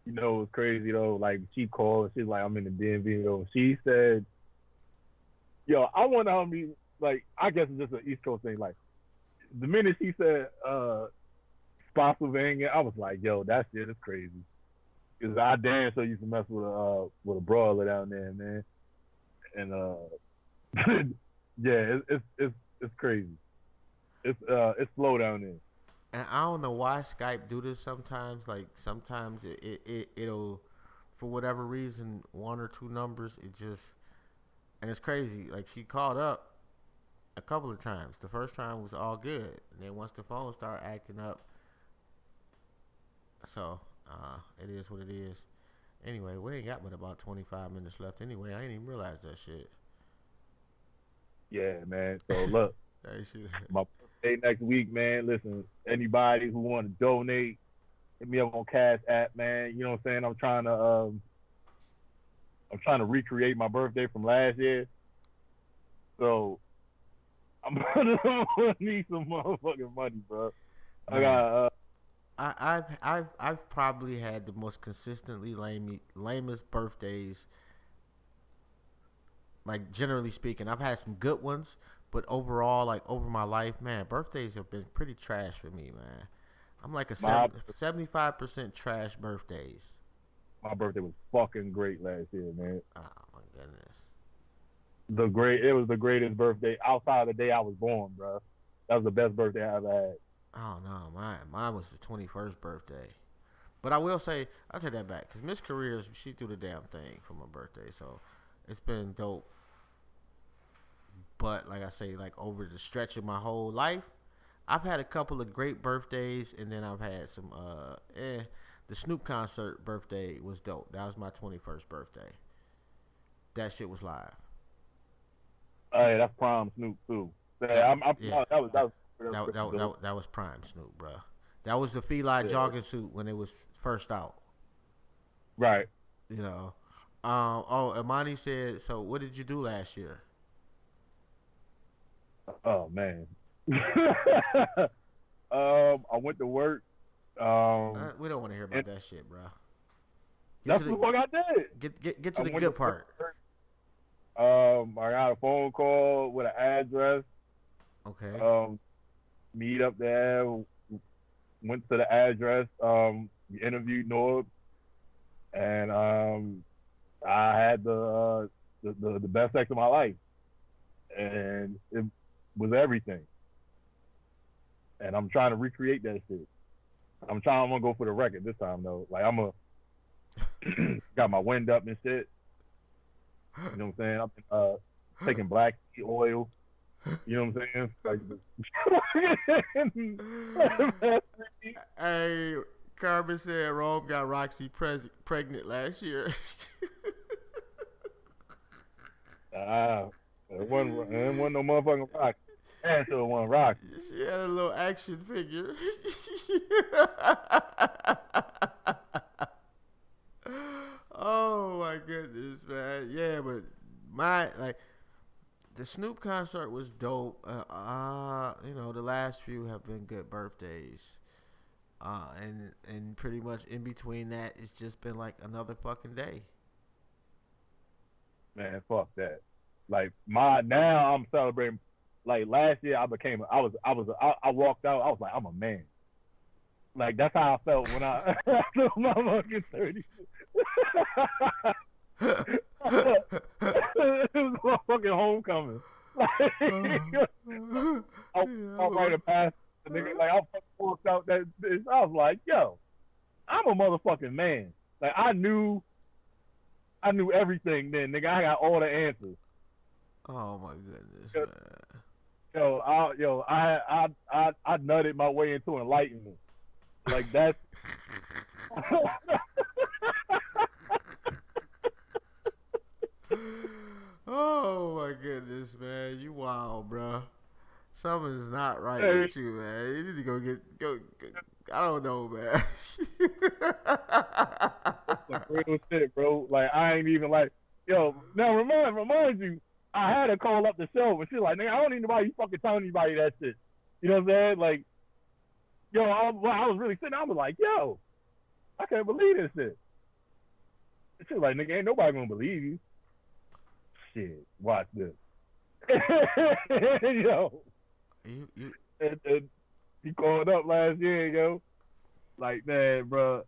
You know, it's crazy though. Like she called, she's like, I'm in the DMV. Yo, she said, "Yo, I wonder how many." Like, I guess it's just an East Coast thing. Like, the minute she said Spotsylvania, I was like, "Yo, that shit is crazy." Because I damn sure used to mess with a brawler down there, man. And yeah, it's crazy. It's slow down there. And I don't know why Skype do this sometimes. Like sometimes it'll, for whatever reason, one or two numbers, it just, and it's crazy. Like she called up a couple of times. The first time was all good, and then once the phone started acting up, so it is what it is. Anyway, we ain't got but about 25 minutes left. Anyway, I ain't even realize that shit. Yeah, man. So look, That shit. my birthday next week, man. Listen, anybody who want to donate, hit me up on Cash App, man. You know what I'm saying? I'm trying to recreate my birthday from last year. So I'm gonna need some motherfucking money, bro. Man. I got I've probably had the most consistently lamest birthdays. Like generally speaking, I've had some good ones, but overall, like over my life, man, birthdays have been pretty trash for me, man. I'm like a 75% trash birthdays. My birthday was fucking great last year, man. Oh my goodness. It was the greatest birthday outside of the day I was born, bro. That was the best birthday I ever had. Oh no, mine was the 21st birthday. But I will say, I'll take that back, because Miss Careers, she threw the damn thing for my birthday, so it's been dope. But like I say, like over the stretch of my whole life, I've had a couple of great birthdays, and then I've had some the Snoop concert birthday was dope. That was my 21st birthday. That shit was live. Hey, that's prime Snoop too. That was prime Snoop, bro. That was the Feli jogging suit when it was first out. Right. You know. Imani said, so what did you do last year? Oh man. I went to work. We don't want to hear about that shit, bro. That's the fuck I did. Get to the good part. I got a phone call with an address. Okay. Meet up there. Went to the address. Interviewed Norb, and I had the best sex of my life, and it was everything. And I'm trying to recreate that shit. I'm gonna go for the record this time though. Like I'm got my wind up and shit. You know what I'm saying? I'm taking black tea oil. You know what I'm saying? Like, hey, Carmen said Rome got Roxy pregnant last year. It wasn't no motherfucking Roxy. Answer one Roxy. She had a little action figure. Oh my goodness, man. Yeah, but the Snoop concert was dope. The last few have been good birthdays. And pretty much in between that, it's just been like another fucking day. Man, fuck that. Like now I'm celebrating. Like last year, I walked out. I was like, I'm a man. Like that's how I felt when I took my fucking 30. It was my fucking homecoming. Like, I might have passed the nigga. Like I walked out that. I was like, yo, I'm a motherfucking man. Like I knew everything then, nigga. I got all the answers. Oh my goodness, man. I nutted my way into enlightenment. Like that's oh my goodness, man. You wild, bro. Something's not right Hey. with you, man. You need to go. I don't know, man. Some real shit, bro. Like I ain't even like, yo. Now remind you, I had her call up the show, but she's like, nigga, I don't need nobody fucking telling anybody that shit. You know what I'm saying? Like, yo, I was really sitting. I was like, yo, I can't believe this shit. She's like, nigga, ain't nobody gonna believe you. Shit, watch this. Yo, you and he called up last year, yo. Like, man, bro.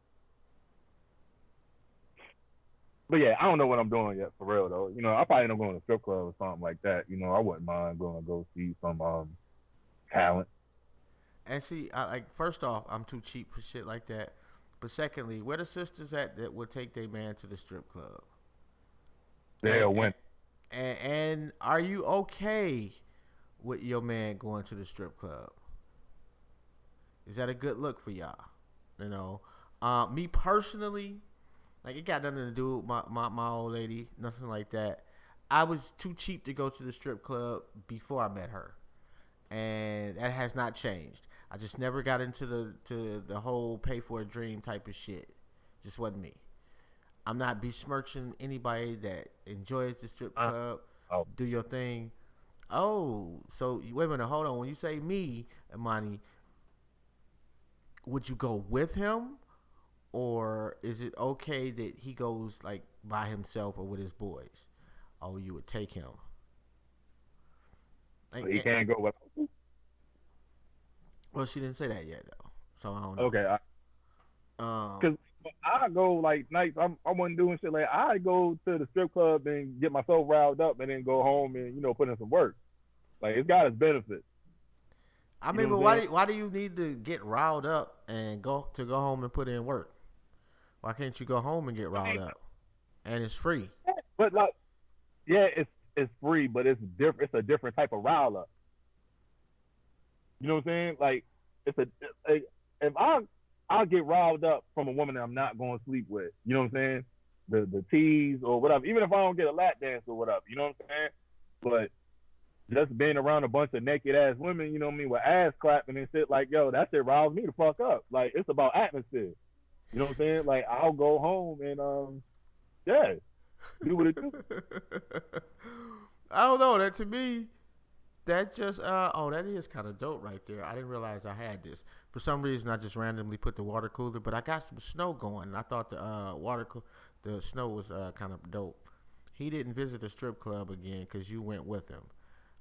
But yeah, I don't know what I'm doing yet, for real though. You know, I probably end up going to a strip club or something like that. You know, I wouldn't mind going to go see some talent. And see, first off, I'm too cheap for shit like that. But secondly, where the sisters at that would take their man to the strip club? They'll win. And are you okay with your man going to the strip club? Is that a good look for y'all? You know, me personally, like it got nothing to do with my old lady, nothing like that. I was too cheap to go to the strip club before I met her, and that has not changed. I just never got into the whole pay for a dream type of shit. Just wasn't me. I'm not besmirching anybody that enjoys the strip club. Do your thing. Oh, so wait a minute, hold on. When you say me, Imani, would you go with him, or is it okay that he goes like by himself or with his boys? Oh, you would take him. Like, He can't go with. Well, she didn't say that yet though, so I don't know. Okay. Because I go like nights. I wasn't doing shit like I go to the strip club and get myself riled up and then go home and put in some work. Like it's got its benefits. I mean, but why do you need to get riled up and go home and put in work? Why can't you go home and get riled up? And it's free. But like, yeah, it's free, but it's different. It's a different type of rile up. You know what I'm saying? Like if I'll get riled up from a woman that I'm not going to sleep with. You know what I'm saying? The tease or whatever. Even if I don't get a lap dance or whatever. You know what I'm saying? But just being around a bunch of naked ass women, you know what I mean, with ass clapping and shit, like, yo, that shit riles me the fuck up. Like, it's about atmosphere. You know what I'm saying? Like, I'll go home and yeah, do what it do. I don't know. That to me, that just that is kind of dope right there. I didn't realize I had this. For some reason, I just randomly put the water cooler, but I got some snow going. And I thought the snow was kind of dope. He didn't visit the strip club again because you went with him.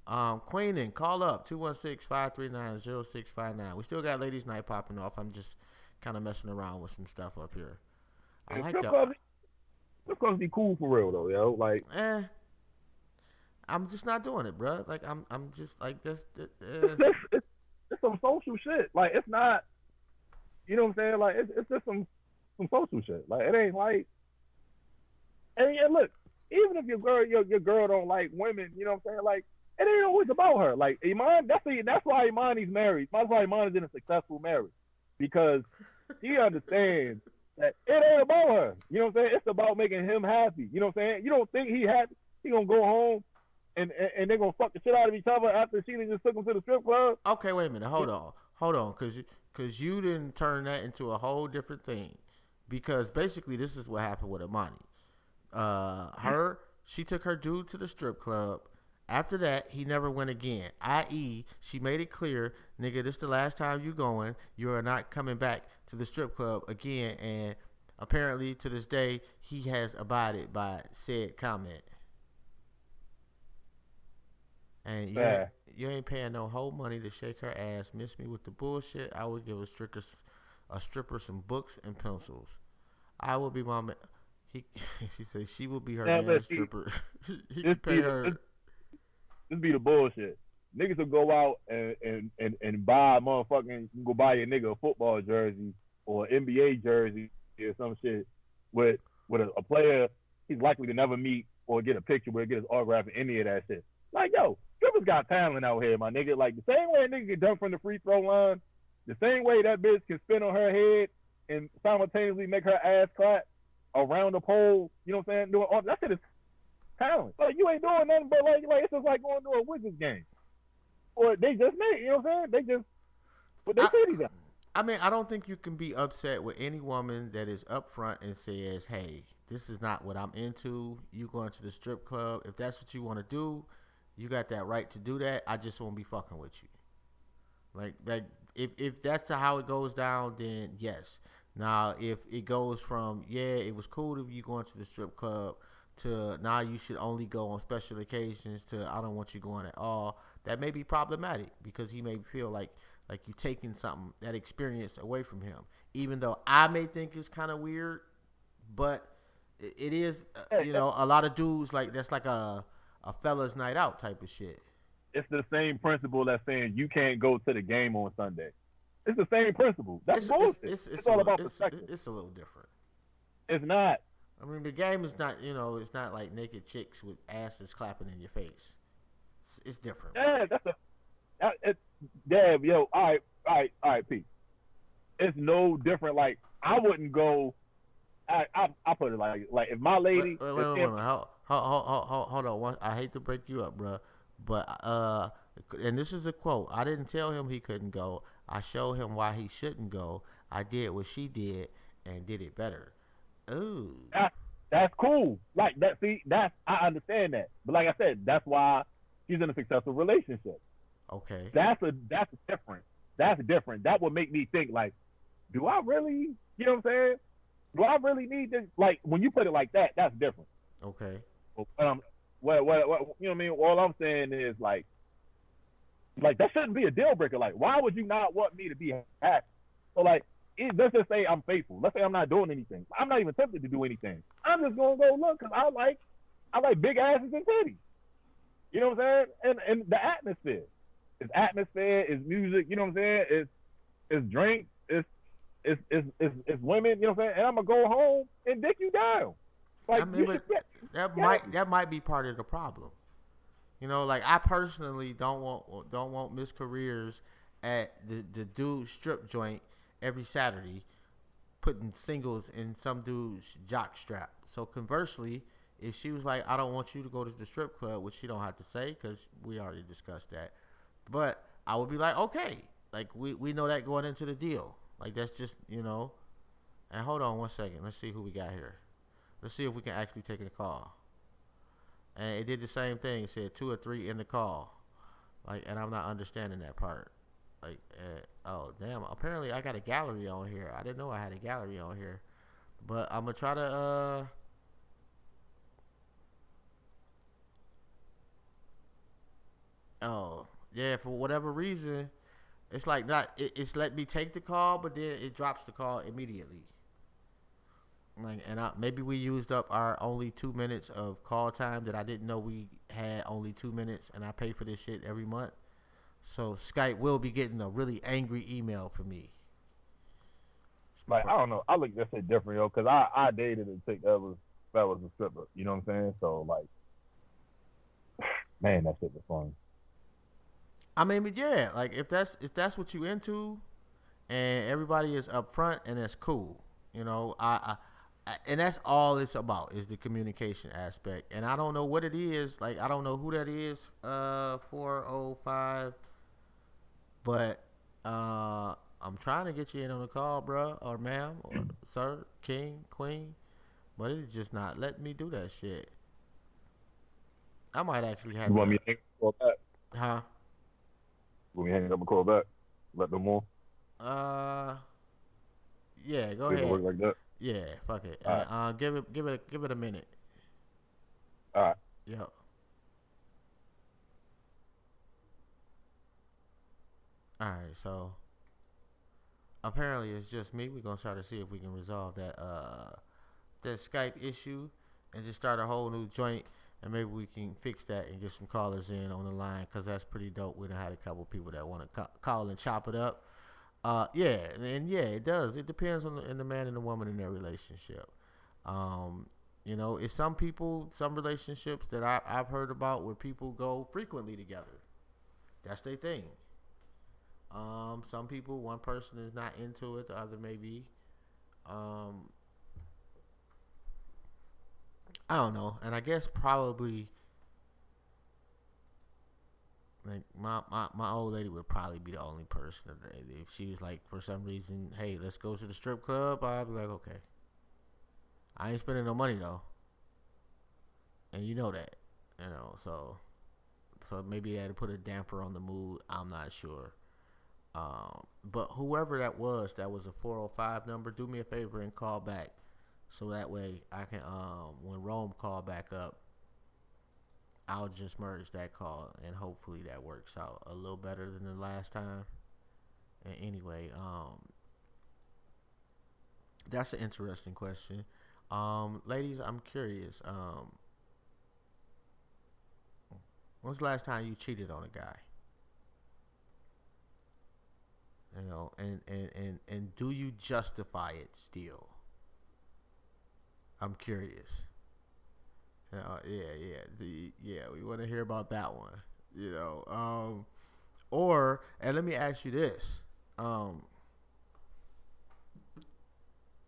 Queenan, call up 216-539-0659. We still got ladies' night popping off. I'm just kind of messing around with some stuff up here. I like that. Strip clubs be cool for real though, yo. Like, I'm just not doing it, bro. Like I'm just like this. It's some social shit. Like it's not, you know what I'm saying? Like it's just some social shit. Like it ain't like, and yeah, look, even if your girl don't like women, you know what I'm saying? Like it ain't always about her. Like Iman, that's why Imani's married. That's why Imani's in a successful marriage, because she understands that it ain't about her. You know what I'm saying? It's about making him happy. You know what I'm saying? You don't think he gonna go home and they're gonna fuck the shit out of each other after she just took him to the strip club? Okay, wait a minute. Hold on, because you didn't turn that into a whole different thing. Because basically, this is what happened with Imani. She took her dude to the strip club. After that, he never went again. I.e., she made it clear, nigga, this the last time you going. You are not coming back to the strip club again. And apparently, to this day, he has abided by said comment. And you ain't paying no whole money to shake her ass. Miss me with the bullshit. I would give a stripper some books and pencils. I will be my man. She said she will be her man stripper. He can pay her. This be the bullshit. Niggas will go out and buy motherfucking, go buy your nigga a football jersey or an NBA jersey or some shit with a player he's likely to never meet or get a picture with, get his autograph, and any of that shit. Like, yo, strippers got talent out here, my nigga. Like, the same way a nigga can dunk from the free throw line, the same way that bitch can spin on her head and simultaneously make her ass clap around the pole, you know what I'm saying? Doing all that shit is talent. Like, you ain't doing nothing but like it's just like going to a Wizards game. or they just made. You know what I'm saying? They just put their I, titties out. I mean, I don't think you can be upset with any woman that is upfront and says, "Hey, this is not what I'm into. You going to the strip club? If that's what you want to do, you got that right to do that. I just won't be fucking with you." Like if that's how it goes down, then yes. Now, if it goes from it was cool of you going to the strip club to now you should only go on special occasions to I don't want you going at all, that may be problematic because he may feel like you taking something that experience away from him. Even though I may think it's kind of weird, but it is a lot of dudes like that's like a fella's night out type of shit. It's the same principle that's saying you can't go to the game on Sunday. It's the same principle. That's bullshit. It's all about perspective. It's a little different. It's not. I mean, the game is not, it's not like naked chicks with asses clapping in your face. It's different. Yeah, yo, all right, Pete. It's no different. Like, I wouldn't go. I put it like if my lady. Wait. Hold on. I hate to break you up, bro, but and this is a quote. I didn't tell him he couldn't go. I showed him why he shouldn't go. I did what she did and did it better. Ooh. That's cool. Like that. See, I understand that. But like I said, that's why she's in a successful relationship. Okay. That's different. That's different. That would make me think like, do I really? You know what I'm saying? Do I really need this? Like when you put it like that, that's different. Okay. What you know what I mean? All I'm saying is like that shouldn't be a deal breaker. Like, why would you not want me to be happy? So like, let's just say I'm faithful. Let's say I'm not doing anything. I'm not even tempted to do anything. I'm just gonna go look because I like big asses and titties. You know what I'm saying? And the atmosphere. It's atmosphere. It's music. You know what I'm saying? It's drinks. It's women. You know what I'm saying? And I'm gonna go home and dick you down. Like, I mean, that might be part of the problem. Like I personally don't want Miss Careers at the dude strip joint every Saturday, putting singles in some dude's jock strap. So conversely, if she was like, I don't want you to go to the strip club, which she don't have to say because we already discussed that, but I would be like, okay, like we know that going into the deal. Like that's just And hold on 1 second, let's see who we got here. Let's see if we can actually take a call. And it did the same thing. It said 2 or 3 in the call. And I'm not understanding that part. Oh damn! Apparently I got a gallery on here. I didn't know I had a gallery on here, but I'm gonna try to. Oh yeah, for whatever reason, it's like not. It's let me take the call, but then it drops the call immediately. Maybe we used up our only 2 minutes of call time that I didn't know we had only 2 minutes, and I pay for this shit every month. So Skype will be getting a really angry email from me. Like I don't know, I look at shit different, yo, because I dated a chick that was a stripper. You know what I'm saying? So like, man, that shit was fun. I mean, yeah, like if that's what you into, and everybody is upfront, and that's cool. And that's all it's about is the communication aspect. And I don't know what it is. Like I don't know who that is. 405. But I'm trying to get you in on the call, bro, or ma'am, or sir, king, queen. But it's just not letting me do that shit. I might actually have. You want me to hang up and call back? Huh? You want me to hang up and call back? Let them know. Yeah, go ahead. Work like that. Yeah, fuck it. Right. Give it a minute. All right. Yep. All right, so apparently it's just me. We're gonna try to see if we can resolve that Skype issue and just start a whole new joint, and maybe we can fix that and get some callers in on the line because that's pretty dope. We done had a couple people that want to call and chop it up. Yeah, and yeah, it does. It depends on the man and the woman in their relationship. It's some relationships that I've heard about where people go frequently together. That's their thing. Some people, one person is not into it, the other may be. I don't know, and I guess probably Like my old lady would probably be the only person if she was like, for some reason, hey, let's go to the strip club. I'd be like, okay. I ain't spending no money though, and you know that, So maybe that would put a damper on the mood. I'm not sure. But whoever that was a 405 number. Do me a favor and call back, so that way I can when Rome call back up, I'll just merge that call, and hopefully that works out a little better than the last time. And anyway, that's an interesting question. Ladies, I'm curious. When's the last time you cheated on a guy? And do you justify it still? I'm curious. We want to hear about that one. And let me ask you this: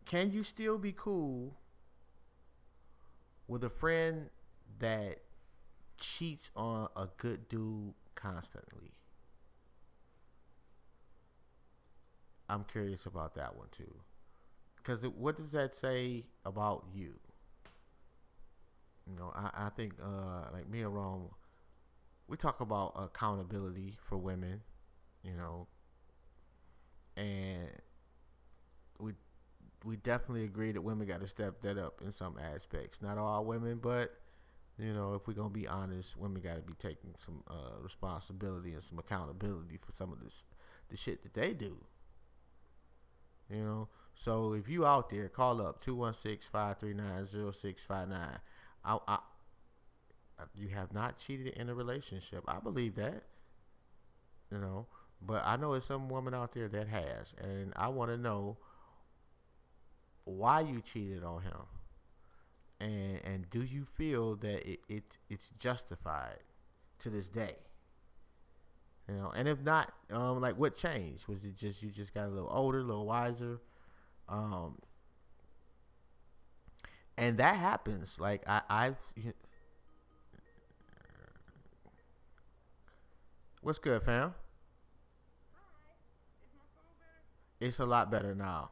can you still be cool with a friend that cheats on a good dude constantly? I'm curious about that one too, because what does that say about you? I think like me and Rome, we talk about accountability for women, and we definitely agree that women got to step that up in some aspects. Not all women, but if we're gonna be honest, women got to be taking some responsibility and some accountability for some of the shit that they do. So if you out there, call up 216-539-0659. You have not cheated in a relationship. I believe that. But I know there's some woman out there that has, and I want to know why you cheated on him, and do you feel that it's justified to this day? And if not, like, what changed? Was it just you just got a little older, a little wiser? And that happens. Like I've. What's good, fam? It's a lot better now.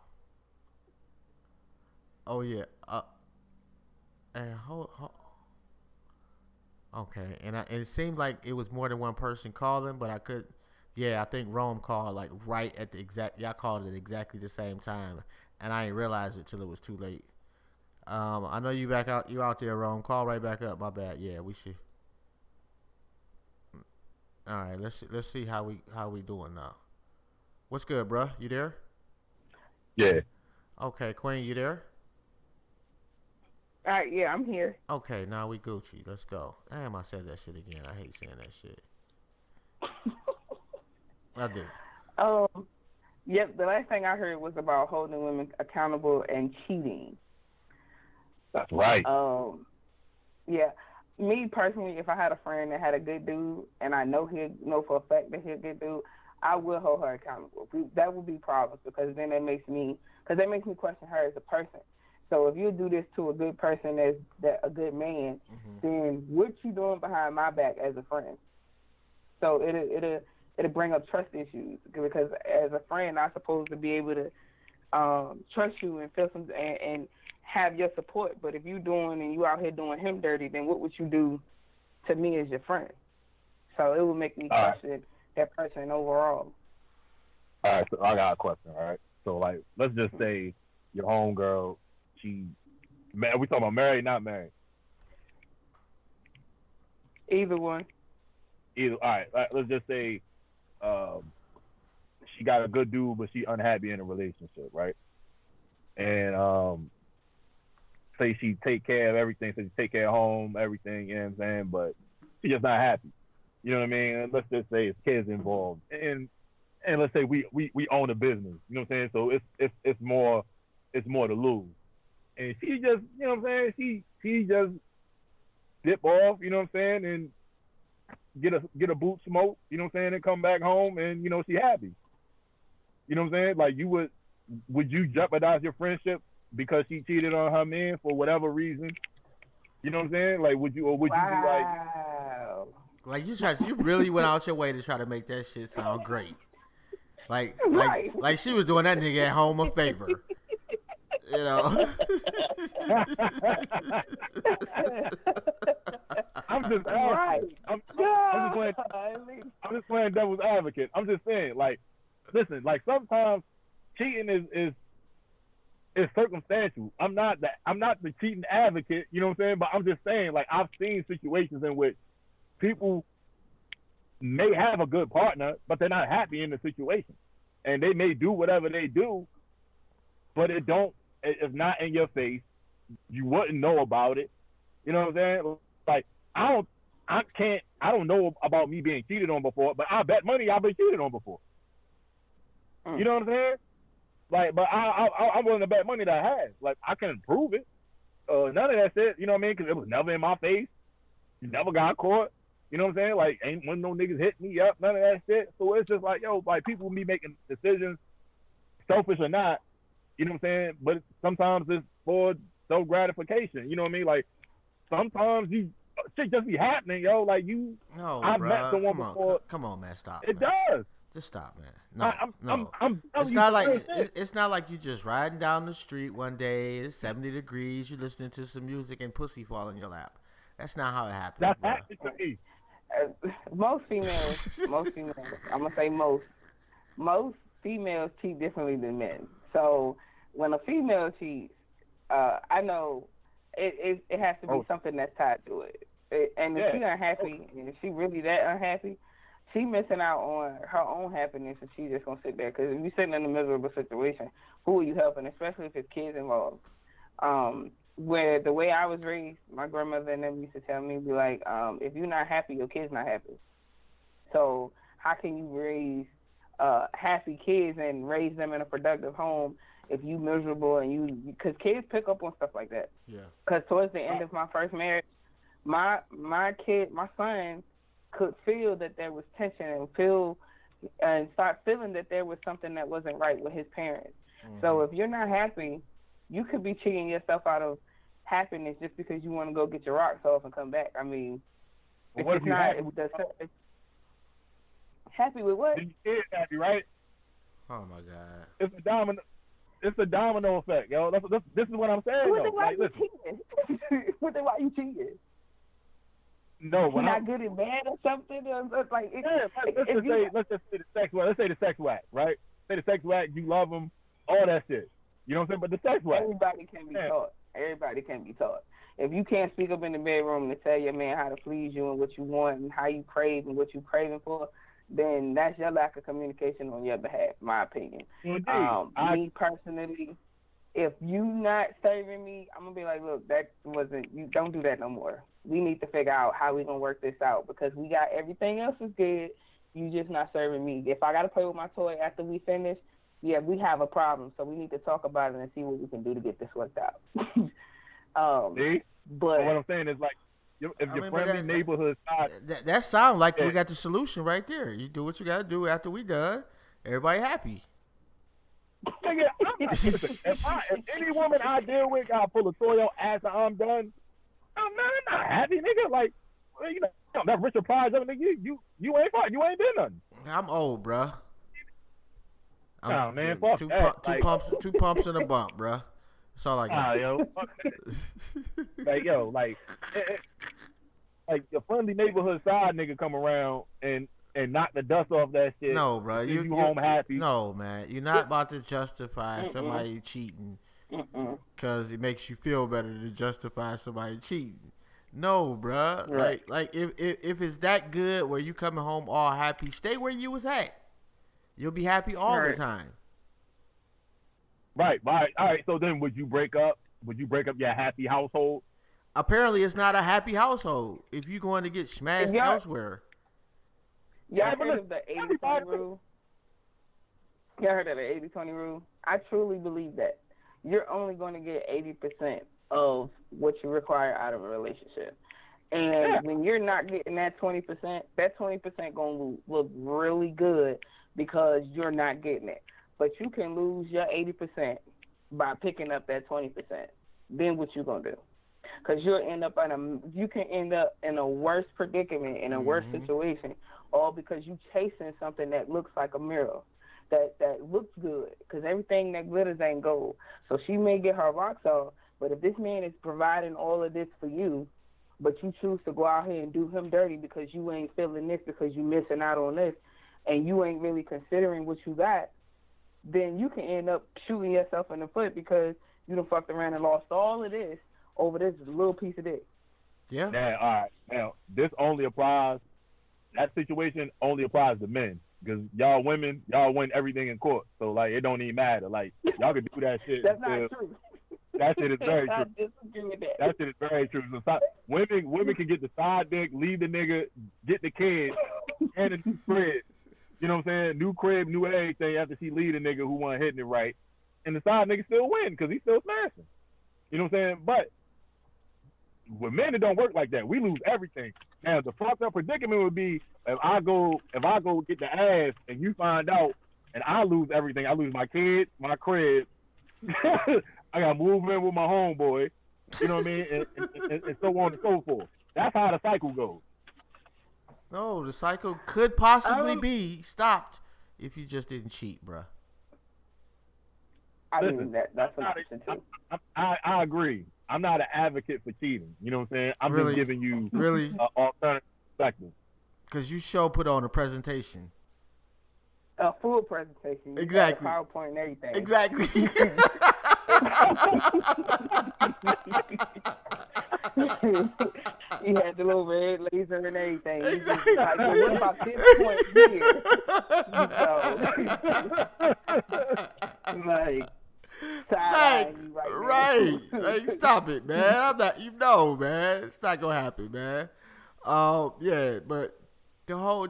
Oh yeah. And okay, and it seemed like it was more than one person calling, but I could. Yeah, I think Rome called like right at the exact. Y'all called it exactly the same time, and I didn't realize it till it was too late. I know you back out. You out there, Rome? Call right back up. My bad. Yeah, we should. All right, let's see how we doing now. What's good, bruh? You there? Yeah. Okay, Queen, you there? All right, yeah, I'm here. Okay, now we Gucci. Let's go. Damn, I said that shit again. I hate saying that shit. I do. Yep, the last thing I heard was about holding women accountable and cheating. That's right. Yeah. Me personally, if I had a friend that had a good dude, and I know for a fact that he's a good dude, I will hold her accountable. That would be problems, because then that makes me question her as a person. So if you do this to a good person, a good man, then what you doing behind my back as a friend? So it'll bring up trust issues, because as a friend, I'm supposed to be able to trust you and feel some and have your support. But if you out here doing him dirty, then what would you do to me as your friend? So it would make me question that person overall. All right, so I got a question. All right, so like, let's just say your homegirl, we talking about married, not married? Either one. All right, let's just say she got a good dude, but she unhappy in a relationship, right? And say she take care of everything, so she take care of home, everything, you know what I'm saying? But she just not happy. You know what I mean? And let's just say it's kids involved. And let's say we own a business, you know what I'm saying? So it's more to lose. And she just, you know what I'm saying? She just dip off, you know what I'm saying, and get a boot smoke, you know what I'm saying, and come back home, and she happy. You know what I'm saying? Like, would you jeopardize your friendship because she cheated on her man for whatever reason? You know what I'm saying? Like, would you be like, Like you really went out your way to try to make that shit sound great. Like she was doing that nigga at home a favor. You know. I'm just asking. I'm just playing devil's advocate. I'm just saying, like, listen, like sometimes cheating is circumstantial. I'm not the cheating advocate, you know what I'm saying? But I'm just saying, like, I've seen situations in which people may have a good partner, but they're not happy in the situation. And they may do whatever they do, but it's not in your face. You wouldn't know about it. You know what I'm saying? Like, I don't know about me being cheated on before, but I bet money I've been cheated on before. You know what I'm saying? Like, but I'm willing to bet money that I have. Like, I can prove it. None of that shit, you know what I mean? Because it was never in my face. You never got caught. You know what I'm saying? Like, ain't when no niggas hit me up, none of that shit. So it's just like, yo, like, people be making decisions, selfish or not, you know what I'm saying? But sometimes it's for self gratification. You know what I mean? Like, sometimes shit just be happening, yo. Like, I've met someone before. Come on, man, stop. It man. does. Just stop, man. No, it's not like you just riding down the street one day. It's 70 degrees. You listening to some music and pussy fall in your lap. That's not how it happens. That's happened to me. Most females, I'm gonna say most females cheat differently than men. So when a female cheats, I know it has to be something that's tied to it. And if she's unhappy, and if she really that unhappy, she missing out on her own happiness, and she's just gonna sit there. Because if you're sitting in a miserable situation, who are you helping? Especially if it's kids involved. Where the way I was raised, my grandmother and them used to tell me, be like, if you're not happy, your kid's not happy. So how can you raise happy kids and raise them in a productive home if you miserable and because kids pick up on stuff like that. Yeah. Because towards the end of my first marriage, my son could feel that there was tension and start feeling that there was something that wasn't right with his parents. Mm-hmm. So if you're not happy, you could be cheating yourself out of happiness just because you want to go get your rocks off and come back. I mean, well, what if you're happy with what? Then your kid's happy, right? Oh my God! It's a domino effect, yo. This is what I'm saying. Then why you cheating? Then why you cheating? No, you're not good at bad or something. Let's just say the sex act. Let's say the sex act, right? Say the sex act. You love them, all that shit. You know what I'm saying? But the sex act. Everybody can be taught. Everybody can be taught. If you can't speak up in the bedroom to tell your man how to please you and what you want and how you crave and what you craving for, then that's your lack of communication on your behalf, my opinion. Me personally, if you not serving me, I'm gonna be like, look, you don't do that no more. We need to figure out how we gonna work this out because we got everything else is good. You just not serving me. If I gotta play with my toy after we finish, yeah, we have a problem. So we need to talk about it and see what we can do to get this worked out. But what I'm saying is, like, if your friendly neighborhood side, that sounds like we got the solution right there. You do what you got to do after we done. Everybody happy. If any woman I deal with got full of soil after I'm done, I'm not happy, nigga. Like, you know, that Richard Pryor, nigga, you ain't fine. You ain't did nothing. I'm old, bruh. Oh man, fuck that. Two pumps and a bump, bruh. That's all I got. Yo, fuck that. like your friendly neighborhood side nigga come around and knock the dust off that shit. No, bro, you home happy. No, man, you're not about to justify somebody cheating because it makes you feel better to justify somebody cheating. No, bruh. Right. Like if it's that good where you coming home all happy, stay where you was at. You'll be happy all the time. Right. All right. So then, would you break up? Would you break up your happy household? Apparently, it's not a happy household if you're going to get smashed elsewhere. Yeah, I heard of the 80-20 rule. Yeah, I heard of the 80-20 rule. I truly believe that you're only going to get 80% of what you require out of a relationship. And when you're not getting that 20%, that 20% going to look really good because you're not getting it. But you can lose your 80% by picking up that 20%. Then what you going to do? because you can end up in a worse predicament, in a worse situation, all because you chasing something that looks like a mirror, that looks good, because everything that glitters ain't gold. So she may get her rocks off, but if this man is providing all of this for you, but you choose to go out here and do him dirty because you ain't feeling this, because you missing out on this, and you ain't really considering what you got, then you can end up shooting yourself in the foot because you done fucked around and lost all of this over this little piece of dick. Yeah. Now, all right. Now, that situation only applies to men. Because y'all women, y'all win everything in court. So, like, it don't even matter. Like, y'all can do that shit. That's not true. That shit is very true. I disagree with that. That shit is very true. So, women can get the side dick, leave the nigga, get the kid, and a new crib. You know what I'm saying? New crib, new everything after she leave the nigga who wasn't hitting it right. And the side nigga still win because he's still smashing. You know what I'm saying? But with men, it don't work like that. We lose everything. Now, the fucked up predicament would be if I go get the ass and you find out and I lose everything. I lose my kids, my crib. I got to move in with my homeboy. You know what I mean? And so on and so forth. That's how the cycle goes. No, the cycle could possibly be stopped if you just didn't cheat, bruh. I mean, that's an option too. I agree. I'm not an advocate for cheating. You know what I'm saying? I'm Really? just giving you Really? an alternative perspective. Because you sure put on a presentation. A full presentation. You Exactly. got a PowerPoint and everything. Exactly. You had the little red laser and everything. Exactly. You just like, well, what about this point here? Like, Thanks. you right now. Right. Like, stop it, man. I'm not, man. It's not going to happen, man. Yeah, but the whole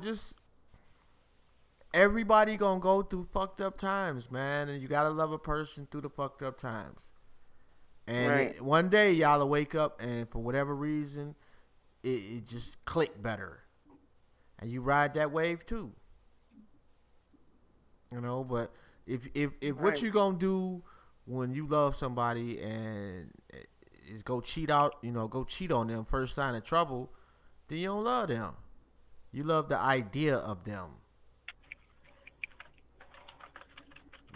everybody going to go through fucked up times, man. And you got to love a person through the fucked up times. And one day y'all will wake up and for whatever reason, it just click better. And you ride that wave too. You know, but if what you gonna do when you love somebody and is go cheat on them first sign of trouble, then you don't love them. You love the idea of them.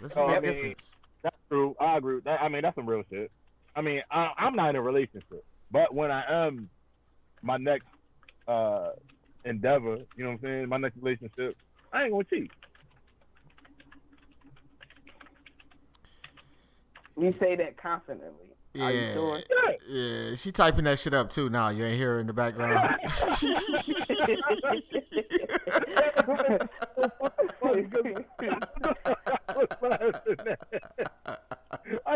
That's a big difference. That's true. I agree with that. I mean, that's some real shit. I mean, I'm not in a relationship, but when I am my next endeavor, you know what I'm saying, my next relationship, I ain't gonna cheat. You say that confidently. Yeah. Are you sure? Yeah, she typing that shit up too now. You ain't hear her in the background. I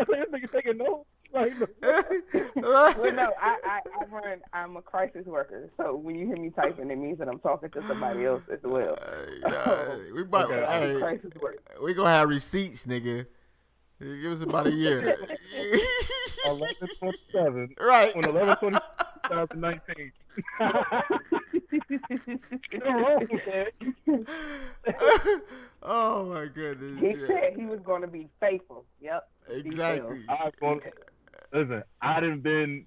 say this nigga taking notes. Like, Well, no, I'm a crisis worker, so when you hear me typing, it means that I'm talking to somebody else as well. Crisis worker. We gonna have receipts, nigga. Give us about a year. 11/27. Right. On 11/20/2019. Oh my goodness. He said he was going to be faithful. Yep. Exactly. Listen, I've been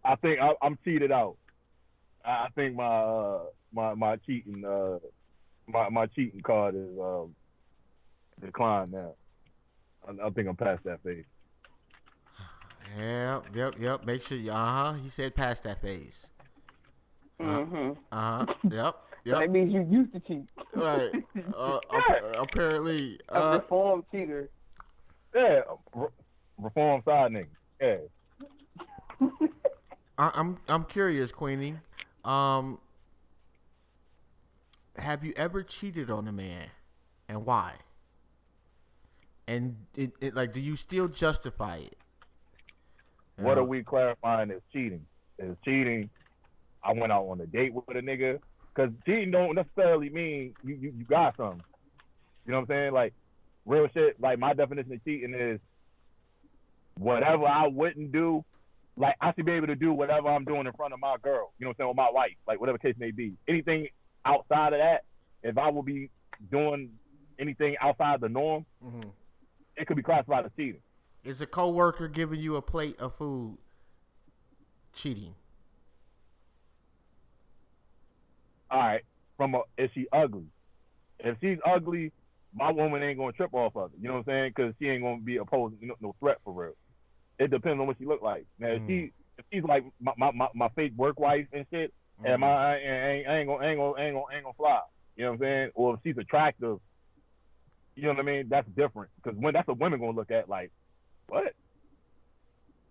I think I'm cheated out. I think my cheating my cheating card is declined now. I think I'm past that phase. Yep. Make sure you. He said past that phase. Yep. So that means you used to cheat. Right. Apparently. A reformed cheater. Yeah. Reformed side nigga. Yeah. I'm curious, Queenie. Have you ever cheated on a man, and why? And it like, do you still justify it? What are we clarifying as cheating? Is cheating, I went out on a date with a nigga? Because cheating don't necessarily mean you got something. You know what I'm saying? Like, real shit, like, my definition of cheating is whatever I wouldn't do, like, I should be able to do whatever I'm doing in front of my girl, you know what I'm saying, or my wife, like, whatever case may be. Anything outside of that, if I will be doing anything outside the norm, it could be classified as cheating. Is a coworker giving you a plate of food cheating? All right, is she ugly? If she's ugly, my woman ain't gonna trip off of it. You know what I'm saying? Because she ain't gonna be opposing no threat for real. It depends on what she look like. Now, if she's like my fake work wife and shit, and I ain't gonna fly. You know what I'm saying? Or if she's attractive, you know what I mean? That's different. Because when that's what women gonna look at, like, what?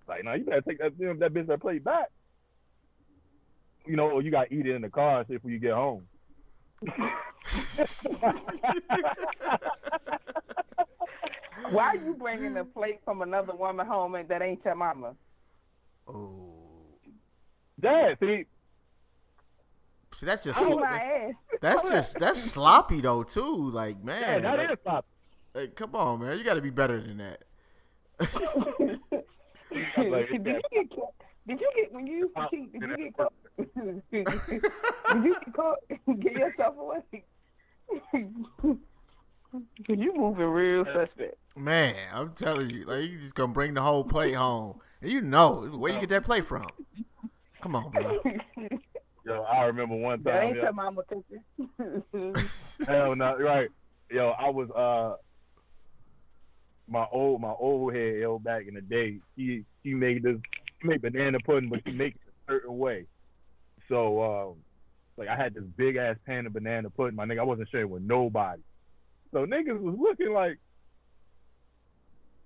Like, now you better take that bitch that plate back. You know, or you gotta eat it in the car and shit before you get home. Why are you bringing a plate from another woman home and that ain't your mama? Oh. Yeah, see, that's just that's sloppy though too. Like, man, yeah, that is sloppy. Like, come on, man, you got to be better than that. Did you get when you used to cheat? Did you get caught? Did you get caught? Get yourself away. You moving real suspect. Man, I'm telling you, like, you just gonna bring the whole plate home, and you know where you get that plate from. Come on, bro. Yo, I remember one time. That ain't your mama cooking. Hell no, right? Yo, I was my old head, yo, back in the day. She made banana pudding, but she make it a certain way. So like I had this big ass pan of banana pudding, my nigga. I wasn't sharing with nobody. So niggas was looking like,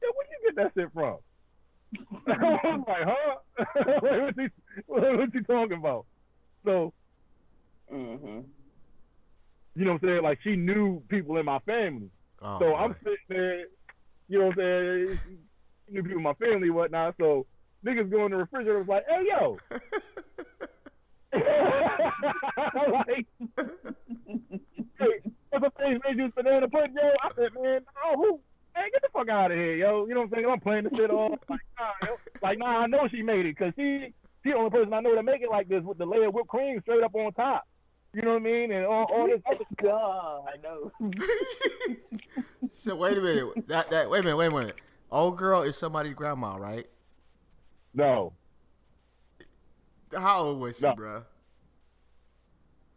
yo, where you get that shit from? I was like, huh? What you talking about? So, you know what I'm saying? Like, she knew people in my family. Oh, so boy. I'm sitting there, you know what I'm saying? She knew people in my family and whatnot. So niggas go in the refrigerator was like, hey, yo. Like, hey, what's up, things made you banana pudding, yo? I said, man, who? Hey, get the fuck out of here, yo. You know what I'm saying? I'm playing this shit off. Like, nah, yo. Like, nah, I know she made it, because she the only person I know to make it like this with the layer of whipped cream straight up on top. You know what I mean? And all this other God, I know. So wait a minute. Wait a minute. Old girl is somebody's grandma, right? No. How old was she, bro?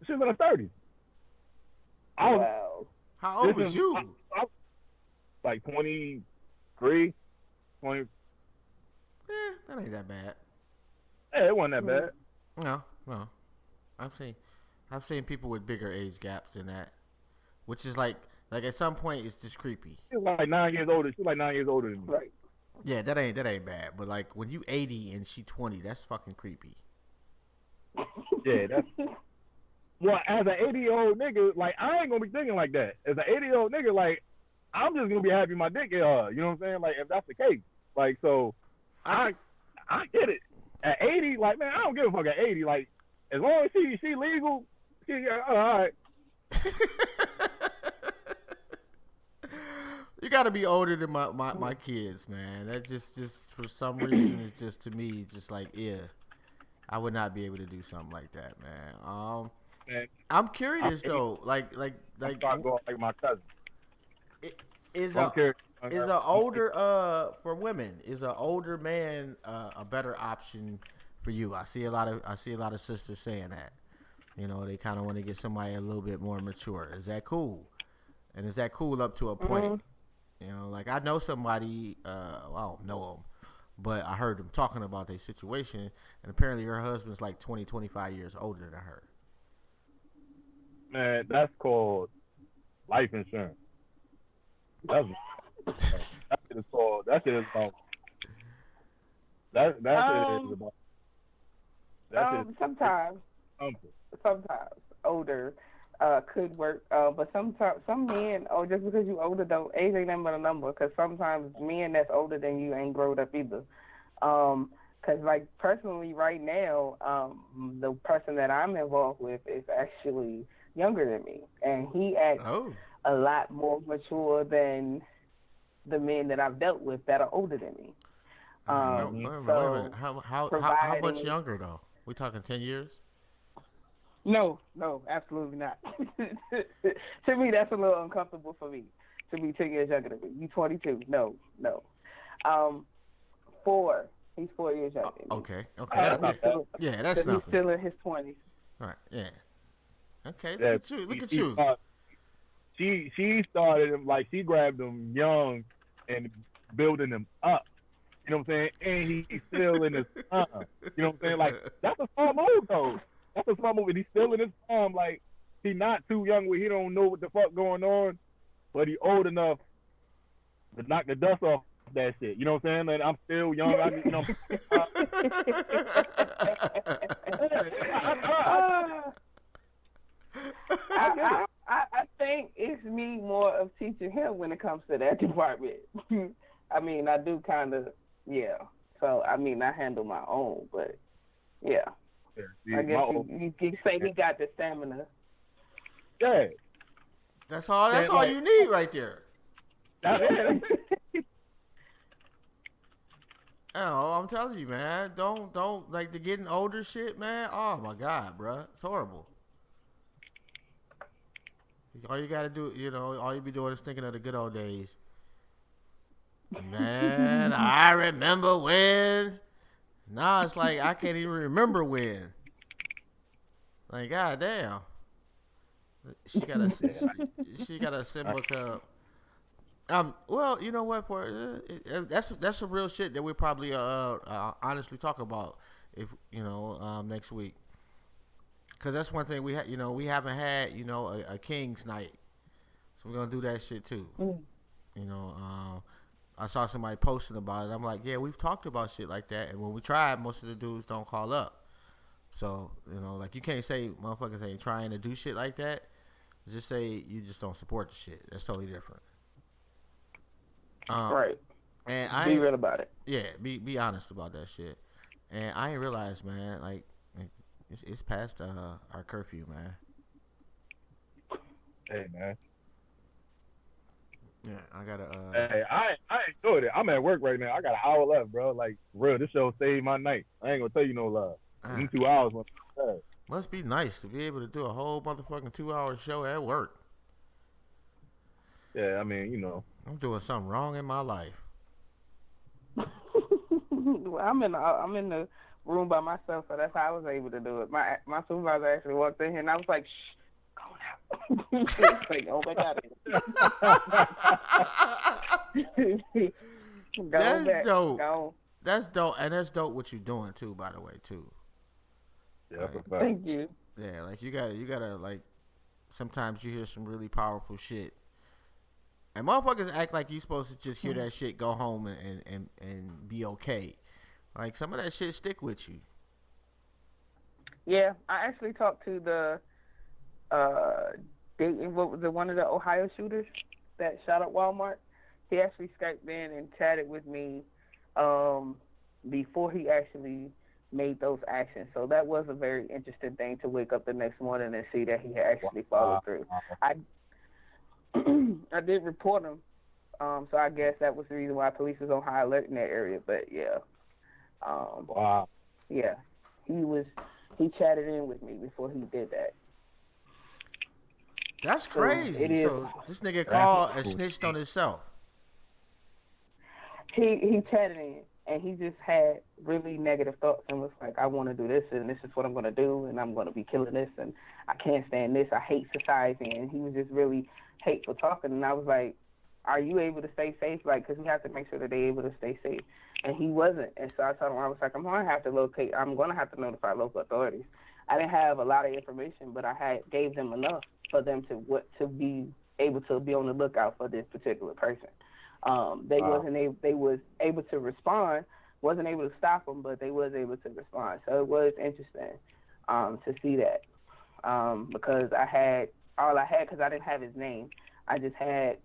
She was in her 30s. Wow. How old was you? I was like 23, 20. That ain't that bad. Yeah, it wasn't that bad. No. I've seen people with bigger age gaps than that, which is like at some point it's just creepy. She was like 9 years older. She was like 9 years older than me. Right. Yeah, that ain't bad. But like when you 80 and she 20, that's fucking creepy. Yeah, that's. Well, as an 80-year-old nigga, like, I ain't gonna be thinking like that. As an 80-year-old nigga, like, I'm just gonna be happy my dick get hard. You know what I'm saying? Like, if that's the case, like, so I get it. At 80, like, man, I don't give a fuck at 80. Like, as long as she legal, all right. You gotta be older than my kids, man. That just for some reason it's just, to me, just like, yeah, I would not be able to do something like that, man. I'm curious though, like start going like my cousin. Is a older for women, is an older man a better option for you? I see a lot of sisters saying that. You know, they kind of want to get somebody a little bit more mature. Is that cool? And is that cool up to a point? You know, like, I know somebody, I don't know them, but I heard them talking about their situation, and apparently her husband's like 20, 25 years older than her. Man, that's called life insurance. That shit is called. That shit is about. That shit is about. Sometimes older could work, but sometimes some men, just because you older, don't age ain't nothing but a number. Because sometimes men that's older than you ain't growed up either. Because like personally, right now, the person that I'm involved with is actually younger than me, and he acts a lot more mature than the men that I've dealt with that are older than me. Wait a minute. How much younger though? We talking 10 years? No, absolutely not. To me, that's a little uncomfortable for me. to be 10 years younger than me. You 22? No. 4. He's 4 years younger than me. Okay. That's not bad. Yeah, that's So nothing. he's still in his 20s. All right. Yeah. Okay. Yeah, Look at she you. She started him like she grabbed him young and building him up. You know what I'm saying? And he's still in his prime. You know what I'm saying? Like that's a smart move though. That's a smart move. And he's still in his prime. Like he's not too young where he don't know what the fuck going on, but he old enough to knock the dust off that shit. You know what I'm saying? And I'm still young. I think it's me more of teaching him when it comes to that department. I mean, I do kind of, yeah. So, I mean, I handle my own, but, yeah. I guess you can say he got the stamina. Yeah. That's all you need right there. Oh, I'm telling you, man. Don't like the getting older shit, man. Oh my God, bro, it's horrible. All you gotta do, all you be doing is thinking of the good old days. Man, I remember when. Now it's like I can't even remember when. Like, goddamn. She got a Simba cup. Well, you know what? That's some real shit that we probably honestly talk about next week. Cause that's one thing we haven't had a King's night, so we're gonna do that shit too. I saw somebody posting about it. I'm like, yeah, we've talked about shit like that, and when we tried, most of the dudes don't call up. So like you can't say motherfuckers ain't trying to do shit like that. Just say you just don't support the shit. That's totally different. Right. And be real about it. Yeah, be honest about that shit. And I ain't realized, man, like it's past our curfew, man. Hey, man. Yeah, I gotta. Hey, I ain't doing it. I'm at work right now. I got an hour left, bro. Like, for real, this show saved my night. I ain't gonna tell you no lie. In 2 hours. Must be nice to be able to do a whole motherfucking 2-hour show at work. Yeah, I mean, I'm doing something wrong in my life. I'm in the room by myself, so that's how I was able to do it. My supervisor actually walked in here, and I was like, "Shh, going out." Like, oh my God. That's dope. Go. That's dope, and that's dope what you're doing too, by the way, too. Yeah, like, thank you. Yeah, like you gotta like. Sometimes you hear some really powerful shit. And motherfuckers act like you supposed to just hear that shit, go home and be okay. Like some of that shit stick with you. Yeah, I actually talked to the what was it, one of the Ohio shooters that shot up Walmart. He actually Skyped in and chatted with me before he actually made those actions. So that was a very interesting thing to wake up the next morning and see that he had actually followed through. I did report him, so I guess that was the reason why police was on high alert in that area. But yeah, yeah, he chatted in with me before he did that. That's crazy. So this nigga called and snitched on himself. He chatted in, and he just had really negative thoughts and was like, I want to do this, and this is what I'm going to do, and I'm going to be killing this, and I can't stand this. I hate society. And he was just really hateful talking. And I was like, are you able to stay safe? Like, because we have to make sure that they're able to stay safe. And he wasn't. And so I told him, I was like, I'm going to have to notify local authorities. I didn't have a lot of information, but I gave them enough for them to be able to be on the lookout for this particular person. They was able to respond, wasn't able to stop them, but they was able to respond. So it was interesting to see that because because I didn't have his name. I just had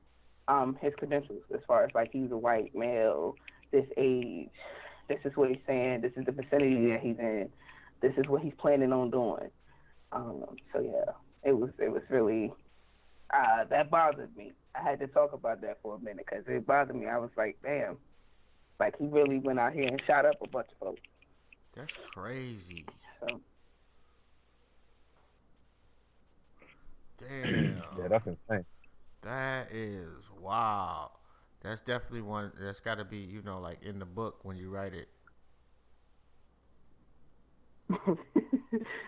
his credentials as far as like he's a white male, this age, this is what he's saying, this is the vicinity that he's in, this is what he's planning on doing. So yeah, it was really that bothered me. I had to talk about that for a minute because it bothered me. I was like, damn, like he really went out here and shot up a bunch of folks. That's crazy. So. Damn. Yeah, that's insane. That is wow. That's definitely one. That's got to be like in the book when you write it.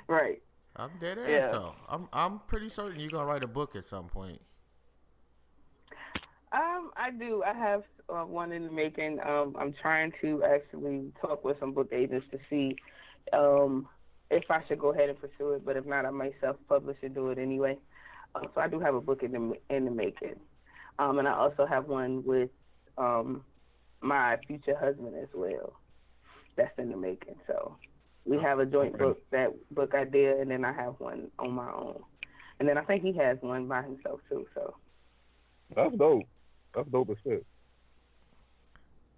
Right. I'm dead ass Yeah. though. I'm pretty certain you're gonna write a book at some point. I do. I have one in the making. I'm trying to actually talk with some book agents to see if I should go ahead and pursue it. But if not, I might self-publish and do it anyway. So I do have a book in the making. And I also have one with my future husband as well. That's in the making. So we have a joint book idea, and then I have one on my own. And then I think he has one by himself too. So That's dope. That's dope as shit.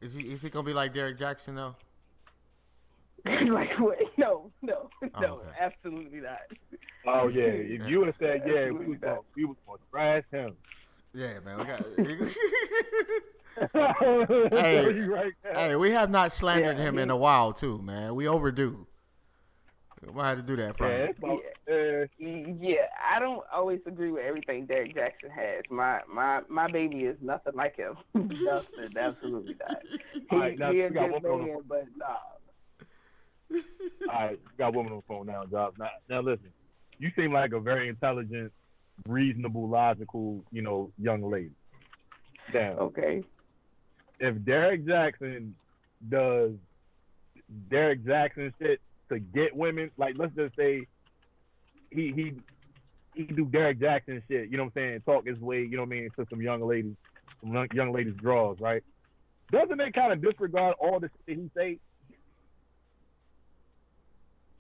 Is he gonna be like Derek Jackson though? like what? No, okay. absolutely not. Oh yeah, if you would have said we was gonna trash him. Yeah, man, we got. Right hey, we have not slandered him in a while too, man. We overdue. We might have to do that Friday. Yeah, I don't always agree with everything Derek Jackson has. My baby is nothing like him. Nothing, absolutely not. He a good man, but nah. All right, you got woman on the phone now, Jobs. Now listen, you seem like a very intelligent, reasonable, logical, young lady. Damn. Okay. If Derek Jackson does Derek Jackson shit to get women, like let's just say he do Derek Jackson shit, you know what I'm saying, talk his way, you know what I mean, to some young ladies' draws, right? Doesn't it kind of disregard all the shit he say?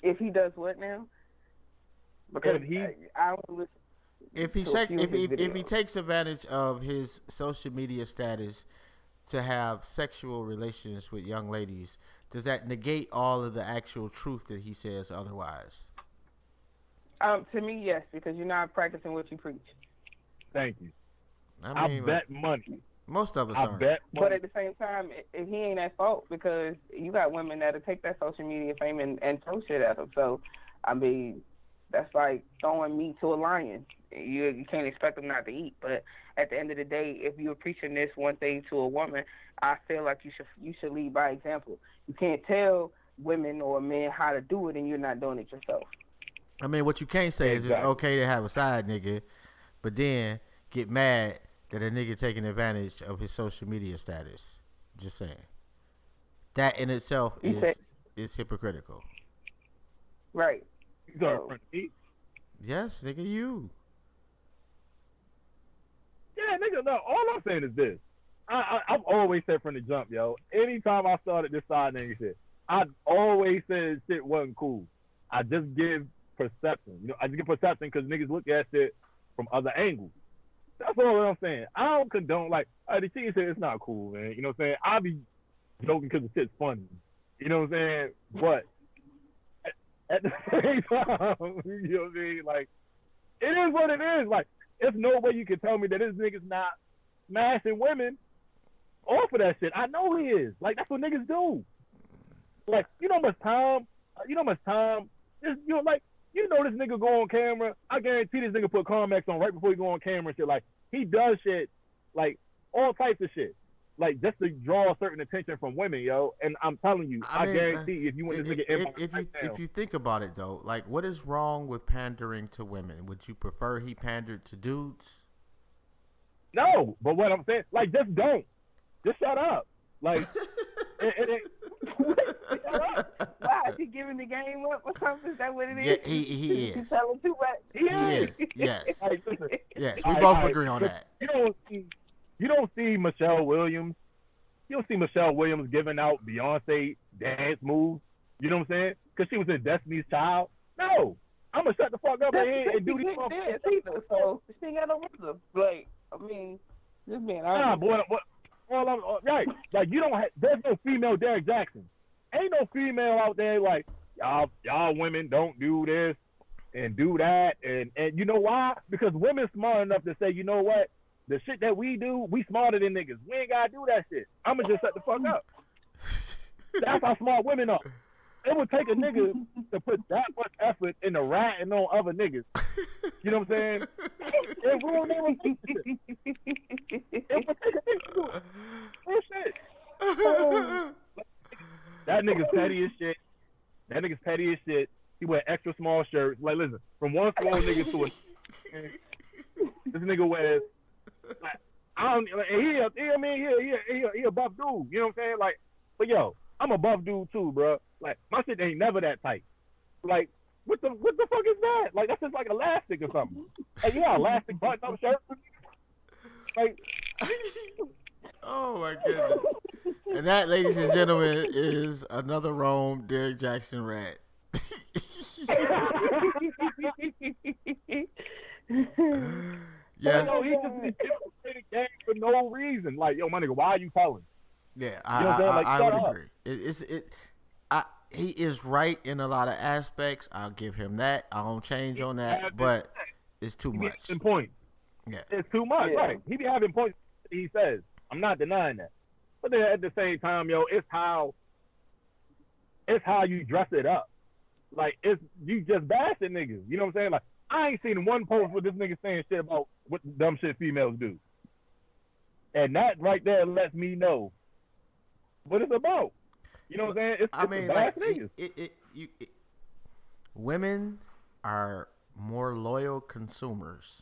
If he does what now? Because I don't listen. If he takes advantage of his social media status to have sexual relations with young ladies, does that negate all of the actual truth that he says otherwise? To me, yes, because you're not practicing what you preach. Thank you. I mean, bet money. Most of us aren't. But at the same time, if he ain't at fault, because you got women that'll take that social media fame and throw shit at him. So, I mean, that's like throwing meat to a lion. You can't expect them not to eat. But at the end of the day, if you're preaching this one thing to a woman, I feel like you should lead by example. You can't tell women or men how to do it, and you're not doing it yourself. I mean, what you can't say is it's okay to have a side nigga, but then get mad that a nigga taking advantage of his social media status. Just saying. That in itself is hypocritical. Right. Yes, nigga, you. Yeah, nigga, no, all I'm saying is this. I've always said from the jump, yo, anytime I started this side nigga shit, I always said shit wasn't cool. I just give perception. I just give perception because niggas look at shit from other angles. That's all I'm saying. I don't condone, the cheating shit, it's not cool, man. You know what I'm saying? I be joking because the shit's funny. You know what I'm saying? But at the same time, you know what I mean? Like, it is what it is. Like, there's no way you can tell me that this nigga's not smashing women off of that shit. I know he is. Like, that's what niggas do. Like, you know how much time, this nigga go on camera. I guarantee this nigga put Carmex on right before he go on camera and shit. Like, he does shit, like, all types of shit. Like, just to draw a certain attention from women, yo. And I'm telling you, I guarantee if you want this nigga if you think about it, though, like, what is wrong with pandering to women? Would you prefer he pandered to dudes? No, but what I'm saying, like, just don't. Just shut up. Like, shut up. Why? Is he giving the game up or something? Is that what it is? Yeah, he is. He's telling too much? He is. Yes. Like, listen, yes, we both agree on that. You don't see Michelle Williams. You don't see Michelle Williams giving out Beyonce dance moves. You know what I'm saying? Because she was in Destiny's Child. No. I'm going to shut the fuck up and do these dance either, so she ain't got no rhythm. Like, I mean, just being Nah, honest. boy, right. Like, there's no female Derek Jackson. Ain't no female out there like, y'all women don't do this and do that. And you know why? Because women smart enough to say, you know what? The shit that we do, we smarter than niggas. We ain't gotta do that shit. I'ma just shut the fuck up. That's how smart women are. it would take a nigga to put that much effort into ratting on other niggas. You know what I'm saying? It ruined their relationship. It would take a nigga to do it. Real shit. That nigga's petty as shit. That nigga's petty as shit. He wear extra small shirts. Like, listen, from one small nigga to a this nigga wears. Like, I don't. Like, he a buff dude. You know what I'm saying? Like, but yo, I'm a buff dude too, bro. Like, my shit ain't never that tight. Like, what the fuck is that? Like, that's just like elastic or something. Like, you got elastic button up shirt. Like, oh my goodness. And that, ladies and gentlemen, is another Rome Derrick Jackson rat. Yes. Yo, he just played a game for no reason. Like, yo, my nigga, why are you calling? Yeah, I would agree. He is right in a lot of aspects. I'll give him that. I don't change on that, but it's too much. Points. Yeah, it's too much. Yeah. Right? He be having points. He says, I'm not denying that. But then at the same time, yo, it's how you dress it up. Like, it's you just bashing niggas. You know what I'm saying? Like, I ain't seen one post with this nigga saying shit about what dumb shit females do. And that right there lets me know what it's about. You know what I'm saying? It's like, niggas. Women are more loyal consumers.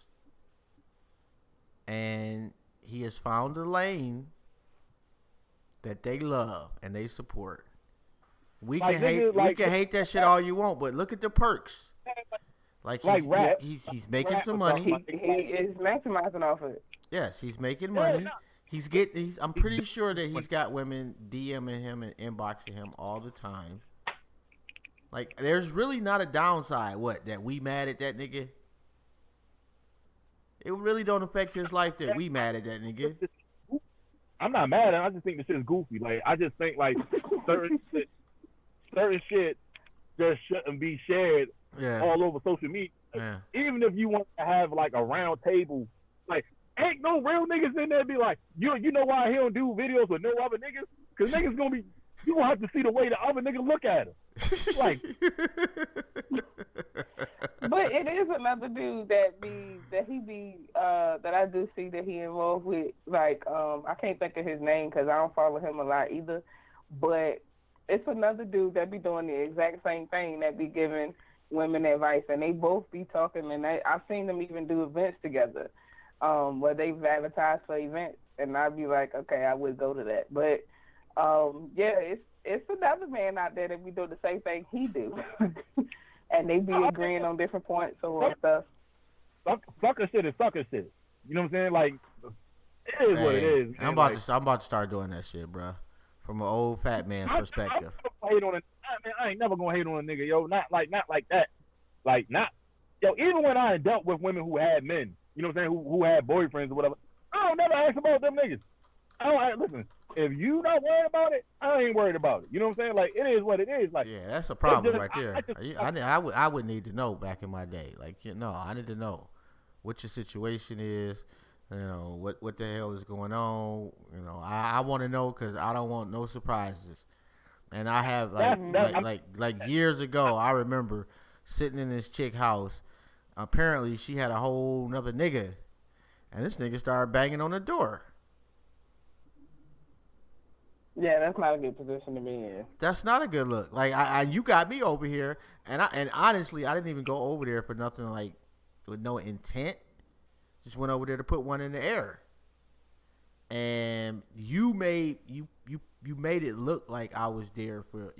And he has found a lane that they love and they support. We can hate that shit all you want, but look at the perks. Like he's making some money. He is maximizing off of it. Yes, he's making money. I'm pretty sure that he's got women DMing him and inboxing him all the time. Like, there's really not a downside. What, that we mad at that nigga? It really don't affect his life that we mad at that nigga. I'm not mad at him. I just think the shit is goofy. Like, I just think, like, certain shit just shouldn't be shared all over social media. Yeah. Even if you want to have, like, a round table, like, ain't no real niggas in there be like, you know why he don't do videos with no other niggas? Because niggas gonna be, you gonna have to see the way the other niggas look at him. Like, but it is another dude that I do see that he involved with. Like, I can't think of his name because I don't follow him a lot either. But it's another dude that be doing the exact same thing, that be giving women advice, and they both be talking. And I've seen them even do events together, where they've advertised for events, and I'd be like, okay, I would go to that. But it's another man out there that be doing the same thing he do. And they be agreeing on different points or stuff. Sucker shit is sucker shit. You know what I'm saying? Like, it is what it is. Man. I'm about to start doing that shit, bro. From an old fat man perspective. I ain't never gonna hate on a nigga, yo. Not like that. Like, not, yo. Even when I dealt with women who had men, you know what I'm saying, who had boyfriends or whatever, I don't never ask about them niggas. Listen. If you not worried about it, I ain't worried about it. You know what I'm saying? Like, it is what it is. Like, yeah, that's a problem right there. I would need to know back in my day. Like, I need to know what your situation is. You know, what the hell is going on. You know, I want to know because I don't want no surprises. And I have like years ago, I remember sitting in this chick house. Apparently, she had a whole nother nigga, and this nigga started banging on the door. Yeah, that's not a good position to be in. That's not a good look. Like, you got me over here, and honestly, I didn't even go over there for nothing, like, with no intent. Just went over there to put one in the air, and you made it look like I was there for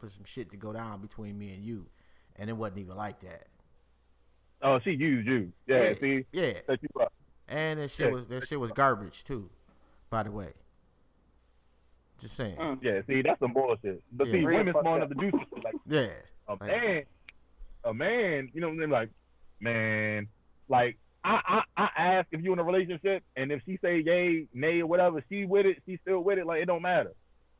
some shit to go down between me and you, and it wasn't even like that. Oh, she used you. Yeah. See. Yeah. Set you up. And that shit was garbage too, by the way. Just saying. Yeah, see, that's some bullshit. But see, women smart enough to do shit like a man, you know what I'm saying? Like, man, like, I ask if you in a relationship, and if she say yay, nay, or whatever, she with it, she still with it, like, it don't matter.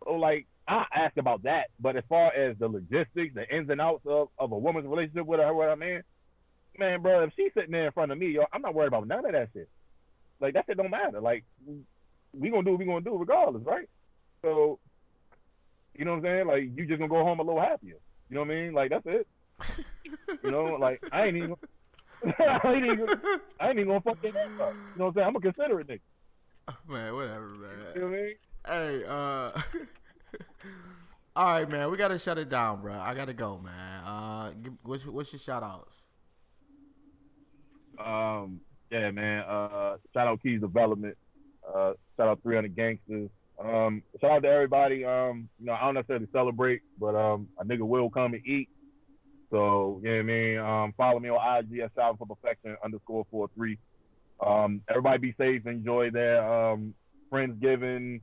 So, like, I ask about that. But as far as the logistics, the ins and outs of a woman's relationship with her man, bro, if she's sitting there in front of me, yo, I'm not worried about none of that shit. Like, that shit don't matter. Like, we gonna do what we gonna do regardless, right? So, you know what I'm saying? Like, you just gonna go home a little happier. You know what I mean? Like that's it. You know, like I ain't even, I ain't even gonna fuck that nigga up. You know what I'm saying? I'm a considerate nigga. Man, whatever, man. You know what I mean? Hey, all right, man. We gotta shut it down, bro. I gotta go, man. What's your shout outs? Yeah, man. Shout out Keys Development. Shout out 300 Gangsters. Shout out to everybody. You know, I don't necessarily celebrate, but a nigga will come and eat. So, you know what I mean? Follow me on IG at Shout for Perfection _43. Everybody be safe. Enjoy their Friendsgiving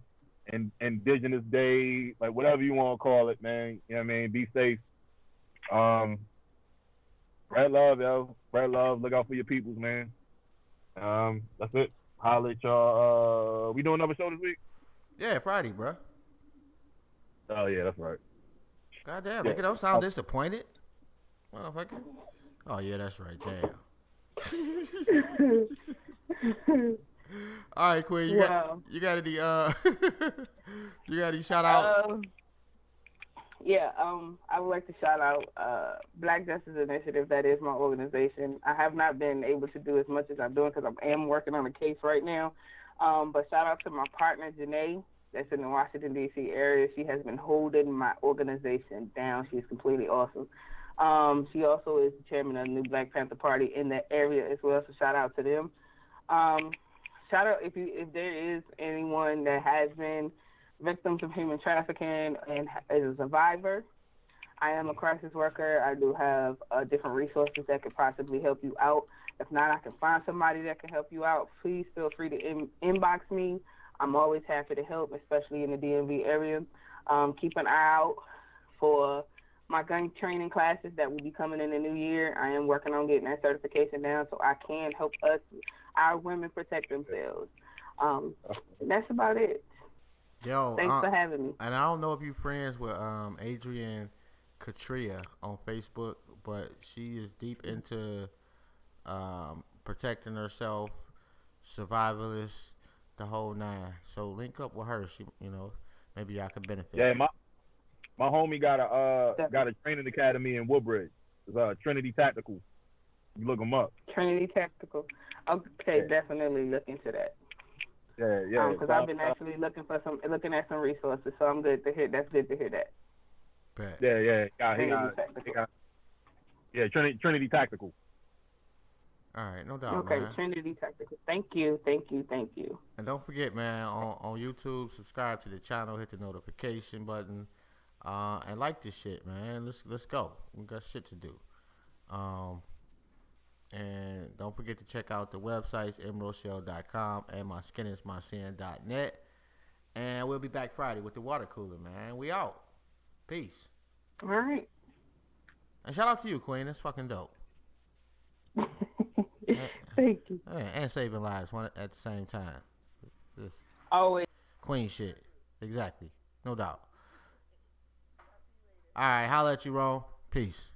and Indigenous Day, like whatever you want to call it, man. You know what I mean? Be safe. Spread love, yo. Spread love. Look out for your peoples, man. That's it. Holla at y'all. We doing another show this week? Yeah, Friday, bro. Oh yeah, that's right. Goddamn, nigga, don't sound disappointed, motherfucker. Oh yeah, that's right. Damn. All right, Queen. You got any you got any shout outs? I would like to shout out Black Justice Initiative. That is my organization. I have not been able to do as much as I'm doing because I am working on a case right now. But shout out to my partner, Janae, that's in the Washington, D.C. area. She has been holding my organization down. She's completely awesome. She also is the chairman of the New Black Panther Party in that area as well, so shout out to them. Shout out if there is anyone that has been victims of human trafficking and is a survivor. I am a crisis worker. I do have different resources that could possibly help you out. If not, I can find somebody that can help you out. Please feel free to inbox me. I'm always happy to help, especially in the DMV area. Keep an eye out for my gun training classes that will be coming in the new year. I am working on getting that certification down so I can help our women protect themselves. That's about it. Yo, thanks for having me. And I don't know if you're friends with Adrienne Katria on Facebook, but she is deep into protecting herself, survivalist, the whole nine. So link up with her. She, maybe y'all could benefit. Yeah, my homie got a training academy in Woodbridge. It's Trinity Tactical. You look them up. Trinity Tactical. Okay, definitely look into that. Yeah. Because I've been actually looking at some resources, so I'm good to hear. That's good to hear that. Bet. Yeah, Trinity Tactical. All right, no doubt, okay, man. Trinity Tactical. Thank you. And don't forget, man, on YouTube, subscribe to the channel, hit the notification button, and like this shit, man. Let's go. We got shit to do. And don't forget to check out the websites, mrochelle.com and myskinismysin.net. And we'll be back Friday with the water cooler, man. We out. Peace. All right. And shout out to you, Queen. That's fucking dope. Thank you. And saving lives at the same time. Just always. Queen shit. Exactly. No doubt. All right. Holla at you, Ron. Peace.